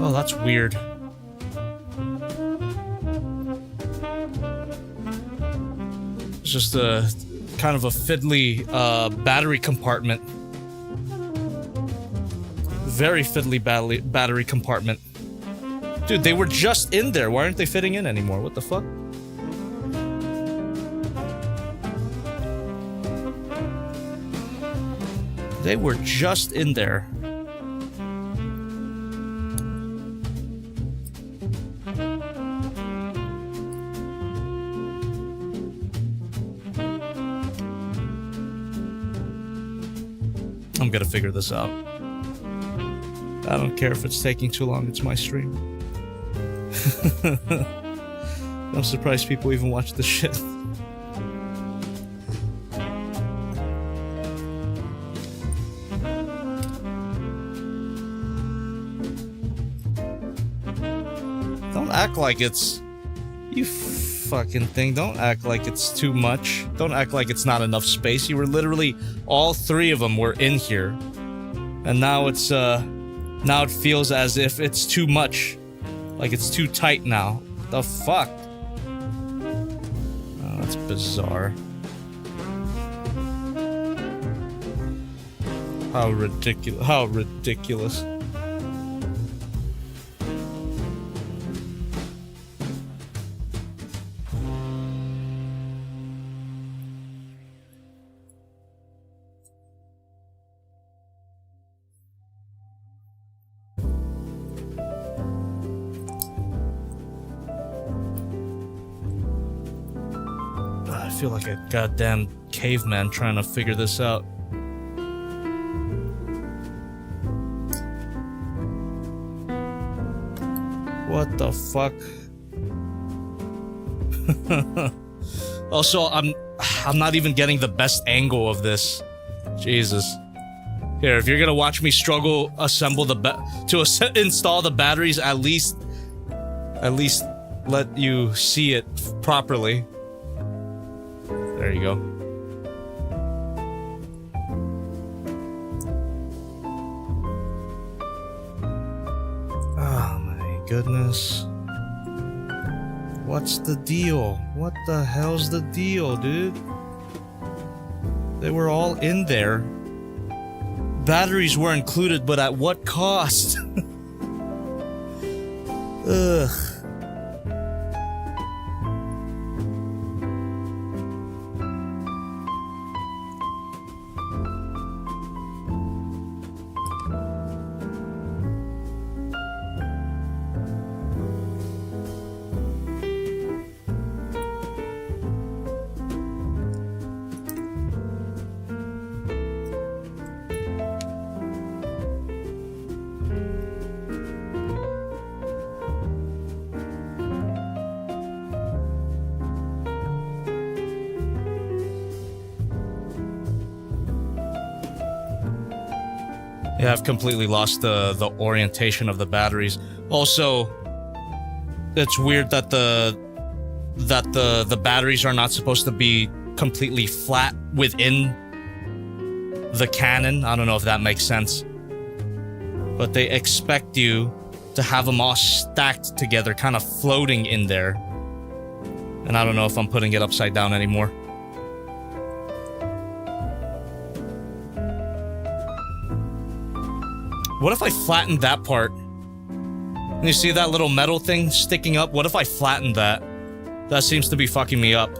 Oh, that's weird. It's just a kind of a fiddly battery compartment. Very fiddly battery compartment. Dude, they were just in there. Why aren't they fitting in anymore? What the fuck? They were just in there. I'm gonna figure this out. I don't care if it's taking too long, it's my stream. I'm surprised people even watch this shit. Don't act like it's... You fucking thing, don't act like it's too much. Don't act like it's not enough space. You were literally... All three of them were in here. And now it's, now it feels as if it's too much. Like it's too tight now. The fuck? Oh, that's bizarre. How ridiculous. How ridiculous. I feel like a goddamn caveman trying to figure this out. What the fuck? Also, I'm not even getting the best angle of this. Jesus. Here, if you're gonna watch me struggle assemble install the batteries, at least let you see it properly. There you go. Oh my goodness. What's the deal? What the hell's the deal, dude? They were all in there. batteries were included, but at what cost? Ugh. Yeah, I've completely lost the orientation of the batteries. Also, it's weird that the batteries are not supposed to be completely flat within the cannon. I don't know if that makes sense. But they expect you to have them all stacked together, kind of floating in there. And I don't know if I'm putting it upside down anymore. What if I flattened that part? You see that little metal thing sticking up? What if I flattened that? That seems to be fucking me up.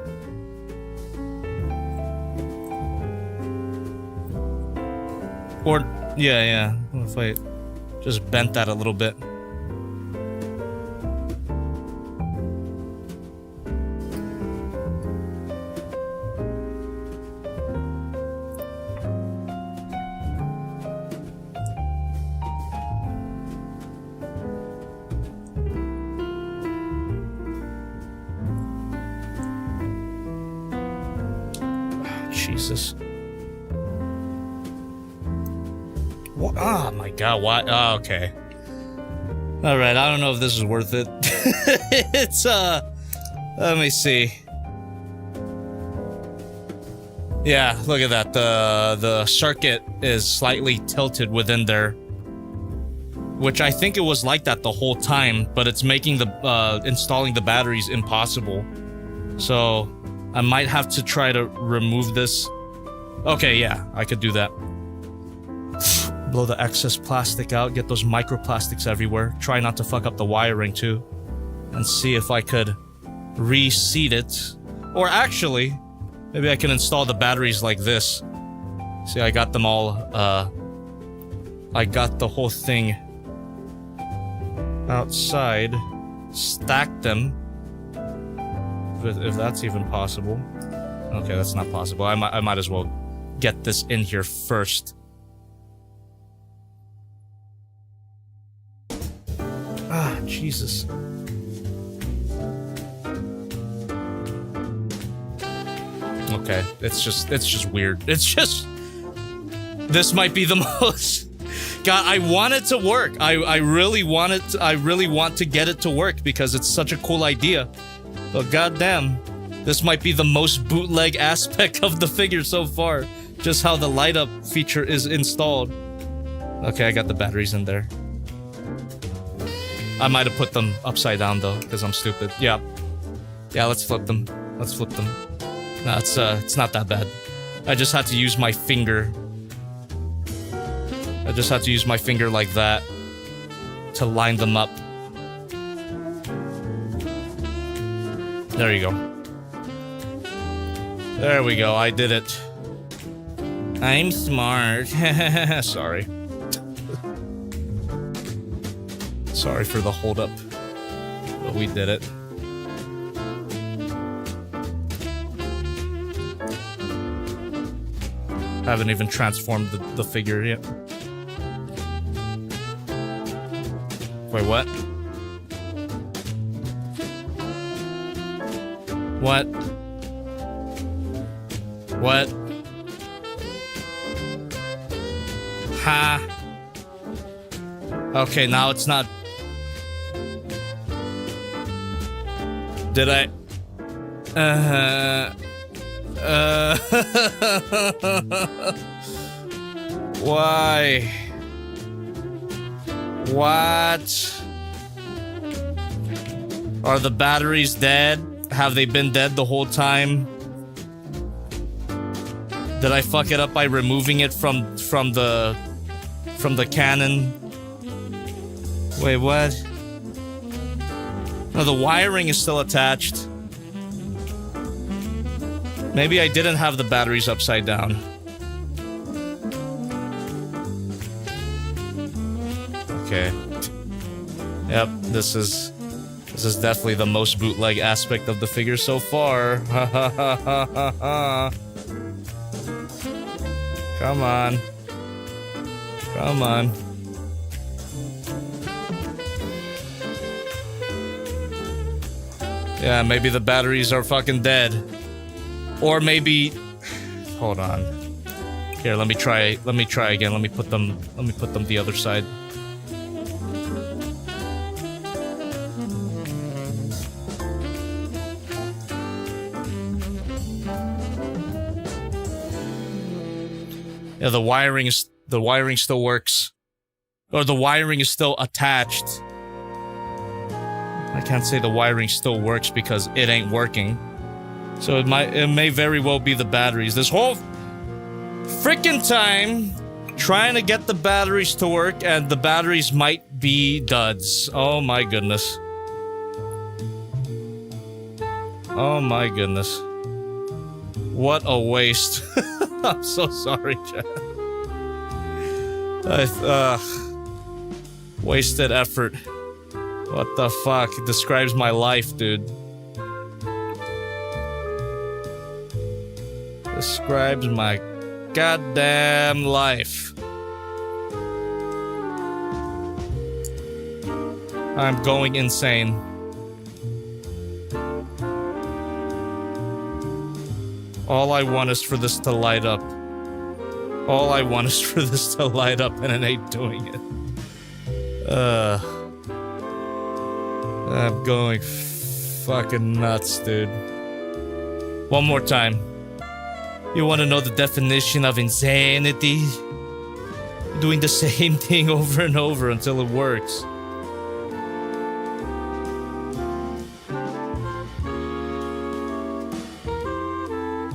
Or, yeah. What if I just bent that a little bit? Jesus. What? Oh my god, why? Oh, okay. Alright, I don't know if this is worth it. It's, let me see. Yeah, look at that. The circuit is slightly tilted within there. Which I think it was like that the whole time, but it's making the, installing the batteries impossible. So, I might have to try to remove this. Okay, yeah, I could do that. Blow the excess plastic out, get those microplastics everywhere. Try not to fuck up the wiring too. And see if I could reseat it. Or actually, maybe I can install the batteries like this. See, I got them all, I got the whole thing outside. Stacked them. If that's even possible. Okay, that's not possible. I might as well get this in here first. Ah, Jesus. Okay, it's just weird. It's just... This might be the most... God, I want it to work. I really want it I really want to get it to work because it's such a cool idea. But goddamn, this might be the most bootleg aspect of the figure so far. Just how the light up feature is installed. Okay, I got the batteries in there. I might have put them upside down though, because I'm stupid. Yeah. Yeah, let's flip them. Let's flip them. No, it's not that bad. I just had to use my finger. I just had to use my finger like that to line them up. There you go. There we go, I did it. I'm smart. Sorry. Sorry for the holdup. But we did it. Haven't even transformed the figure yet. Wait, what? What? What? Ha. Okay, now it's not... Did I... Why? What? Are the batteries dead? Have they been dead the whole time? Did I fuck it up by removing it from the from the cannon. Wait, what? No, the wiring is still attached. Maybe I didn't have the batteries upside down. Okay. Yep, this is definitely the most bootleg aspect of the figure so far. Ha ha ha ha ha ha. Come on. Come on. Yeah, maybe the batteries are fucking dead. Or maybe... Hold on. Here, let me try again. Let me put them the other side. Yeah, the wiring still works. Or the wiring is still attached. I can't say the wiring still works because it ain't working. So it may very well be the batteries. This whole freaking time trying to get the batteries to work, and the batteries might be duds. Oh my goodness. Oh my goodness. What a waste. I'm so sorry, Chad. Wasted effort. What the fuck? It describes my life, dude. Describes my goddamn life. I'm going insane. All I want is for this to light up. All I want is for this to light up, and it ain't doing it. I'm going fucking nuts, dude. One more time. You want to know the definition of insanity? Doing the same thing over and over until it works.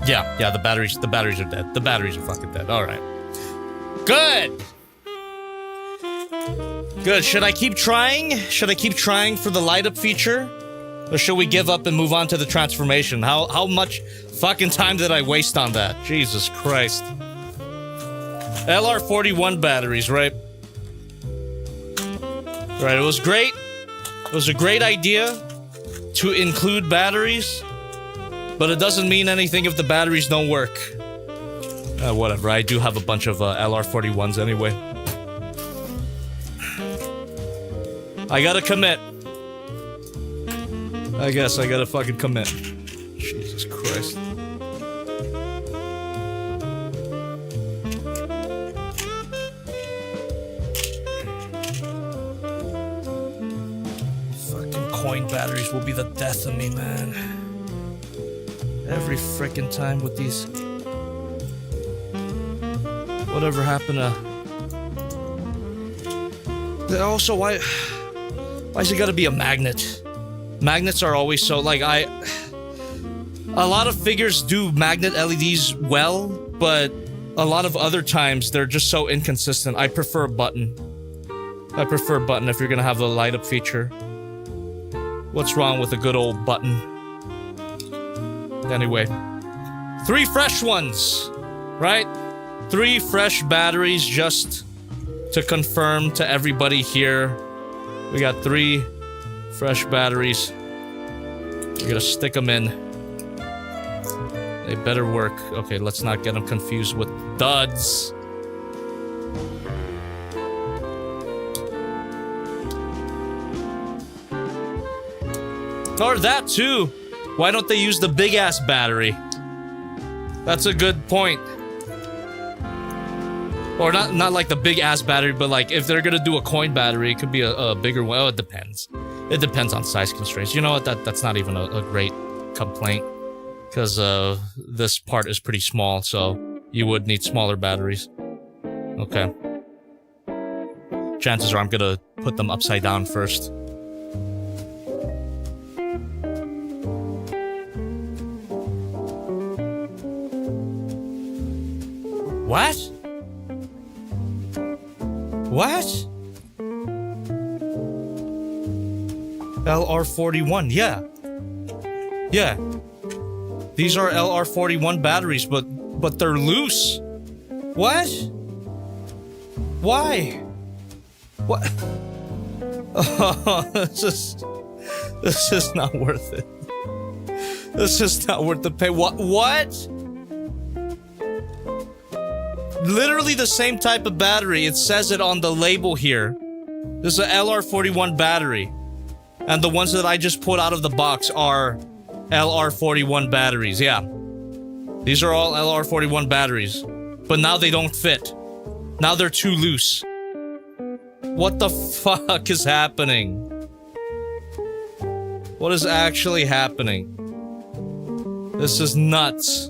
Yeah, the batteries are dead. The batteries are fucking dead. Alright. Good! Good. Should I keep trying? Should I keep trying for the light up feature? Or should we give up and move on to the transformation? How much fucking time did I waste on that? Jesus Christ. LR41 batteries, right? Right, it was great. It was a great idea to include batteries, but it doesn't mean anything if the batteries don't work. Whatever, I do have a bunch of LR41s anyway. I gotta commit. I guess I gotta fucking commit. Jesus Christ. Fucking coin batteries will be the death of me, man. Every frickin' time with these. Whatever happened to... Also, why is it gotta be a magnet? Magnets are always so, like, a lot of figures do magnet LEDs well, but a lot of other times they're just so inconsistent. I prefer a button. I prefer a button if you're gonna have the light up feature. What's wrong with a good old button? Anyway. 3 fresh ones, right? 3 fresh batteries just to confirm to everybody here. We got 3 fresh batteries. We're gonna stick them in. They better work. Okay, let's not get them confused with duds. Or that too. Why don't they use the big ass battery? That's a good point. Or not like the big ass battery, but like if they're gonna do a coin battery, it could be a bigger one. Oh, it depends. It depends on size constraints. You know what? That's not even a great complaint, because this part is pretty small, so you would need smaller batteries. Okay. Chances are I'm gonna put them upside down first. What? What? LR41, yeah. Yeah. These are LR41 batteries, but they're loose. What? Why? What? Oh, this is not worth it. This is not worth the pay. What? Literally the same type of battery. It says it on the label here. This is an LR41 battery. And the ones that I just pulled out of the box are LR41 batteries. Yeah. These are all LR41 batteries. But now they don't fit. Now they're too loose. What the fuck is happening? What is actually happening? This is nuts.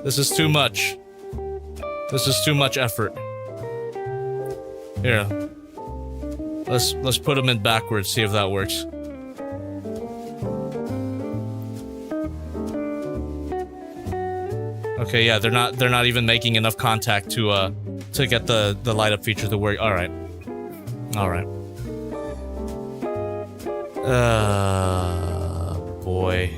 This is too much. This is too much effort. Here. Let's put them in backwards, see if that works. Okay, yeah, they're not even making enough contact to get the light up feature to work. All right. Boy.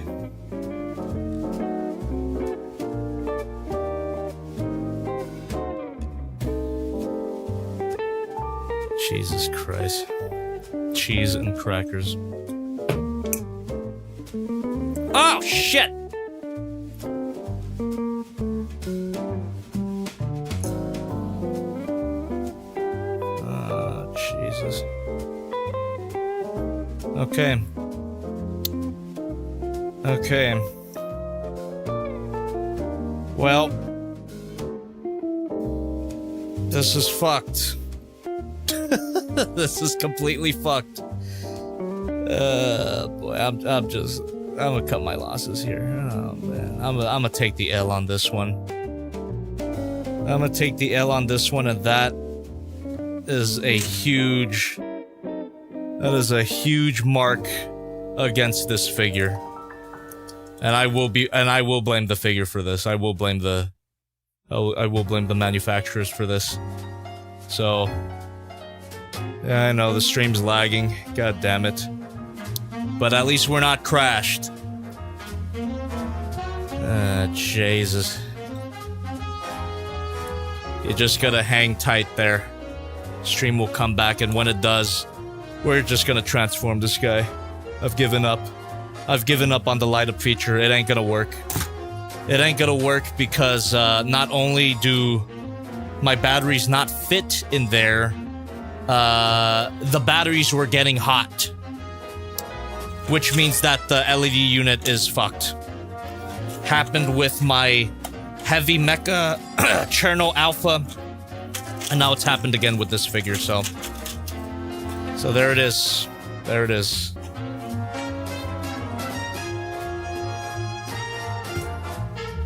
Jesus Christ. Cheese and crackers. Oh, shit! Oh, Jesus. Okay. Well. This is fucked. This is completely fucked. Boy, I'm gonna cut my losses here. Oh man, I'm gonna take the L on this one. I'm gonna take the L on this one, and that is a huge mark against this figure. And I will blame the figure for this. I will blame the manufacturers for this. So. Yeah, I know, the stream's lagging. God damn it. But at least we're not crashed. Jesus. You just gotta hang tight there. Stream will come back, and when it does, we're just gonna transform this guy. I've given up. I've given up on the light up feature. It ain't gonna work. It ain't gonna work because not only do my batteries not fit in there, the batteries were getting hot, which means that the LED unit is fucked. Happened with my heavy mecha Cherno Alpha, and now it's happened again with this figure. So there it is. There it is.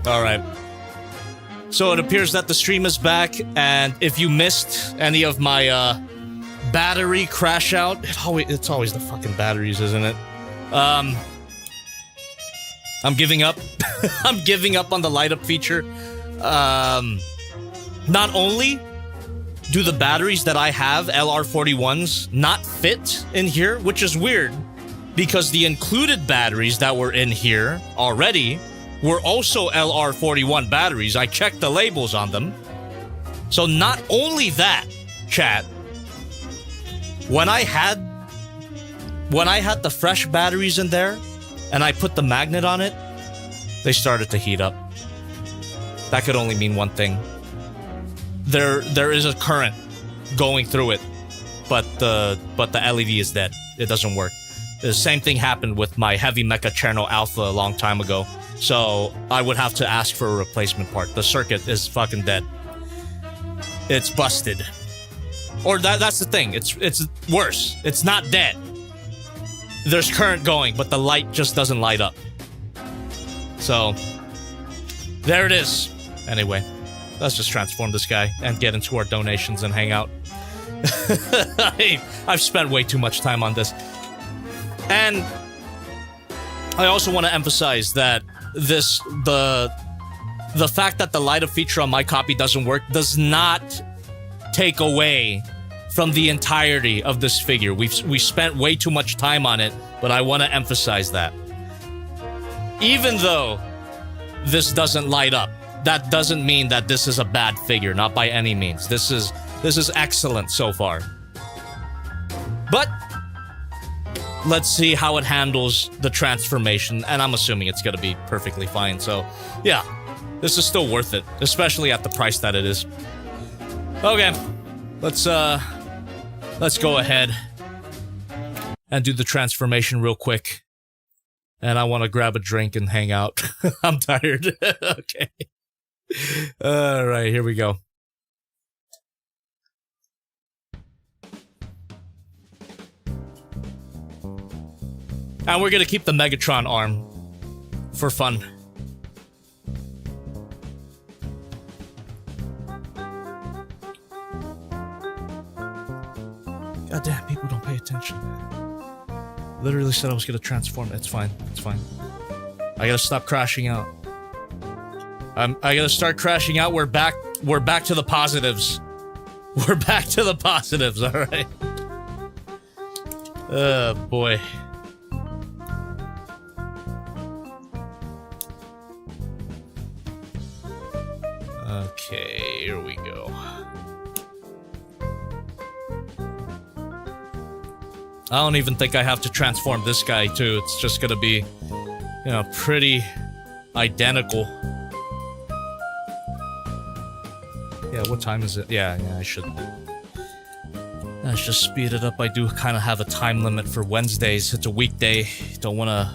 All right. So it appears that the stream is back, and if you missed any of my battery crash out. It's always the fucking batteries, isn't it? I'm giving up. I'm giving up on the light up feature. Not only do the batteries that I have, LR41s, not fit in here, which is weird, because the included batteries that were in here already were also LR41 batteries. I checked the labels on them. So not only that, chat, when I had the fresh batteries in there and I put the magnet on it, they started to heat up. That could only mean one thing. There is a current going through it, but the LED is dead. It doesn't work. The same thing happened with my heavy mecha Cherno Alpha a long time ago. So I would have to ask for a replacement part. The circuit is fucking dead. It's busted. Or that's the thing. It's worse. It's not dead. There's current going, but the light just doesn't light up. So there it is. Anyway, let's just transform this guy and get into our donations and hang out. I've spent way too much time on this. And I also want to emphasize that the fact that the light up feature on my copy doesn't work does not take away from the entirety of this figure. We spent way too much time on it, but I want to emphasize that. Even though this doesn't light up, that doesn't mean that this is a bad figure, not by any means. This is excellent so far. But let's see how it handles the transformation, and I'm assuming it's gonna be perfectly fine. So, yeah, this is still worth it, especially at the price that it is. Okay, let's go ahead and do the transformation real quick. And I want to grab a drink and hang out. I'm tired. Okay. All right, here we go. And we're gonna keep the Megatron arm for fun. God damn, people don't pay attention. Literally said I was gonna transform. It's fine. It's fine. I gotta stop crashing out. I gotta start crashing out. We're back to the positives. We're back to the positives, alright? Oh, boy. Okay, here we go. I don't even think I have to transform this guy, too. It's just gonna be, you know, pretty identical. Yeah, what time is it? Yeah, I should. Let's just speed it up. I do kind of have a time limit for Wednesdays. It's a weekday. Don't want to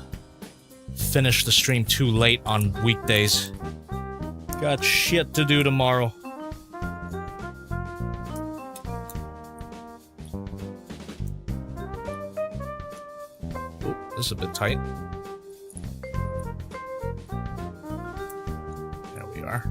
finish the stream too late on weekdays. Got shit to do tomorrow. Oh, this is a bit tight. There we are.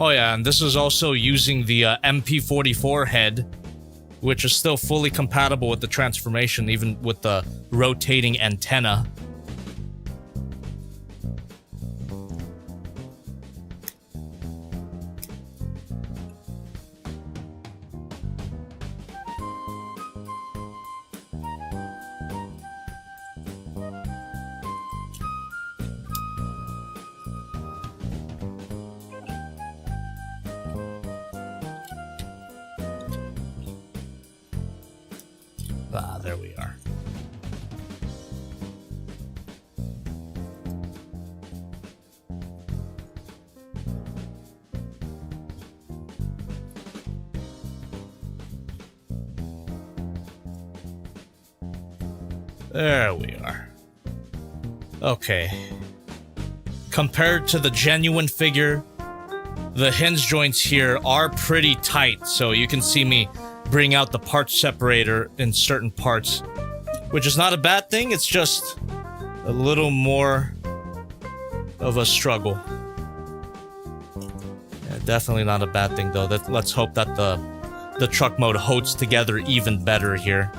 Oh yeah, and this is also using the MP44 head, which is still fully compatible with the transformation, even with the rotating antenna. Ah, there we are. There we are. Okay. Compared to the genuine figure, the hinge joints here are pretty tight, so you can see me bring out the part separator in certain parts, which is not a bad thing. It's just a little more of a struggle. Yeah, definitely not a bad thing though. Let's hope that the truck mode holds together even better here.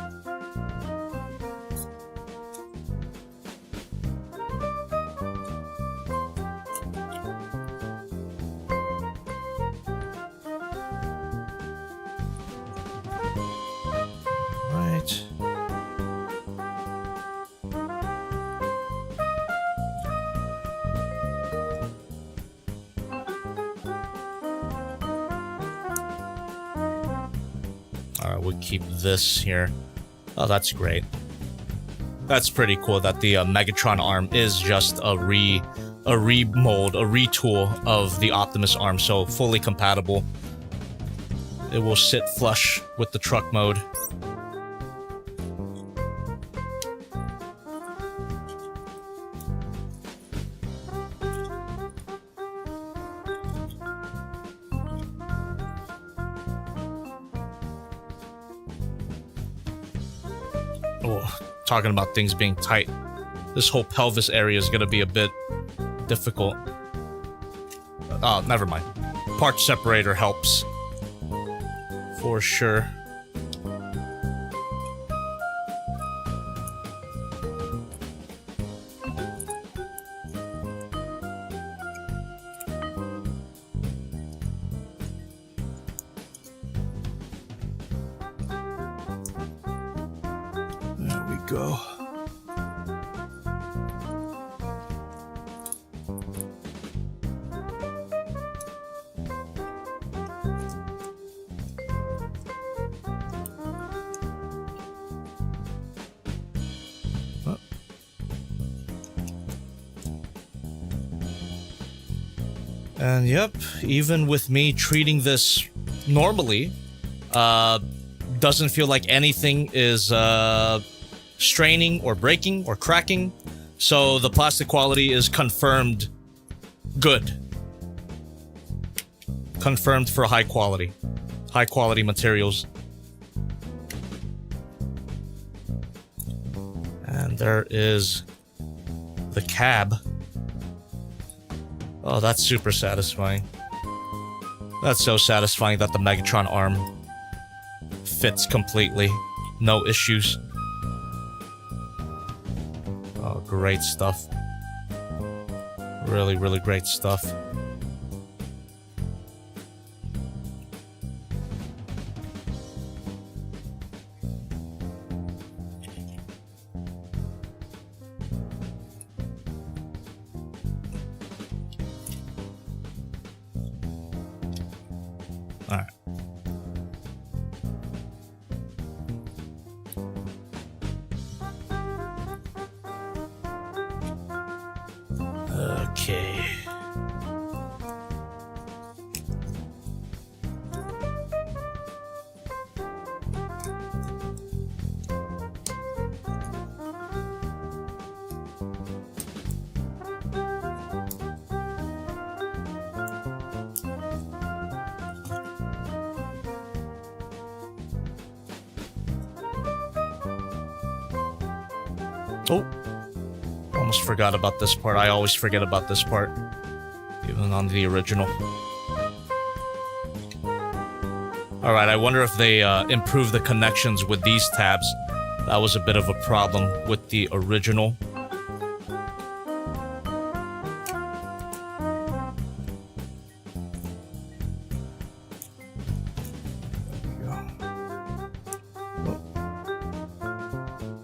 Keep this here. Oh, that's great. That's pretty cool that the Megatron arm is just a remold, a retool of the Optimus arm, so fully compatible. It will sit flush with the truck mode. Talking about things being tight. This whole pelvis area is going to be a bit difficult. Oh, never mind. Part separator helps. For sure. There we go. And yep, even with me treating this normally, doesn't feel like anything is straining or breaking or cracking. So the plastic quality is confirmed good. Confirmed for high quality materials. And there is the cab. Oh, that's super satisfying. That's so satisfying that the Megatron arm fits completely. No issues. Oh, great stuff. Really, really great stuff. Alright. Okay. Oh, almost forgot about this part. I always forget about this part, even on the original. Alright, I wonder if they improve the connections with these tabs. That was a bit of a problem with the original.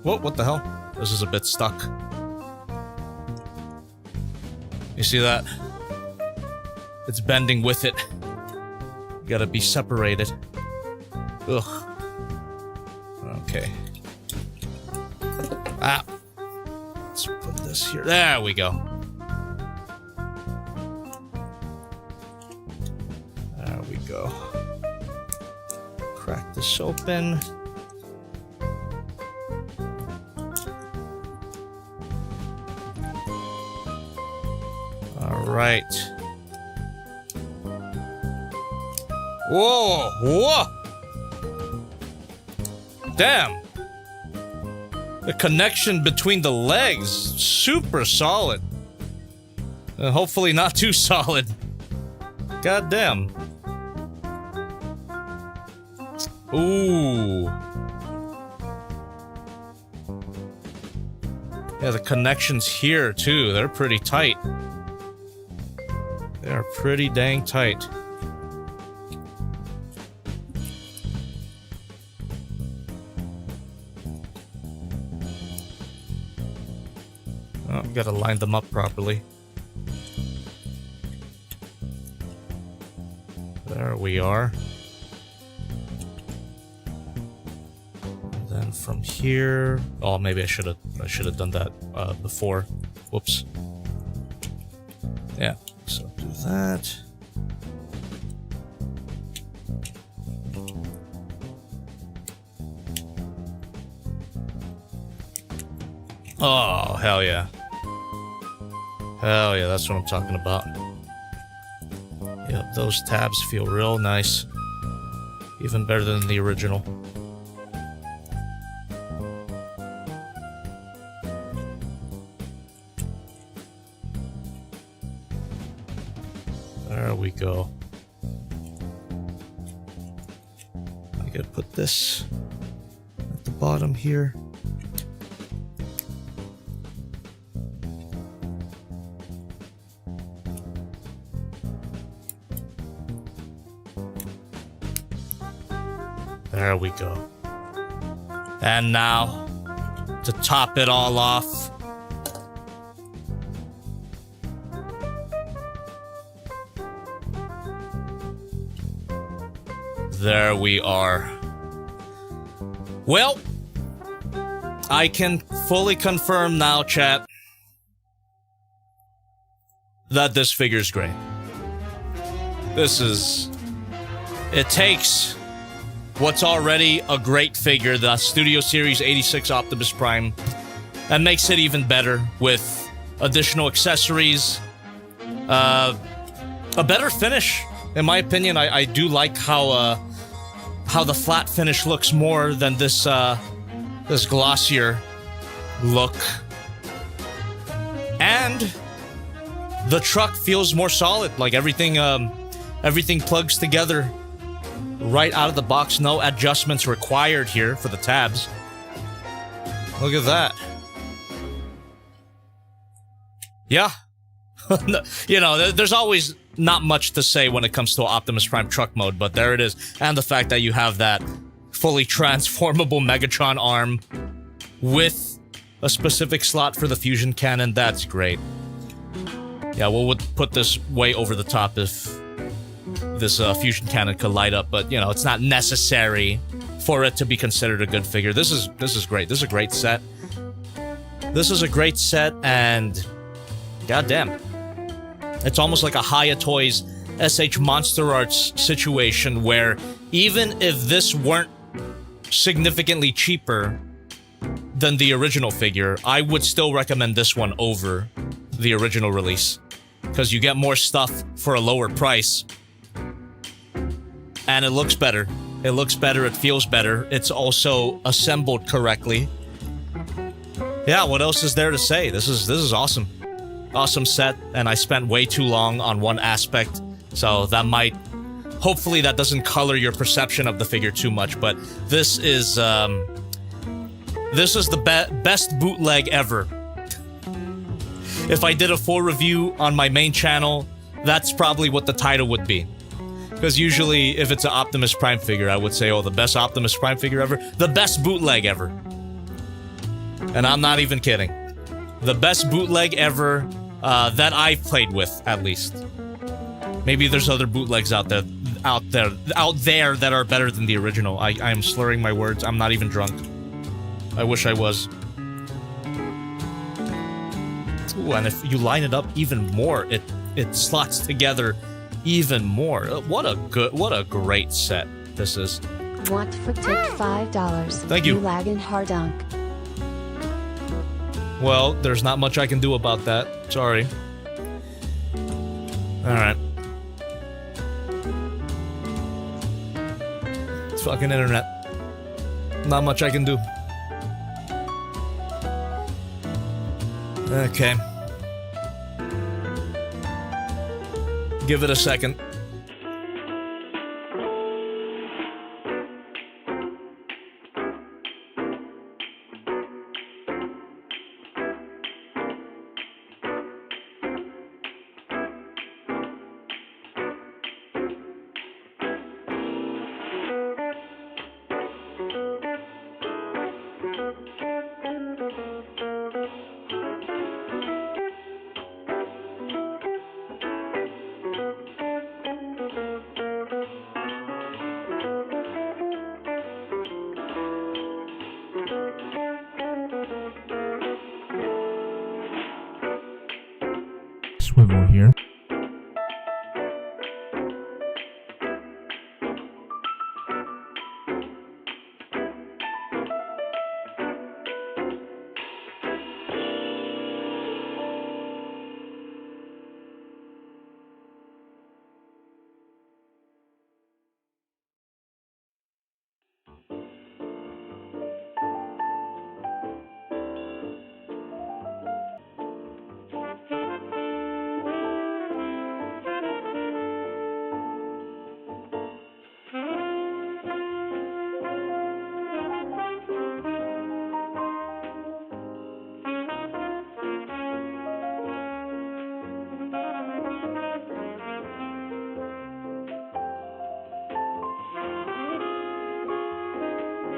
Whoa, what the hell? This is a bit stuck. You see that? It's bending with it. You gotta be separated. Ugh. Okay. Ah. Let's put this here. There we go. There we go. Crack this open. Right. Whoa! Whoa! Damn! The connection between the legs, super solid. Hopefully not too solid. God damn. Ooh. Yeah, the connections here too, they're pretty tight. They are pretty dang tight. Oh, gotta line them up properly. There we are. And then from here, oh, maybe I should have done that before. Whoops. Yeah. So do that. Oh, hell yeah. Hell yeah, that's what I'm talking about. Yep, those tabs feel real nice. Even better than the original. There we go. I gotta put this at the bottom here. There we go. And now, to top it all off, there we are. Well, I can fully confirm now, chat, that this figure's great. This is... It takes what's already a great figure, the Studio Series 86 Optimus Prime, and makes it even better with additional accessories, a better finish. In my opinion, I do like how the flat finish looks more than this this glossier look, and the truck feels more solid. Like everything plugs together right out of the box. No adjustments required here for the tabs. Look at that. Yeah. You know, there's always not much to say when it comes to Optimus Prime truck mode, but there it is. And the fact that you have that fully transformable Megatron arm with a specific slot for the fusion cannon, that's great. Yeah, we'll put this way over the top if this fusion cannon could light up, but you know, it's not necessary for it to be considered a good figure. This is great. This is a great set. This is a great set, and goddamn, it's almost like a Hiya Toys SH Monster Arts situation where even if this weren't significantly cheaper than the original figure, I would still recommend this one over the original release, because you get more stuff for a lower price. And it looks better. It looks better, it feels better. It's also assembled correctly. Yeah, what else is there to say? This is awesome. Awesome set, and I spent way too long on one aspect, so that might... Hopefully that doesn't color your perception of the figure too much, but this is the best bootleg ever. If I did a full review on my main channel, that's probably what the title would be. Because usually, if it's an Optimus Prime figure, I would say, oh, the best Optimus Prime figure ever. The best bootleg ever. And I'm not even kidding. The best bootleg ever that I've played with, at least. Maybe there's other bootlegs out there that are better than the original. I am slurring my words. I'm not even drunk. I wish I was. Ooh, and if you line it up even more, it slots together even more. What a great set this is. Want for tip $5. Thank you. Laggin' Hardunk. Well, there's not much I can do about that. Sorry. Alright. It's fucking internet. Not much I can do. Okay. Give it a second.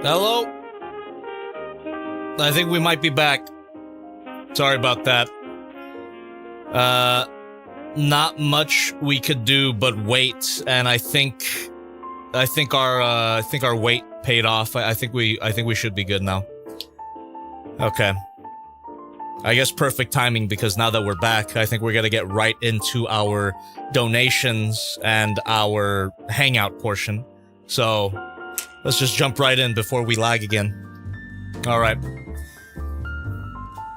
Hello? I think we might be back. Sorry about that. Not much we could do but wait, and I think our wait paid off. I think we should be good now. Okay. I guess perfect timing, because now that we're back, I think we're gonna get right into our donations and our hangout portion. So, let's just jump right in before we lag again. Alright.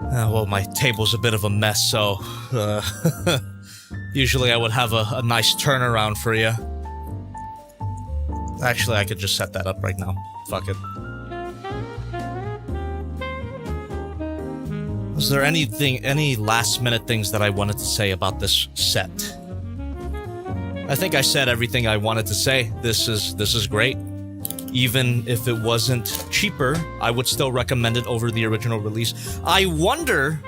Well, my table's a bit of a mess, so... usually I would have a nice turnaround for you. Actually, I could just set that up right now. Fuck it. Was there any last-minute things that I wanted to say about this set? I think I said everything I wanted to say. This is great. Even if it wasn't cheaper, I would still recommend it over the original release. I wonder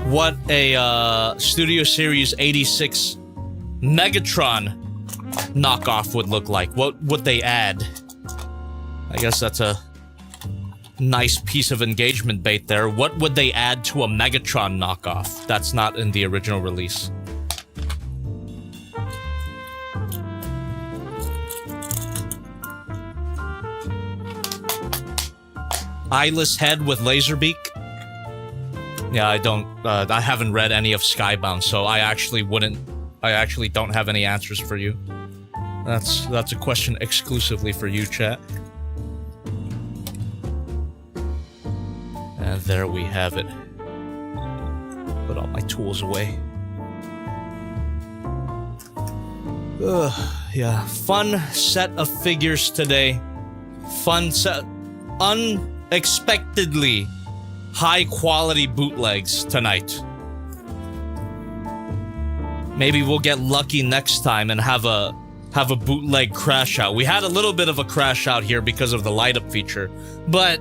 what a Studio Series 86 Megatron knockoff would look like. What would they add? I guess that's a nice piece of engagement bait there. What would they add to a Megatron knockoff that's not in the original release? Eyeless head with laser beak? Yeah, I haven't read any of Skybound, so I actually don't have any answers for you. That's a question exclusively for you, chat. And there we have it. Put all my tools away. Yeah, fun set of figures today. Fun set. Unexpectedly high-quality bootlegs tonight. Maybe we'll get lucky next time and have a bootleg crash out. We had a little bit of a crash out here because of the light-up feature, but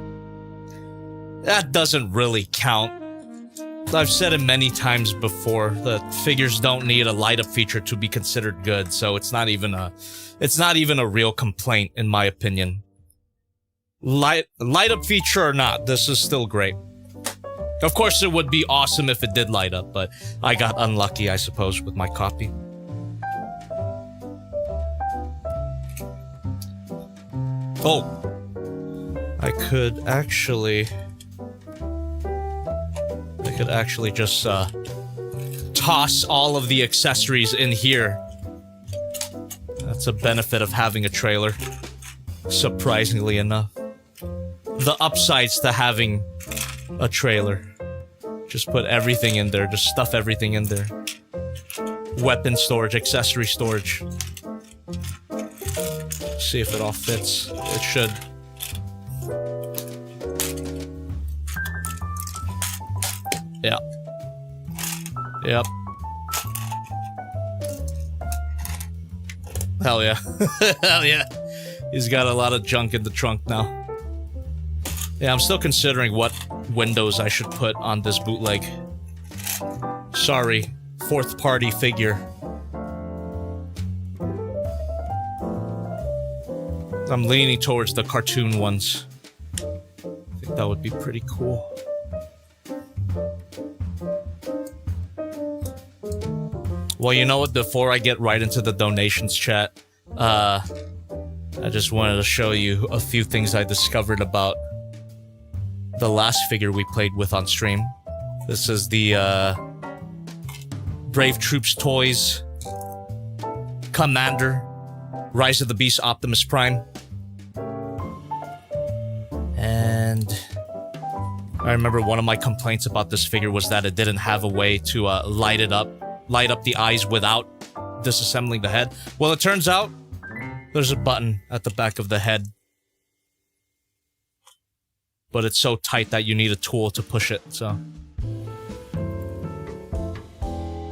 that doesn't really count. I've said it many times before that figures don't need a light-up feature to be considered good, so it's not even a real complaint in my opinion. Light-up feature or not, this is still great. Of course, it would be awesome if it did light up, but I got unlucky, I suppose, with my copy. Oh, I could actually just toss all of the accessories in here. That's a benefit of having a trailer, surprisingly enough. The upsides to having a trailer. Just put everything in there, just stuff everything in there. Weapon storage, accessory storage. See if it all fits. It should. Yeah. Yep. Hell yeah. Hell yeah. He's got a lot of junk in the trunk now. Yeah, I'm still considering what windows I should put on this bootleg. Sorry, fourth party figure. I'm leaning towards the cartoon ones. I think that would be pretty cool. Well, you know what? Before I get right into the donations chat, I just wanted to show you a few things I discovered about the last figure we played with on stream. This is the Brave Troops Toys Commander Rise of the Beast Optimus Prime. And I remember one of my complaints about this figure was that it didn't have a way to light up the eyes without disassembling the head. Well, it turns out there's a button at the back of the head, but it's so tight that you need a tool to push it, so.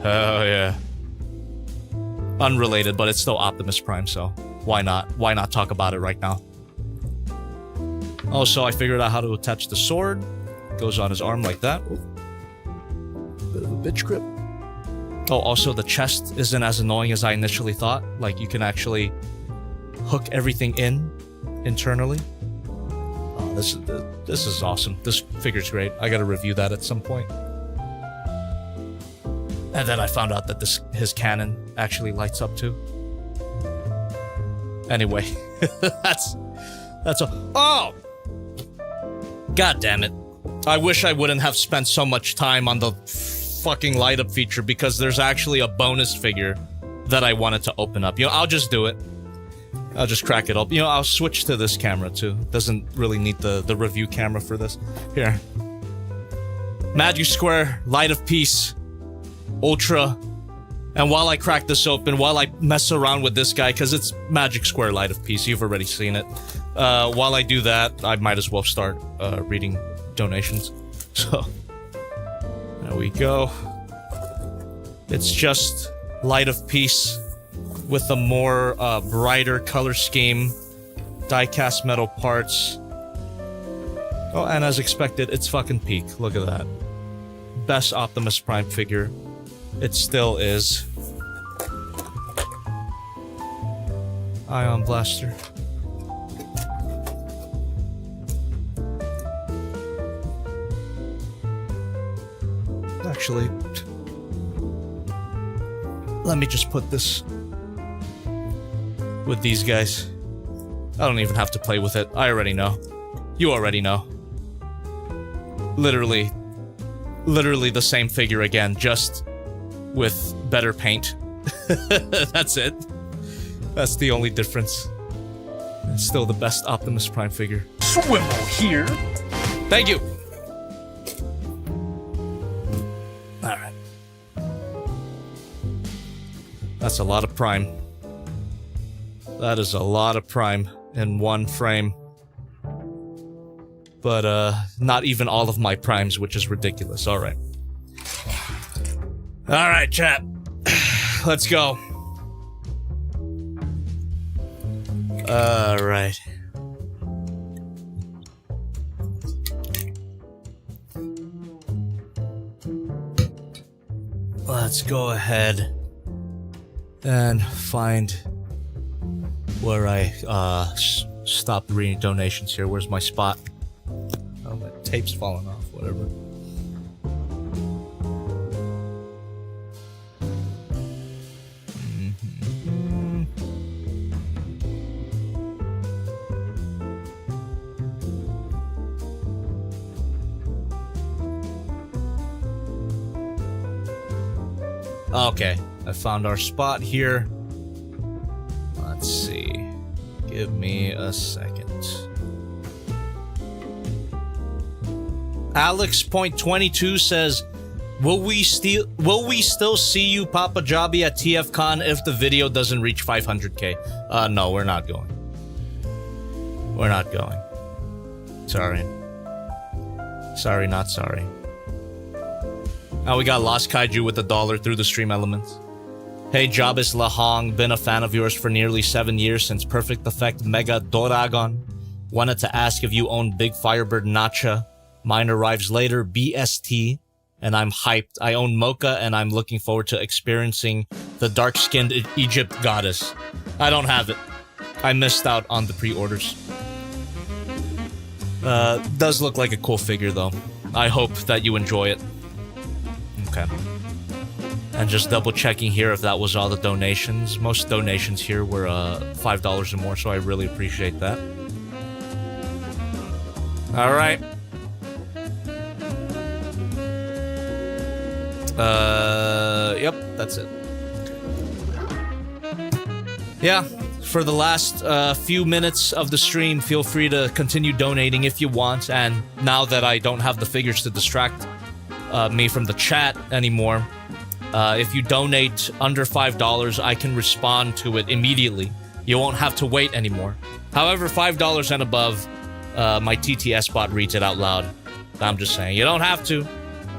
Oh yeah. Unrelated, but it's still Optimus Prime, so why not? Why not talk about it right now? Also, I figured out how to attach the sword. Goes on his arm like that. Ooh. Bit of a bitch grip. Oh, also the chest isn't as annoying as I initially thought. Like, you can actually hook everything in internally. this is awesome. This figure's great. I gotta review that at some point. And then I found out that his cannon actually lights up too. Anyway, that's all. Oh! God damn it. I wish I wouldn't have spent so much time on the fucking light up feature because there's actually a bonus figure that I wanted to open up. You know, I'll just do it. I'll just crack it up. You know, I'll switch to this camera too. Doesn't really need the review camera for this. Here. Magic Square, Light of Peace, Ultra. And while I crack this open, while I mess around with this guy, because it's Magic Square Light of Peace, you've already seen it. While I do that, I might as well start reading donations. So, there we go. It's just Light of Peace with a more brighter color scheme, die-cast metal parts. Oh, and as expected, it's fucking peak. Look at that. Best Optimus Prime figure. It still is. Ion Blaster. Actually, let me just put this with these guys. I don't even have to play with it. I already know. You already know. Literally the same figure again, just with better paint. That's it. That's the only difference. It's still the best Optimus Prime figure. Swivel here. Thank you. Alright. That's a lot of Prime. That is a lot of Prime in one frame. But, not even all of my Primes, which is ridiculous. Alright. Alright, chat. Let's go. Alright. Let's go ahead and find where I stopped reading donations here. Where's my spot? Oh, my tape's falling off, whatever. Okay, I found our spot here. Let's see. Give me a second. Alex.22 says, Will we still see you, Papa Jobby, at TFCon if the video doesn't reach 500k? No, we're not going. We're not going. Sorry. Sorry, not sorry. Oh, we got Lost Kaiju with $1 through the stream elements. Hey, Jobis Lahong, been a fan of yours for nearly 7 years since Perfect Effect Mega Doragon. Wanted to ask if you own Big Firebird Nacha. Mine arrives later, BST, and I'm hyped. I own Mocha, and I'm looking forward to experiencing the dark-skinned Egypt goddess. I don't have it. I missed out on the pre-orders. Does look like a cool figure, though. I hope that you enjoy it. Okay. And just double checking here if that was all the donations. Most donations here were $5 or more, so I really appreciate that. All right. Yep, that's it. Yeah, for the last few minutes of the stream, feel free to continue donating if you want. And now that I don't have the figures to distract me from the chat anymore, if you donate under $5, I can respond to it immediately. You won't have to wait anymore. However, $5 and above, my TTS bot reads it out loud. I'm just saying, you don't have to,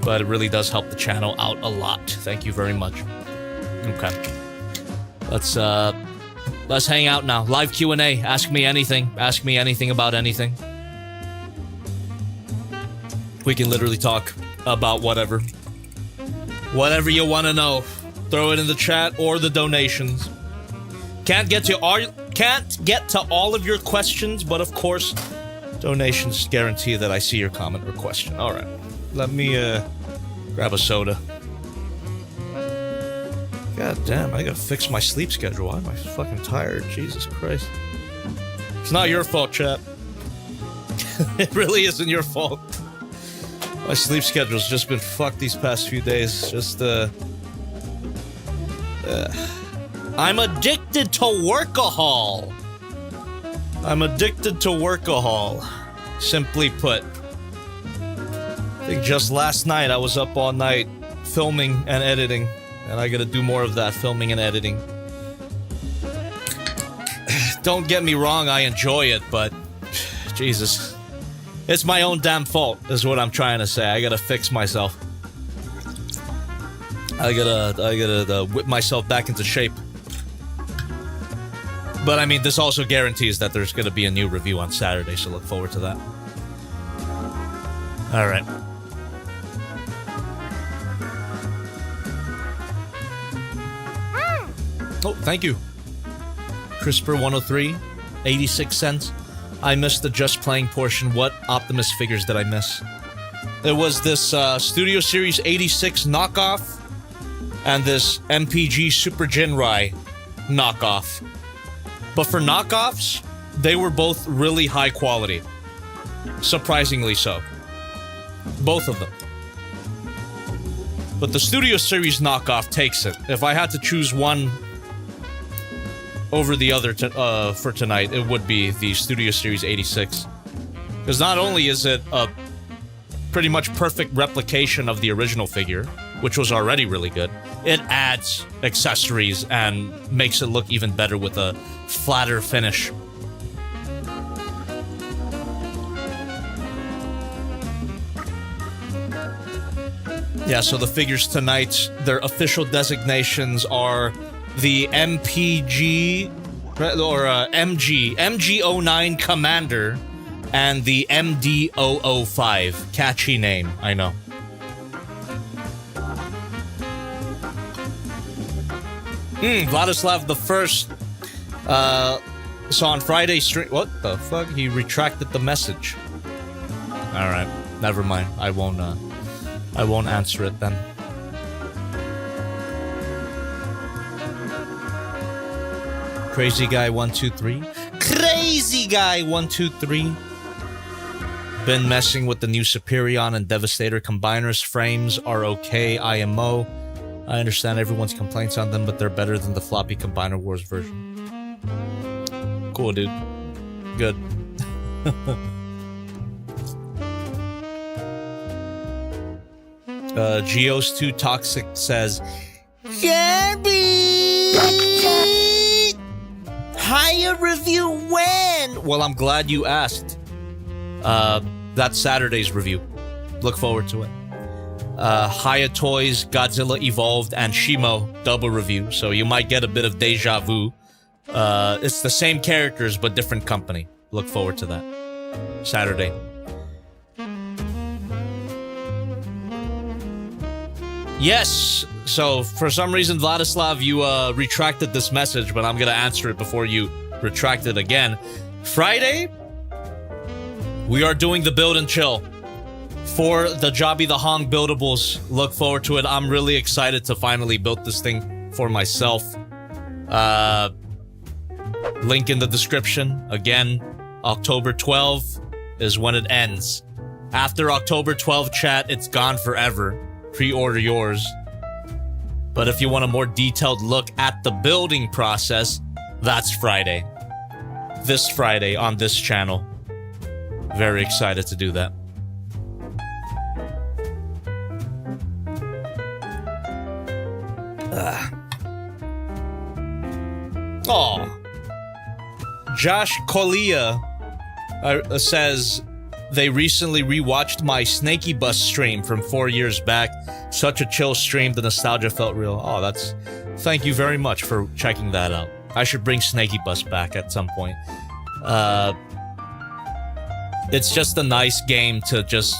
but it really does help the channel out a lot. Thank you very much. Okay. Let's hang out now. Live Q&A. Ask me anything. Ask me anything about anything. We can literally talk about whatever. Whatever you want to know. Throw it in the chat or the donations. Can't get to all of your questions, but of course, Donations guarantee that I see your comment or question. Alright. Let me, grab a soda. God damn, I gotta fix my sleep schedule. Why am I fucking tired? Jesus Christ. It's not your fault, chat. It really isn't your fault. My sleep schedule's just been fucked these past few days. Just, I'm addicted to workahol. I'm addicted to workahol. Simply put. I think just last night I was up all night filming and editing. And I gotta do more of that, filming and editing. Don't get me wrong, I enjoy it, but... Jesus. It's my own damn fault, is what I'm trying to say. I gotta fix myself. I gotta whip myself back into shape. But I mean, this also guarantees that there's gonna be a new review on Saturday, so look forward to that. Alright. Oh, thank you. CRISPR103, 86 cents. I missed the Just Playing portion. What Optimus figures did I miss? It was this Studio Series 86 knockoff and this MPG Super Ginrai knockoff. But for knockoffs, they were both really high quality. Surprisingly so. Both of them. But the Studio Series knockoff takes it. If I had to choose one over the other for tonight, it would be the Studio Series 86. Because not only is it a pretty much perfect replication of the original figure, which was already really good, it adds accessories and makes it look even better with a flatter finish. Yeah, so the figures tonight, their official designations are the MPG, or MG09 Commander, and the MD005. Catchy name, I know. Vladislav the First. So on Friday stream... What the fuck? He retracted the message. Alright, never mind. I won't answer it then. Crazy Guy 123. Crazy Guy 123. Been messing with the new Superion and Devastator combiners. Frames are okay. IMO. I understand everyone's complaints on them, but they're better than the floppy Combiner Wars version. Cool, dude. Good. Geos2 Toxic says, Gabby! Higher review when? Well, I'm glad you asked. That's Saturday's review. Look forward to it. Haya Toys, Godzilla Evolved, and Shimo double review, so you might get a bit of deja vu. It's the same characters, but different company. Look forward to that. Saturday. Yes! So, for some reason, Vladislav, you retracted this message, but I'm gonna answer it before you retract it again. Friday, we are doing the build and chill for the Jobby the Hong buildables. Look forward to it. I'm really excited to finally build this thing for myself. Link in the description. Again, October 12 is when it ends. After October 12, chat, it's gone forever. Pre-order yours. But if you want a more detailed look at the building process, that's Friday. This Friday on this channel. Very excited to do that. Oh, Josh Colia says they recently rewatched my Snaky Bus stream from 4 years back. Such a chill stream, the nostalgia felt real. Oh, that's... Thank you very much for checking that out. I should bring Snaky Bus back at some point. It's just a nice game to just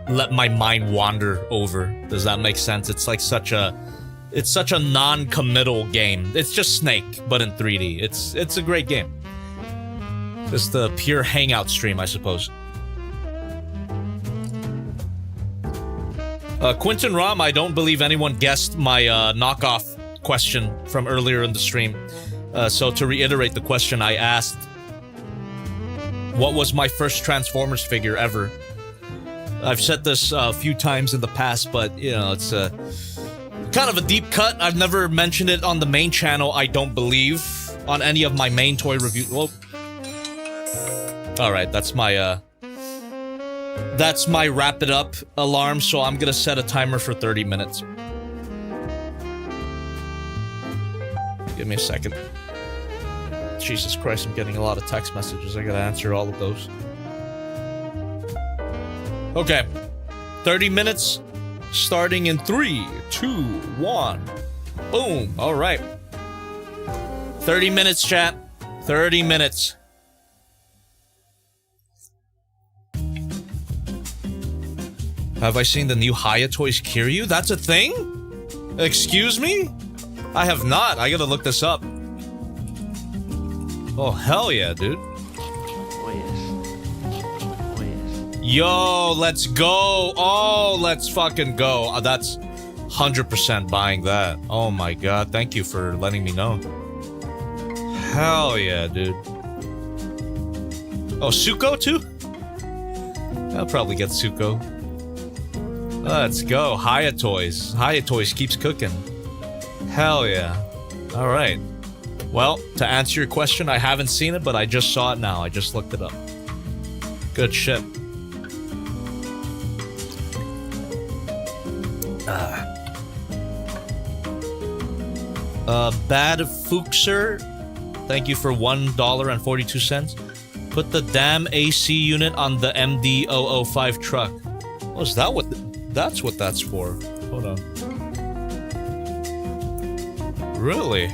let my mind wander over. Does that make sense? It's like such a... It's such a non-committal game. It's just Snake, but in 3D. It's a great game. Just a pure hangout stream, I suppose. Quinton Rom, I don't believe anyone guessed my knockoff question from earlier in the stream. So to reiterate the question I asked, what was my first Transformers figure ever? I've said this a few times in the past, but, you know, it's kind of a deep cut. I've never mentioned it on the main channel, I don't believe, on any of my main toy reviews. Well, alright, that's my wrap it up alarm, so I'm gonna set a timer for 30 minutes. Give me a second. Jesus Christ, I'm getting a lot of text messages. I gotta answer all of those. Okay. 30 minutes, starting in 3, 2, 1. Boom. Alright. 30 minutes, chat. 30 minutes. Have I seen the new Haya Toys Kiryu? That's a thing? Excuse me? I have not. I gotta look this up. Oh, hell yeah, dude. Yo, let's go. Oh, let's fucking go. That's 100% buying that. Oh my god, thank you for letting me know. Hell yeah, dude. Oh, Suko too? I'll probably get Suko. Let's go. Haya Toys. Haya Toys keeps cooking. Hell yeah. Alright. Well, to answer your question, I haven't seen it, but I just saw it now. I just looked it up. Good shit. Bad Fuxer, thank you for $1.42. Put the damn AC unit on the MD-005 truck. Oh, is that what? That's what that's for. Hold on. Really?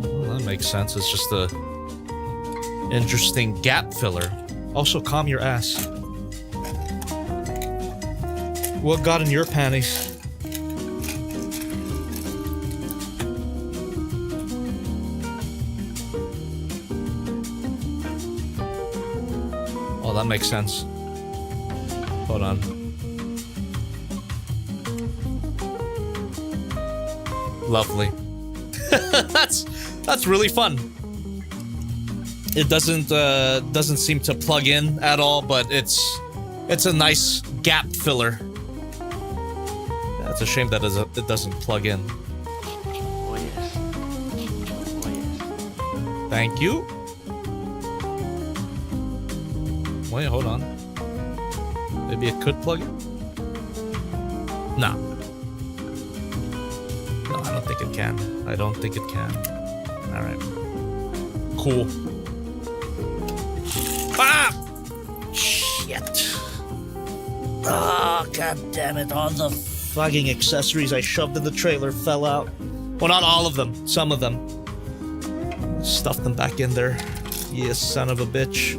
Well, that makes sense. It's just a interesting gap filler. Also, calm your ass. What got in your panties? Oh, that makes sense. Hold on. Lovely. that's really fun. It doesn't seem to plug in at all, but it's a nice gap filler. Yeah, it's a shame that it doesn't plug in. Thank you. Wait, hold on. Maybe it could plug in? No. No, I don't think it can. I don't think it can. Alright. Cool. Ah! Shit. Oh, god damn it. All the fucking accessories I shoved in the trailer fell out. Well, not all of them. Some of them. Stuffed them back in there. You son of a bitch.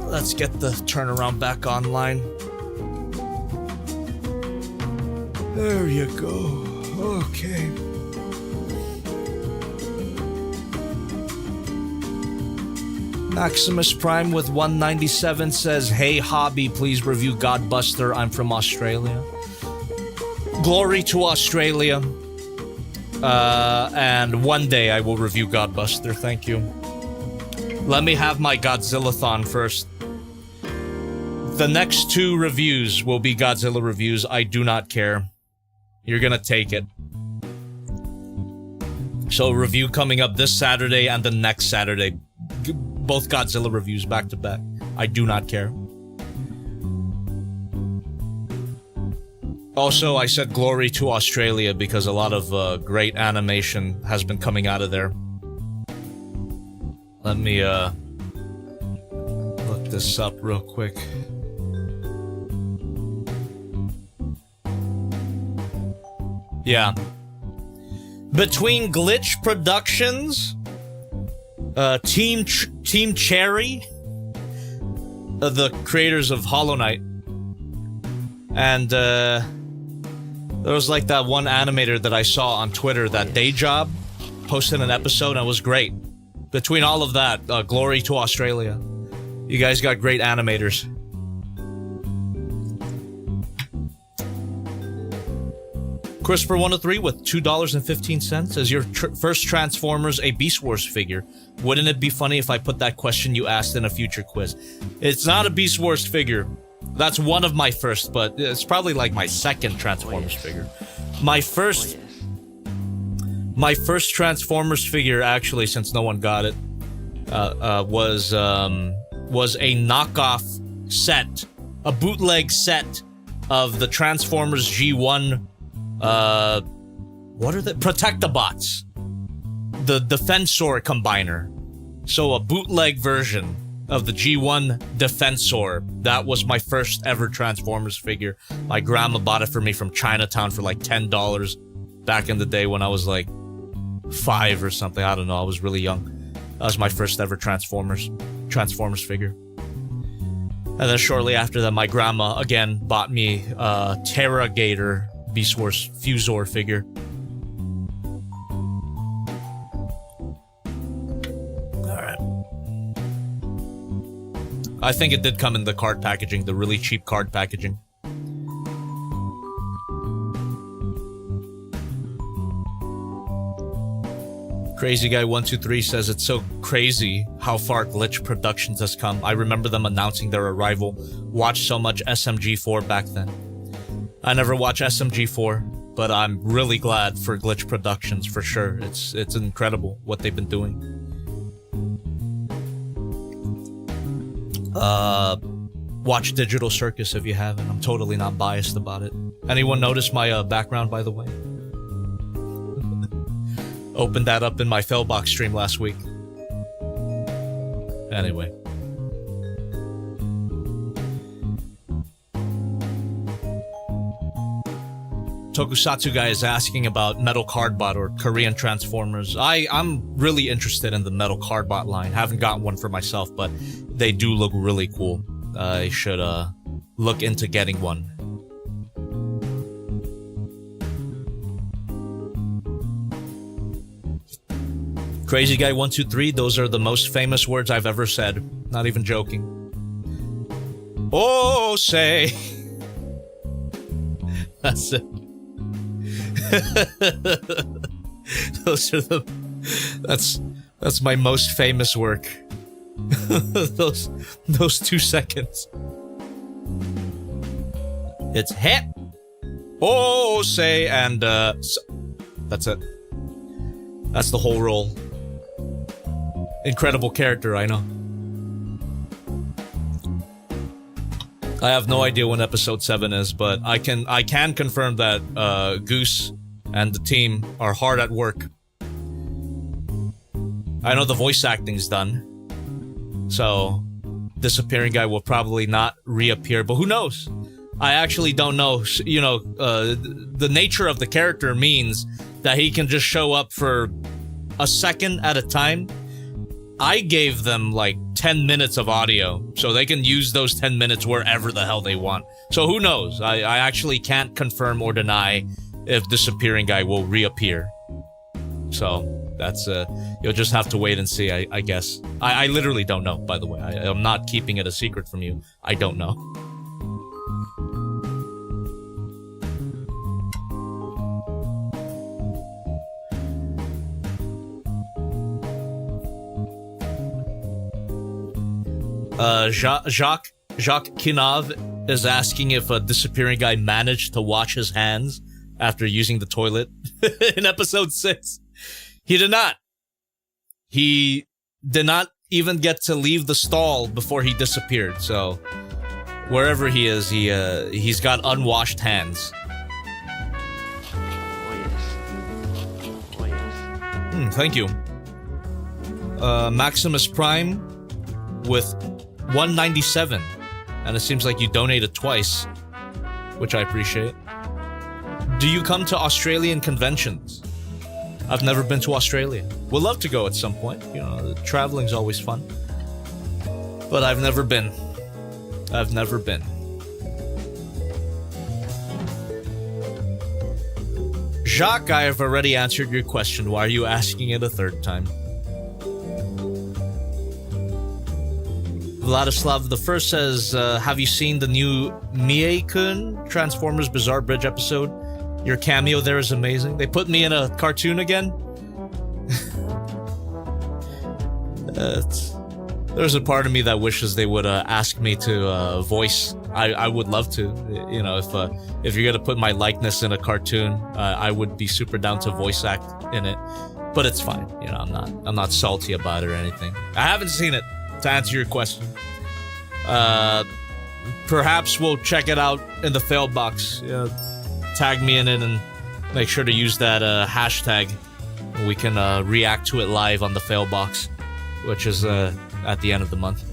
Let's get the turnaround back online. There you go. Okay. Maximus Prime with 197 says, "Hey Hobby, please review Godbuster. I'm from Australia." Glory to Australia. And one day I will review Godbuster. Thank you. Let me have my Godzilla-thon first. The next 2 reviews will be Godzilla reviews. I do not care. You're gonna take it. So, review coming up this Saturday and the next Saturday. Both Godzilla reviews back to back. I do not care. Also, I said glory to Australia because a lot of great animation has been coming out of there. Let me look this up real quick. Yeah. Between Glitch Productions, Team Cherry, the creators of Hollow Knight, and there was like that one animator that I saw on Twitter, that Day Job, posted an episode and it was great. Between all of that, glory to Australia. You guys got great animators. Christopher103 with $2.15 as your first Transformers a Beast Wars figure. Wouldn't it be funny if I put that question you asked in a future quiz? It's not a Beast Wars figure. That's one of my first, but it's probably like my second Transformers figure. My first Transformers figure, actually, since no one got it, was a knockoff set, a bootleg set of the Transformers G1. What are the Protectobots? The Defensor combiner. So a bootleg version of the G1 Defensor. That was my first ever Transformers figure. My grandma bought it for me from Chinatown for like $10 back in the day when I was like 5 or something. I don't know. I was really young. That was my first ever Transformers figure. And then shortly after that, my grandma again bought me a Terragator Beast Wars Fusor figure. Alright. I think it did come in the card packaging, the really cheap card packaging. Crazy Guy 123 says it's so crazy how far Glitch Productions has come. I remember them announcing their arrival. Watched so much SMG4 back then. I never watched SMG4, but I'm really glad for Glitch Productions for sure. It's incredible what they've been doing. Watch Digital Circus if you haven't. I'm totally not biased about it. Anyone notice my background, by the way? Opened that up in my Fellbox stream last week. Anyway. Tokusatsu guy is asking about Metal Cardbot or Korean Transformers. I'm really interested in the Metal Cardbot line. Haven't gotten one for myself, but they do look really cool. I should look into getting one. Crazy Guy 123, those are the most famous words I've ever said. Not even joking. Oh, say. That's it. Those are the. That's my most famous work. those 2 seconds. It's hit. Oh, say, and that's it. That's the whole role. Incredible character, I know. I have no idea when episode 7 is, but I can confirm that Goose and the team are hard at work. I know the voice acting's done, so Disappearing Guy will probably not reappear, but who knows? I actually don't know. You know, the nature of the character means that he can just show up for a second at a time. I gave them like 10 minutes of audio, so they can use those 10 minutes wherever the hell they want. So who knows? I actually can't confirm or deny if Disappearing Guy will reappear. So that's you'll just have to wait and see, I guess. I literally don't know, by the way. I'm not keeping it a secret from you. I don't know. Jacques Kinov is asking if a Disappearing Guy managed to wash his hands after using the toilet in episode 6. He did not. He did not even get to leave the stall before he disappeared. So wherever he is, he's got unwashed hands. Thank you. Maximus Prime with 197, and it seems like you donated twice, which I appreciate. Do you come to Australian conventions? I've never been to Australia. Would love to go at some point. You know, traveling's always fun. But I've never been. I've never been. Jacques, I have already answered your question. Why are you asking it a third time? Vladislav the First says, have you seen the new Mie-kun Transformers Bizarre Bridge episode? Your cameo there is amazing. They put me in a cartoon again? There's a part of me that wishes they would ask me to voice. I would love to. You know, if you're gonna put my likeness in a cartoon, I would be super down to voice act in it. But it's fine. You know, I'm not salty about it or anything. I haven't seen it, to answer your question. Perhaps we'll check it out in the fail box. Tag me in it and make sure to use that hashtag. We can react to it live on the fail box, which is at the end of the month.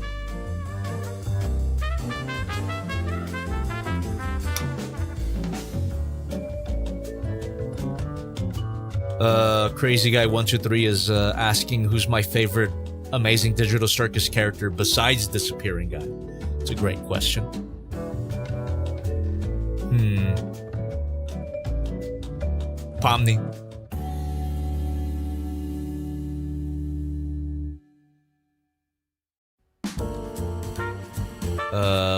Crazy Guy 123 is asking who's my favorite Amazing Digital Circus character besides Disappearing Guy. It's a great question. Pomni.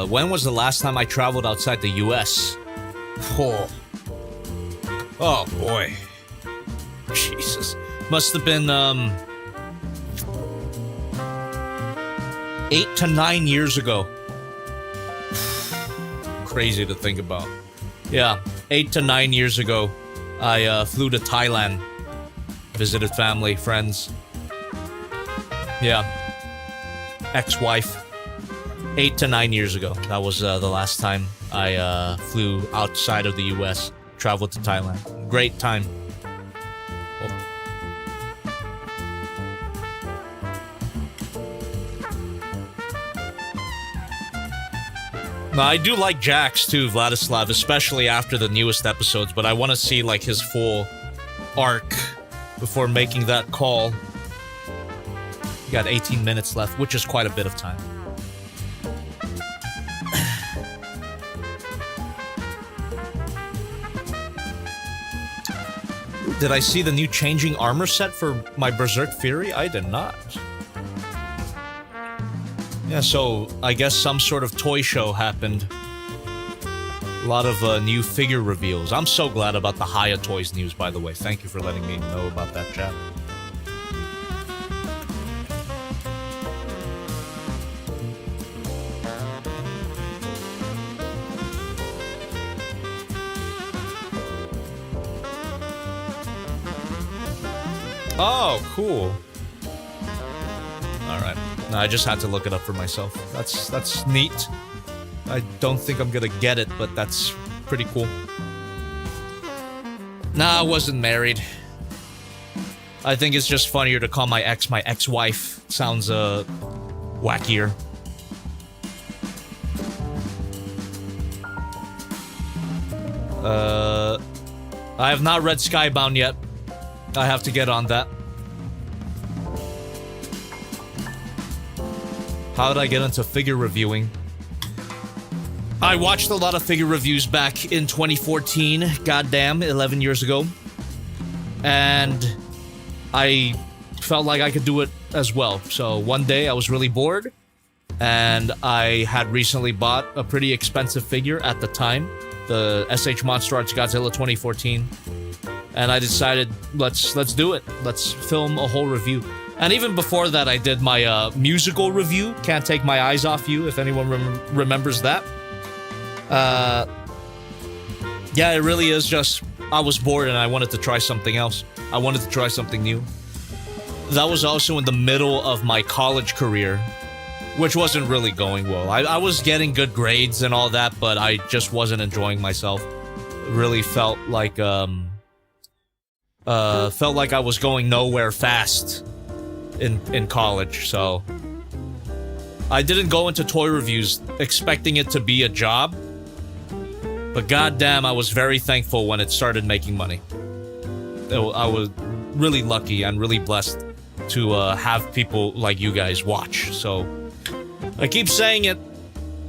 When was the last time I traveled outside the US? Oh boy. Jesus. Must have been 8 to 9 years ago. Crazy to think about. Yeah, 8 to 9 years ago, I flew to Thailand, visited family, friends. Yeah, ex-wife. 8 to 9 years ago. That was the last time I flew outside of the US, traveled to Thailand. Great time. No, I do like Jax too, Vladislav, especially after the newest episodes, but I want to see like his full arc before making that call. You got 18 minutes left, which is quite a bit of time. Did I see the new changing armor set for my Berserk Fury? I did not. Yeah, so I guess some sort of toy show happened. A lot of new figure reveals. I'm so glad about the Haya Toys news, by the way. Thank you for letting me know about that, chat. Oh, cool. Alright. No, I just had to look it up for myself. That's neat. I don't think I'm gonna get it, but that's pretty cool. Nah, I wasn't married. I think it's just funnier to call my ex my ex-wife. Sounds, wackier. I have not read Skybound yet. I have to get on that. How did I get into figure reviewing? I watched a lot of figure reviews back in 2014, goddamn, 11 years ago. And I felt like I could do it as well. So one day I was really bored, and I had recently bought a pretty expensive figure at the time, the SH Monster Arts Godzilla 2014. And I decided, let's do it. Let's film a whole review. And even before that, I did my musical review, Can't Take My Eyes Off You, if anyone remembers that. Yeah, it really is just, I was bored and I wanted to try something else. I wanted to try something new. That was also in the middle of my college career, which wasn't really going well. I was getting good grades and all that, but I just wasn't enjoying myself. It really felt like I was going nowhere fast in college, so I didn't go into toy reviews expecting it to be a job, but goddamn, I was very thankful when it started making money. I was really lucky and really blessed to have people like you guys watch, so I keep saying it,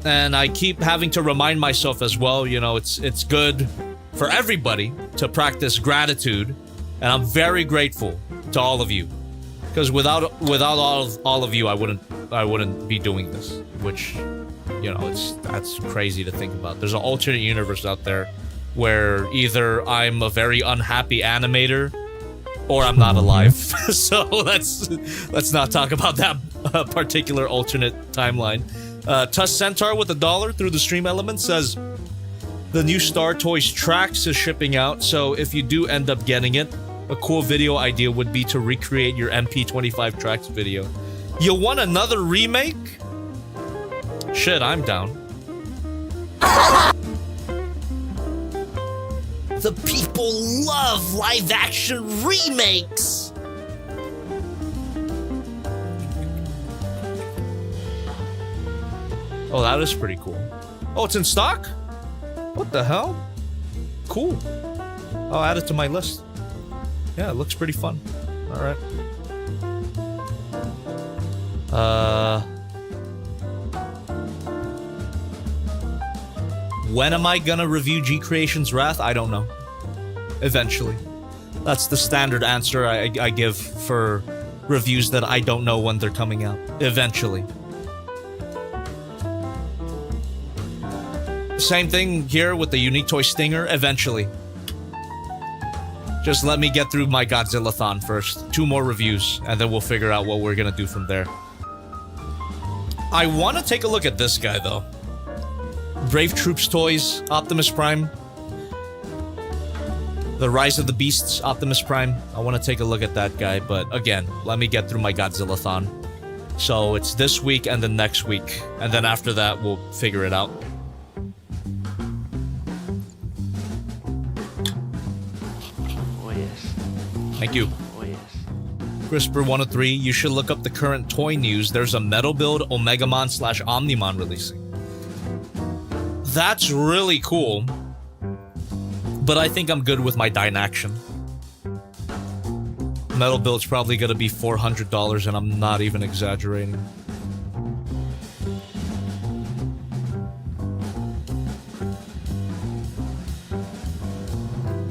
and I keep having to remind myself as well, you know, it's good for everybody to practice gratitude, and I'm very grateful to all of you. Because without all of you, I wouldn't wouldn't be doing this, which, you know, that's crazy to think about. There's an alternate universe out there where either I'm a very unhappy animator or I'm not alive. So let's not talk about that particular alternate timeline. Tuss Centaur with $1 through the stream element says, the new Star Toys Tracks is shipping out, so if you do end up getting it, a cool video idea would be to recreate your MP25 Tracks video. You want another remake? Shit, I'm down. The people love live-action remakes! Oh, that is pretty cool. Oh, it's in stock? What the hell? Cool. I'll add it to my list. Yeah, it looks pretty fun. Alright. When am I gonna review G Creations Wrath? I don't know. Eventually. That's the standard answer I give for reviews that I don't know when they're coming out. Eventually. Same thing here with the Unique Toy Stinger. Eventually. Just let me get through my Godzilla-thon first. 2 more reviews, and then we'll figure out what we're gonna do from there. I want to take a look at this guy, though. Brave Troops Toys, Optimus Prime. The Rise of the Beasts, Optimus Prime. I want to take a look at that guy, but again, let me get through my Godzilla-thon. So it's this week and then next week, and then after that, we'll figure it out. Oh yes. Thank you. Oh yes. Crisper103, you should look up the current toy news. There's a Metal Build Omegamon/Omnimon releasing. That's really cool. But I think I'm good with my Dynaction. Metal Build's probably gonna be $400 and I'm not even exaggerating.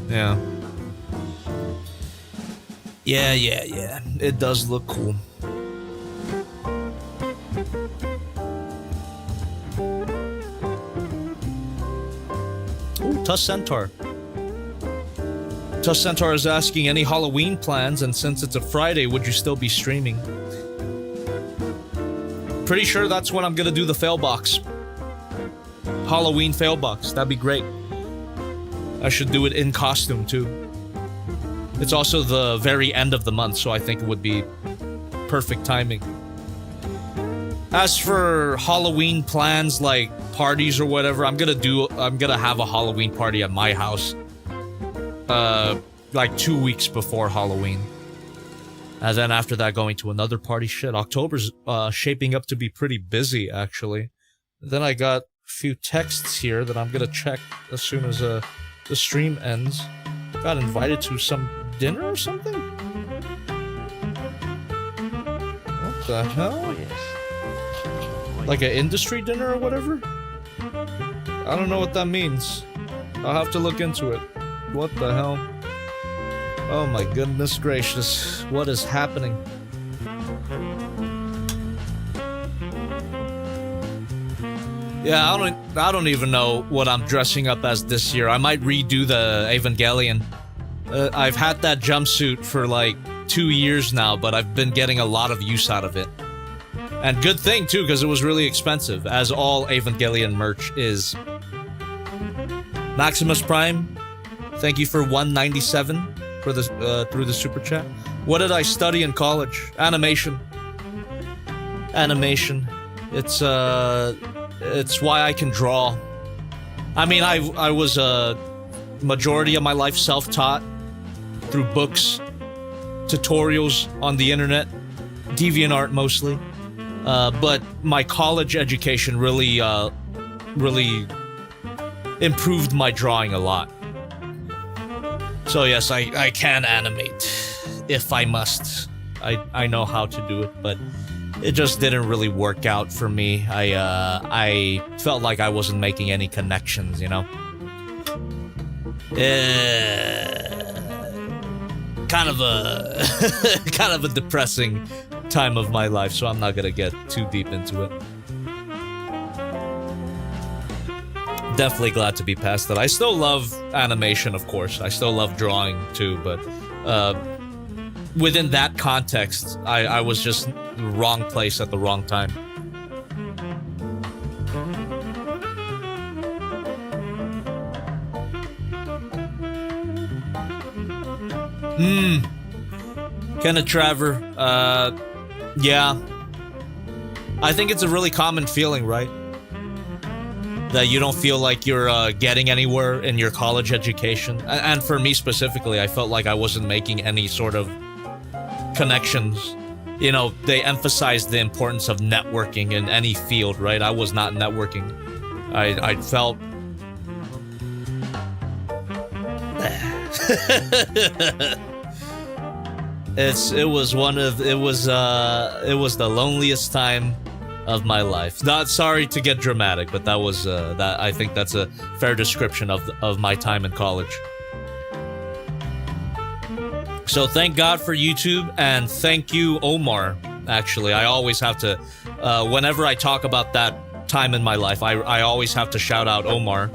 Yeah. Yeah. It does look cool. Ooh, Tuss Centaur. Tuss Centaur is asking any Halloween plans, and since it's a Friday, would you still be streaming? Pretty sure that's when I'm gonna do the fail box. Halloween fail box. That'd be great. I should do it in costume too. It's also the very end of the month, so I think it would be perfect timing. As for Halloween plans, like parties or whatever, I'm gonna have a Halloween party at my house. Like 2 weeks before Halloween. And then after that, going to another party. Shit, October's shaping up to be pretty busy, actually. Then I got a few texts here that I'm gonna check as soon as the stream ends. Got invited to some dinner or something? What the hell? Oh yes. Like an industry dinner or whatever? I don't know what that means. I'll have to look into it. What the hell? Oh my goodness gracious. What is happening? Yeah, I don't even know what I'm dressing up as this year. I might redo the Evangelion. I've had that jumpsuit for like 2 years now, but I've been getting a lot of use out of it. And good thing too, because it was really expensive, as all Evangelion merch is. Maximus Prime, thank you for $197 for the through the super chat. What did I study in college? Animation. Animation. It's why I can draw. I mean, I was majority of my life self-taught through books, tutorials on the internet, DeviantArt mostly. But my college education really improved my drawing a lot. So yes, I can animate if I must. I know how to do it, but it just didn't really work out for me. I felt like I wasn't making any connections, you know? Kind of a depressing time of my life, so I'm not gonna get too deep into it. Definitely glad to be past that. I still love animation, of course. I still love drawing too, but within that context, I was just wrong place at the wrong time. Kenneth Traver, yeah. I think it's a really common feeling, right? That you don't feel like you're getting anywhere in your college education. And for me specifically, I felt like I wasn't making any sort of connections. You know, they emphasized the importance of networking in any field, right? I was not networking. I felt... It was the loneliest time of my life. Not sorry to get dramatic, but that was I think that's a fair description of my time in college. So thank God for YouTube, and thank you, Omar. Actually, I always have to, whenever I talk about that time in my life, I always have to shout out Omar,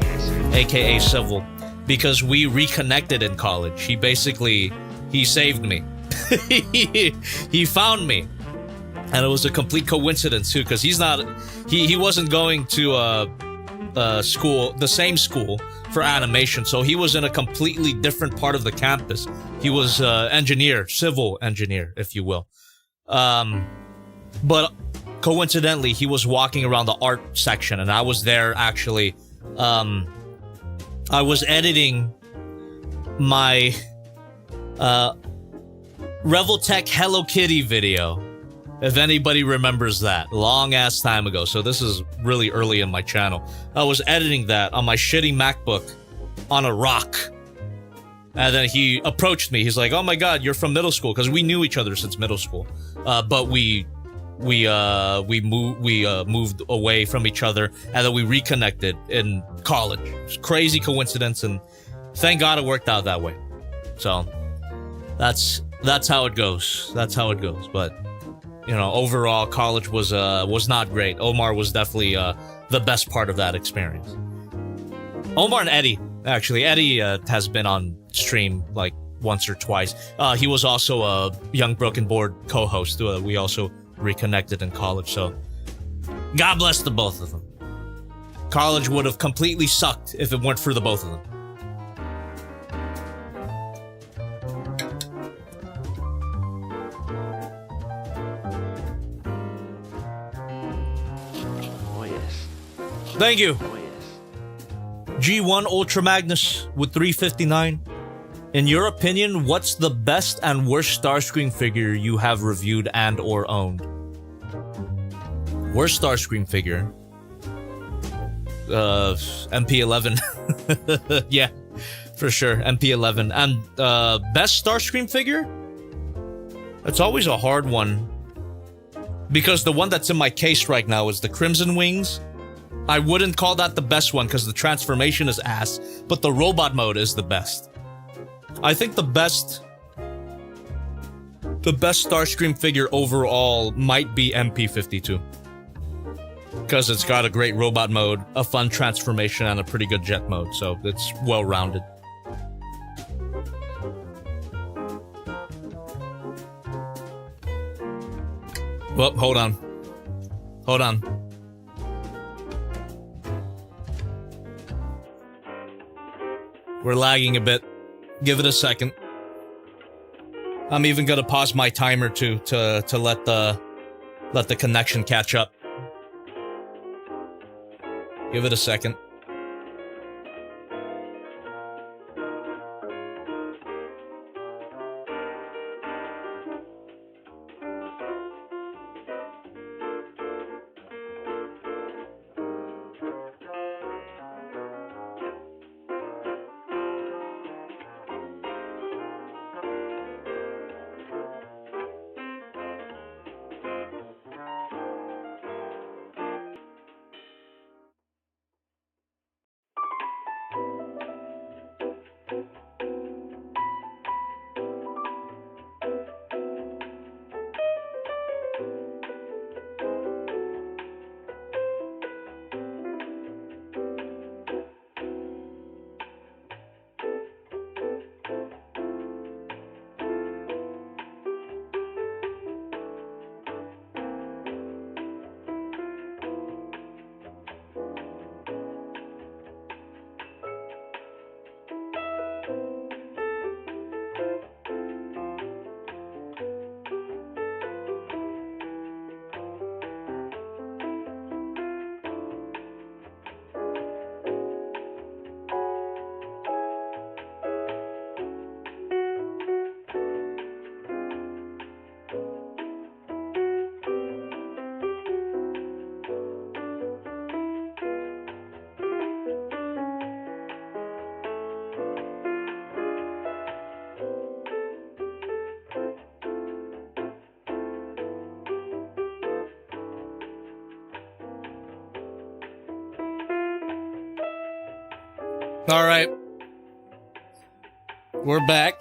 aka Civil, because we reconnected in college. He saved me. He found me. And it was a complete coincidence too, because he wasn't going to school, the same school for animation, so he was in a completely different part of the campus. He was civil engineer, if you will. But coincidentally, he was walking around the art section, and I was there actually. I was editing my Reveltech Hello Kitty video. If anybody remembers that, long ass time ago. So this is really early in my channel. I was editing that on my shitty MacBook on a rock. And then he approached me. He's like, "Oh my God, you're from middle school," because we knew each other since middle school. But we moved away from each other, and then we reconnected in college. It's a crazy coincidence, and thank God it worked out that way. So that's how it goes. That's how it goes. But you know, overall, college was not great. Omar was definitely the best part of that experience. Omar and Eddie, actually. Eddie has been on stream like once or twice. He was also a Young Broken Board co-host. We also reconnected in college, so God bless the both of them. College would have completely sucked if it weren't for the both of them. Thank you. Oh, yes. G1 Ultra Magnus with 359. In your opinion, what's the best and worst Starscream figure you have reviewed and or owned? Worst Starscream figure? MP11. Yeah, for sure. MP11. And best Starscream figure? It's always a hard one. Because the one that's in my case right now is the Crimson Wings. I wouldn't call that the best one because the transformation is ass, but the robot mode is the best. I think the best Starscream figure overall might be MP52. Because it's got a great robot mode, a fun transformation, and a pretty good jet mode, so it's well-rounded. Well, hold on. Hold on. We're lagging a bit. Give it a second. I'm even gonna pause my timer to let the connection catch up. Give it a second. All right. We're back.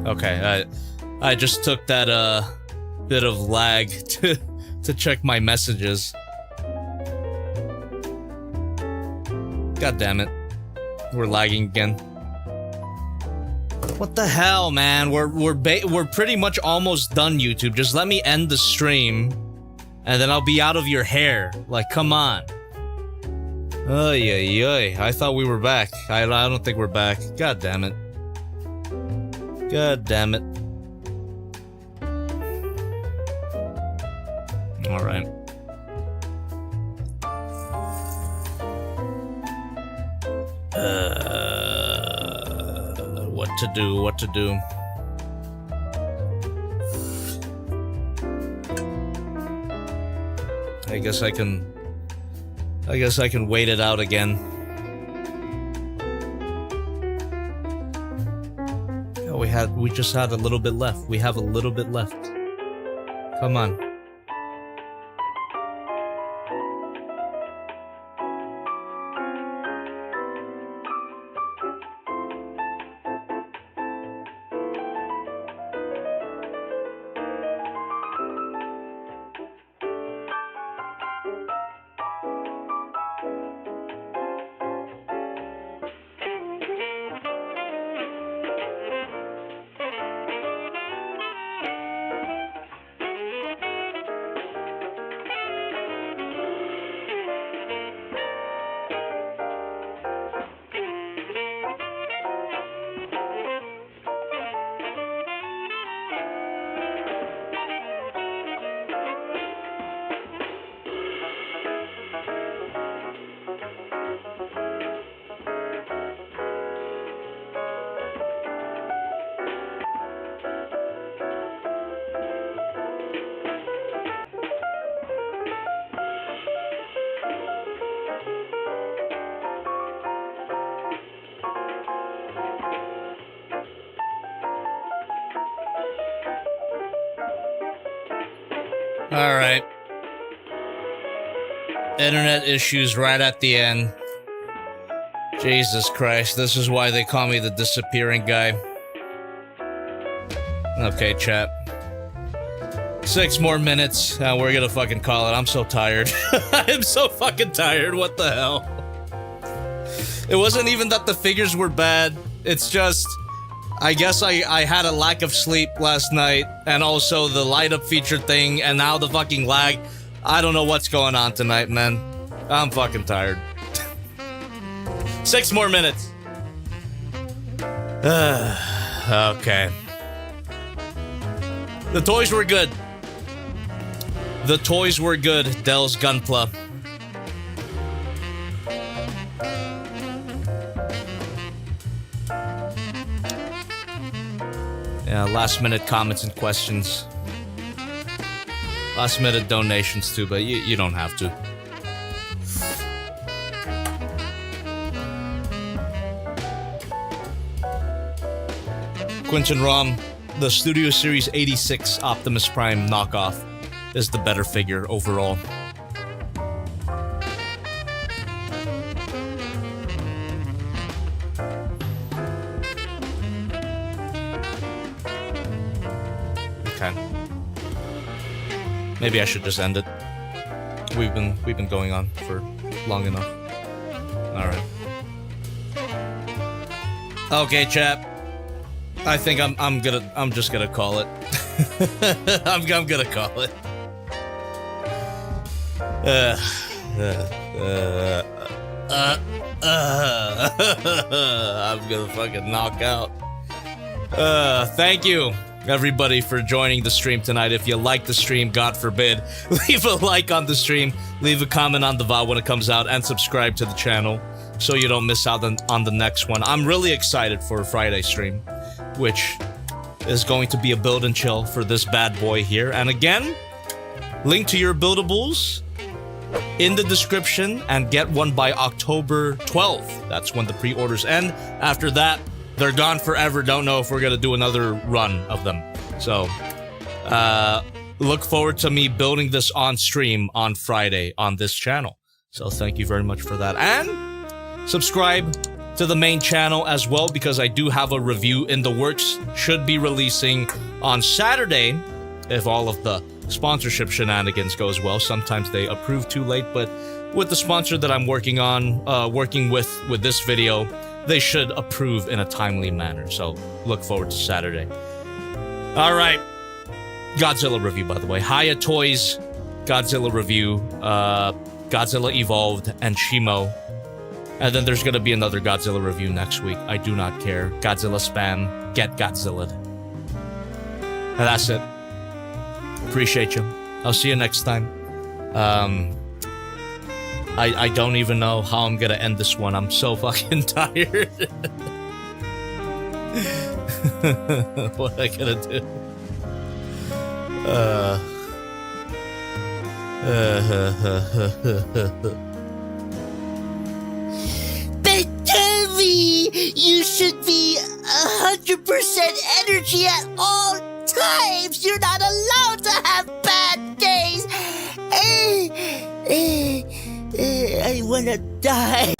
Okay, I just took that bit of lag to check my messages. God damn it. We're lagging again. What the hell, man? We're pretty much almost done, YouTube. Just let me end the stream and then I'll be out of your hair. Like, come on. Ay. I thought we were back. I don't think we're back. God damn it. God damn it. All right. What to do? I guess I can wait it out again. Yeah, we just had a little bit left. We have a little bit left. Come on. All right. Internet issues right at the end. Jesus Christ, this is why they call me the disappearing guy. Okay, chat. 6 more minutes, and we're gonna fucking call it. I'm so tired. I'm so fucking tired. What the hell? It wasn't even that the figures were bad. It's just, I guess I had a lack of sleep last night, and also the light up feature thing, and now the fucking lag. I don't know what's going on tonight, man. I'm fucking tired. 6 more minutes. Okay. The toys were good. The toys were good, Dell's Gunpla. Yeah, last minute comments and questions. Last minute donations too, but you don't have to. Quinton Rom, the Studio Series 86 Optimus Prime knockoff is the better figure overall. Okay. Maybe I should just end it. We've been going on for long enough. All right. Okay, chat. I think I'm just gonna call it. I'm gonna call it. I'm gonna fucking knock out. Thank you, everybody, for joining the stream tonight. If you like the stream, God forbid, leave a like on the stream, leave a comment on the VOD when it comes out, and subscribe to the channel so you don't miss out on the next one. I'm really excited for a Friday stream, which is going to be a build and chill for this bad boy here. And again, link to your buildables in the description, and get one by October 12th. That's when the pre-orders end. After that, they're gone forever. Don't know if we're gonna do another run of them. So, look forward to me building this on stream on Friday on this channel. So thank you very much for that. And subscribe to the main channel as well, because I do have a review in the works. Should be releasing on Saturday if all of the sponsorship shenanigans goes well. Sometimes they approve too late, but with the sponsor that I'm working on, working with this video, they should approve in a timely manner. So look forward to Saturday. All right. Godzilla review, by the way. Hiya Toys, Godzilla review, Godzilla Evolved, and Shimo. And then there's going to be another Godzilla review next week. I do not care. Godzilla spam. Get Godzilla'd. And that's it. Appreciate you. I'll see you next time. I don't even know how I'm gonna end this one. I'm so fucking tired. What am I gonna do? But tell me, you should be 100% energy at all times. You're not allowed to have bad days. I wanna die.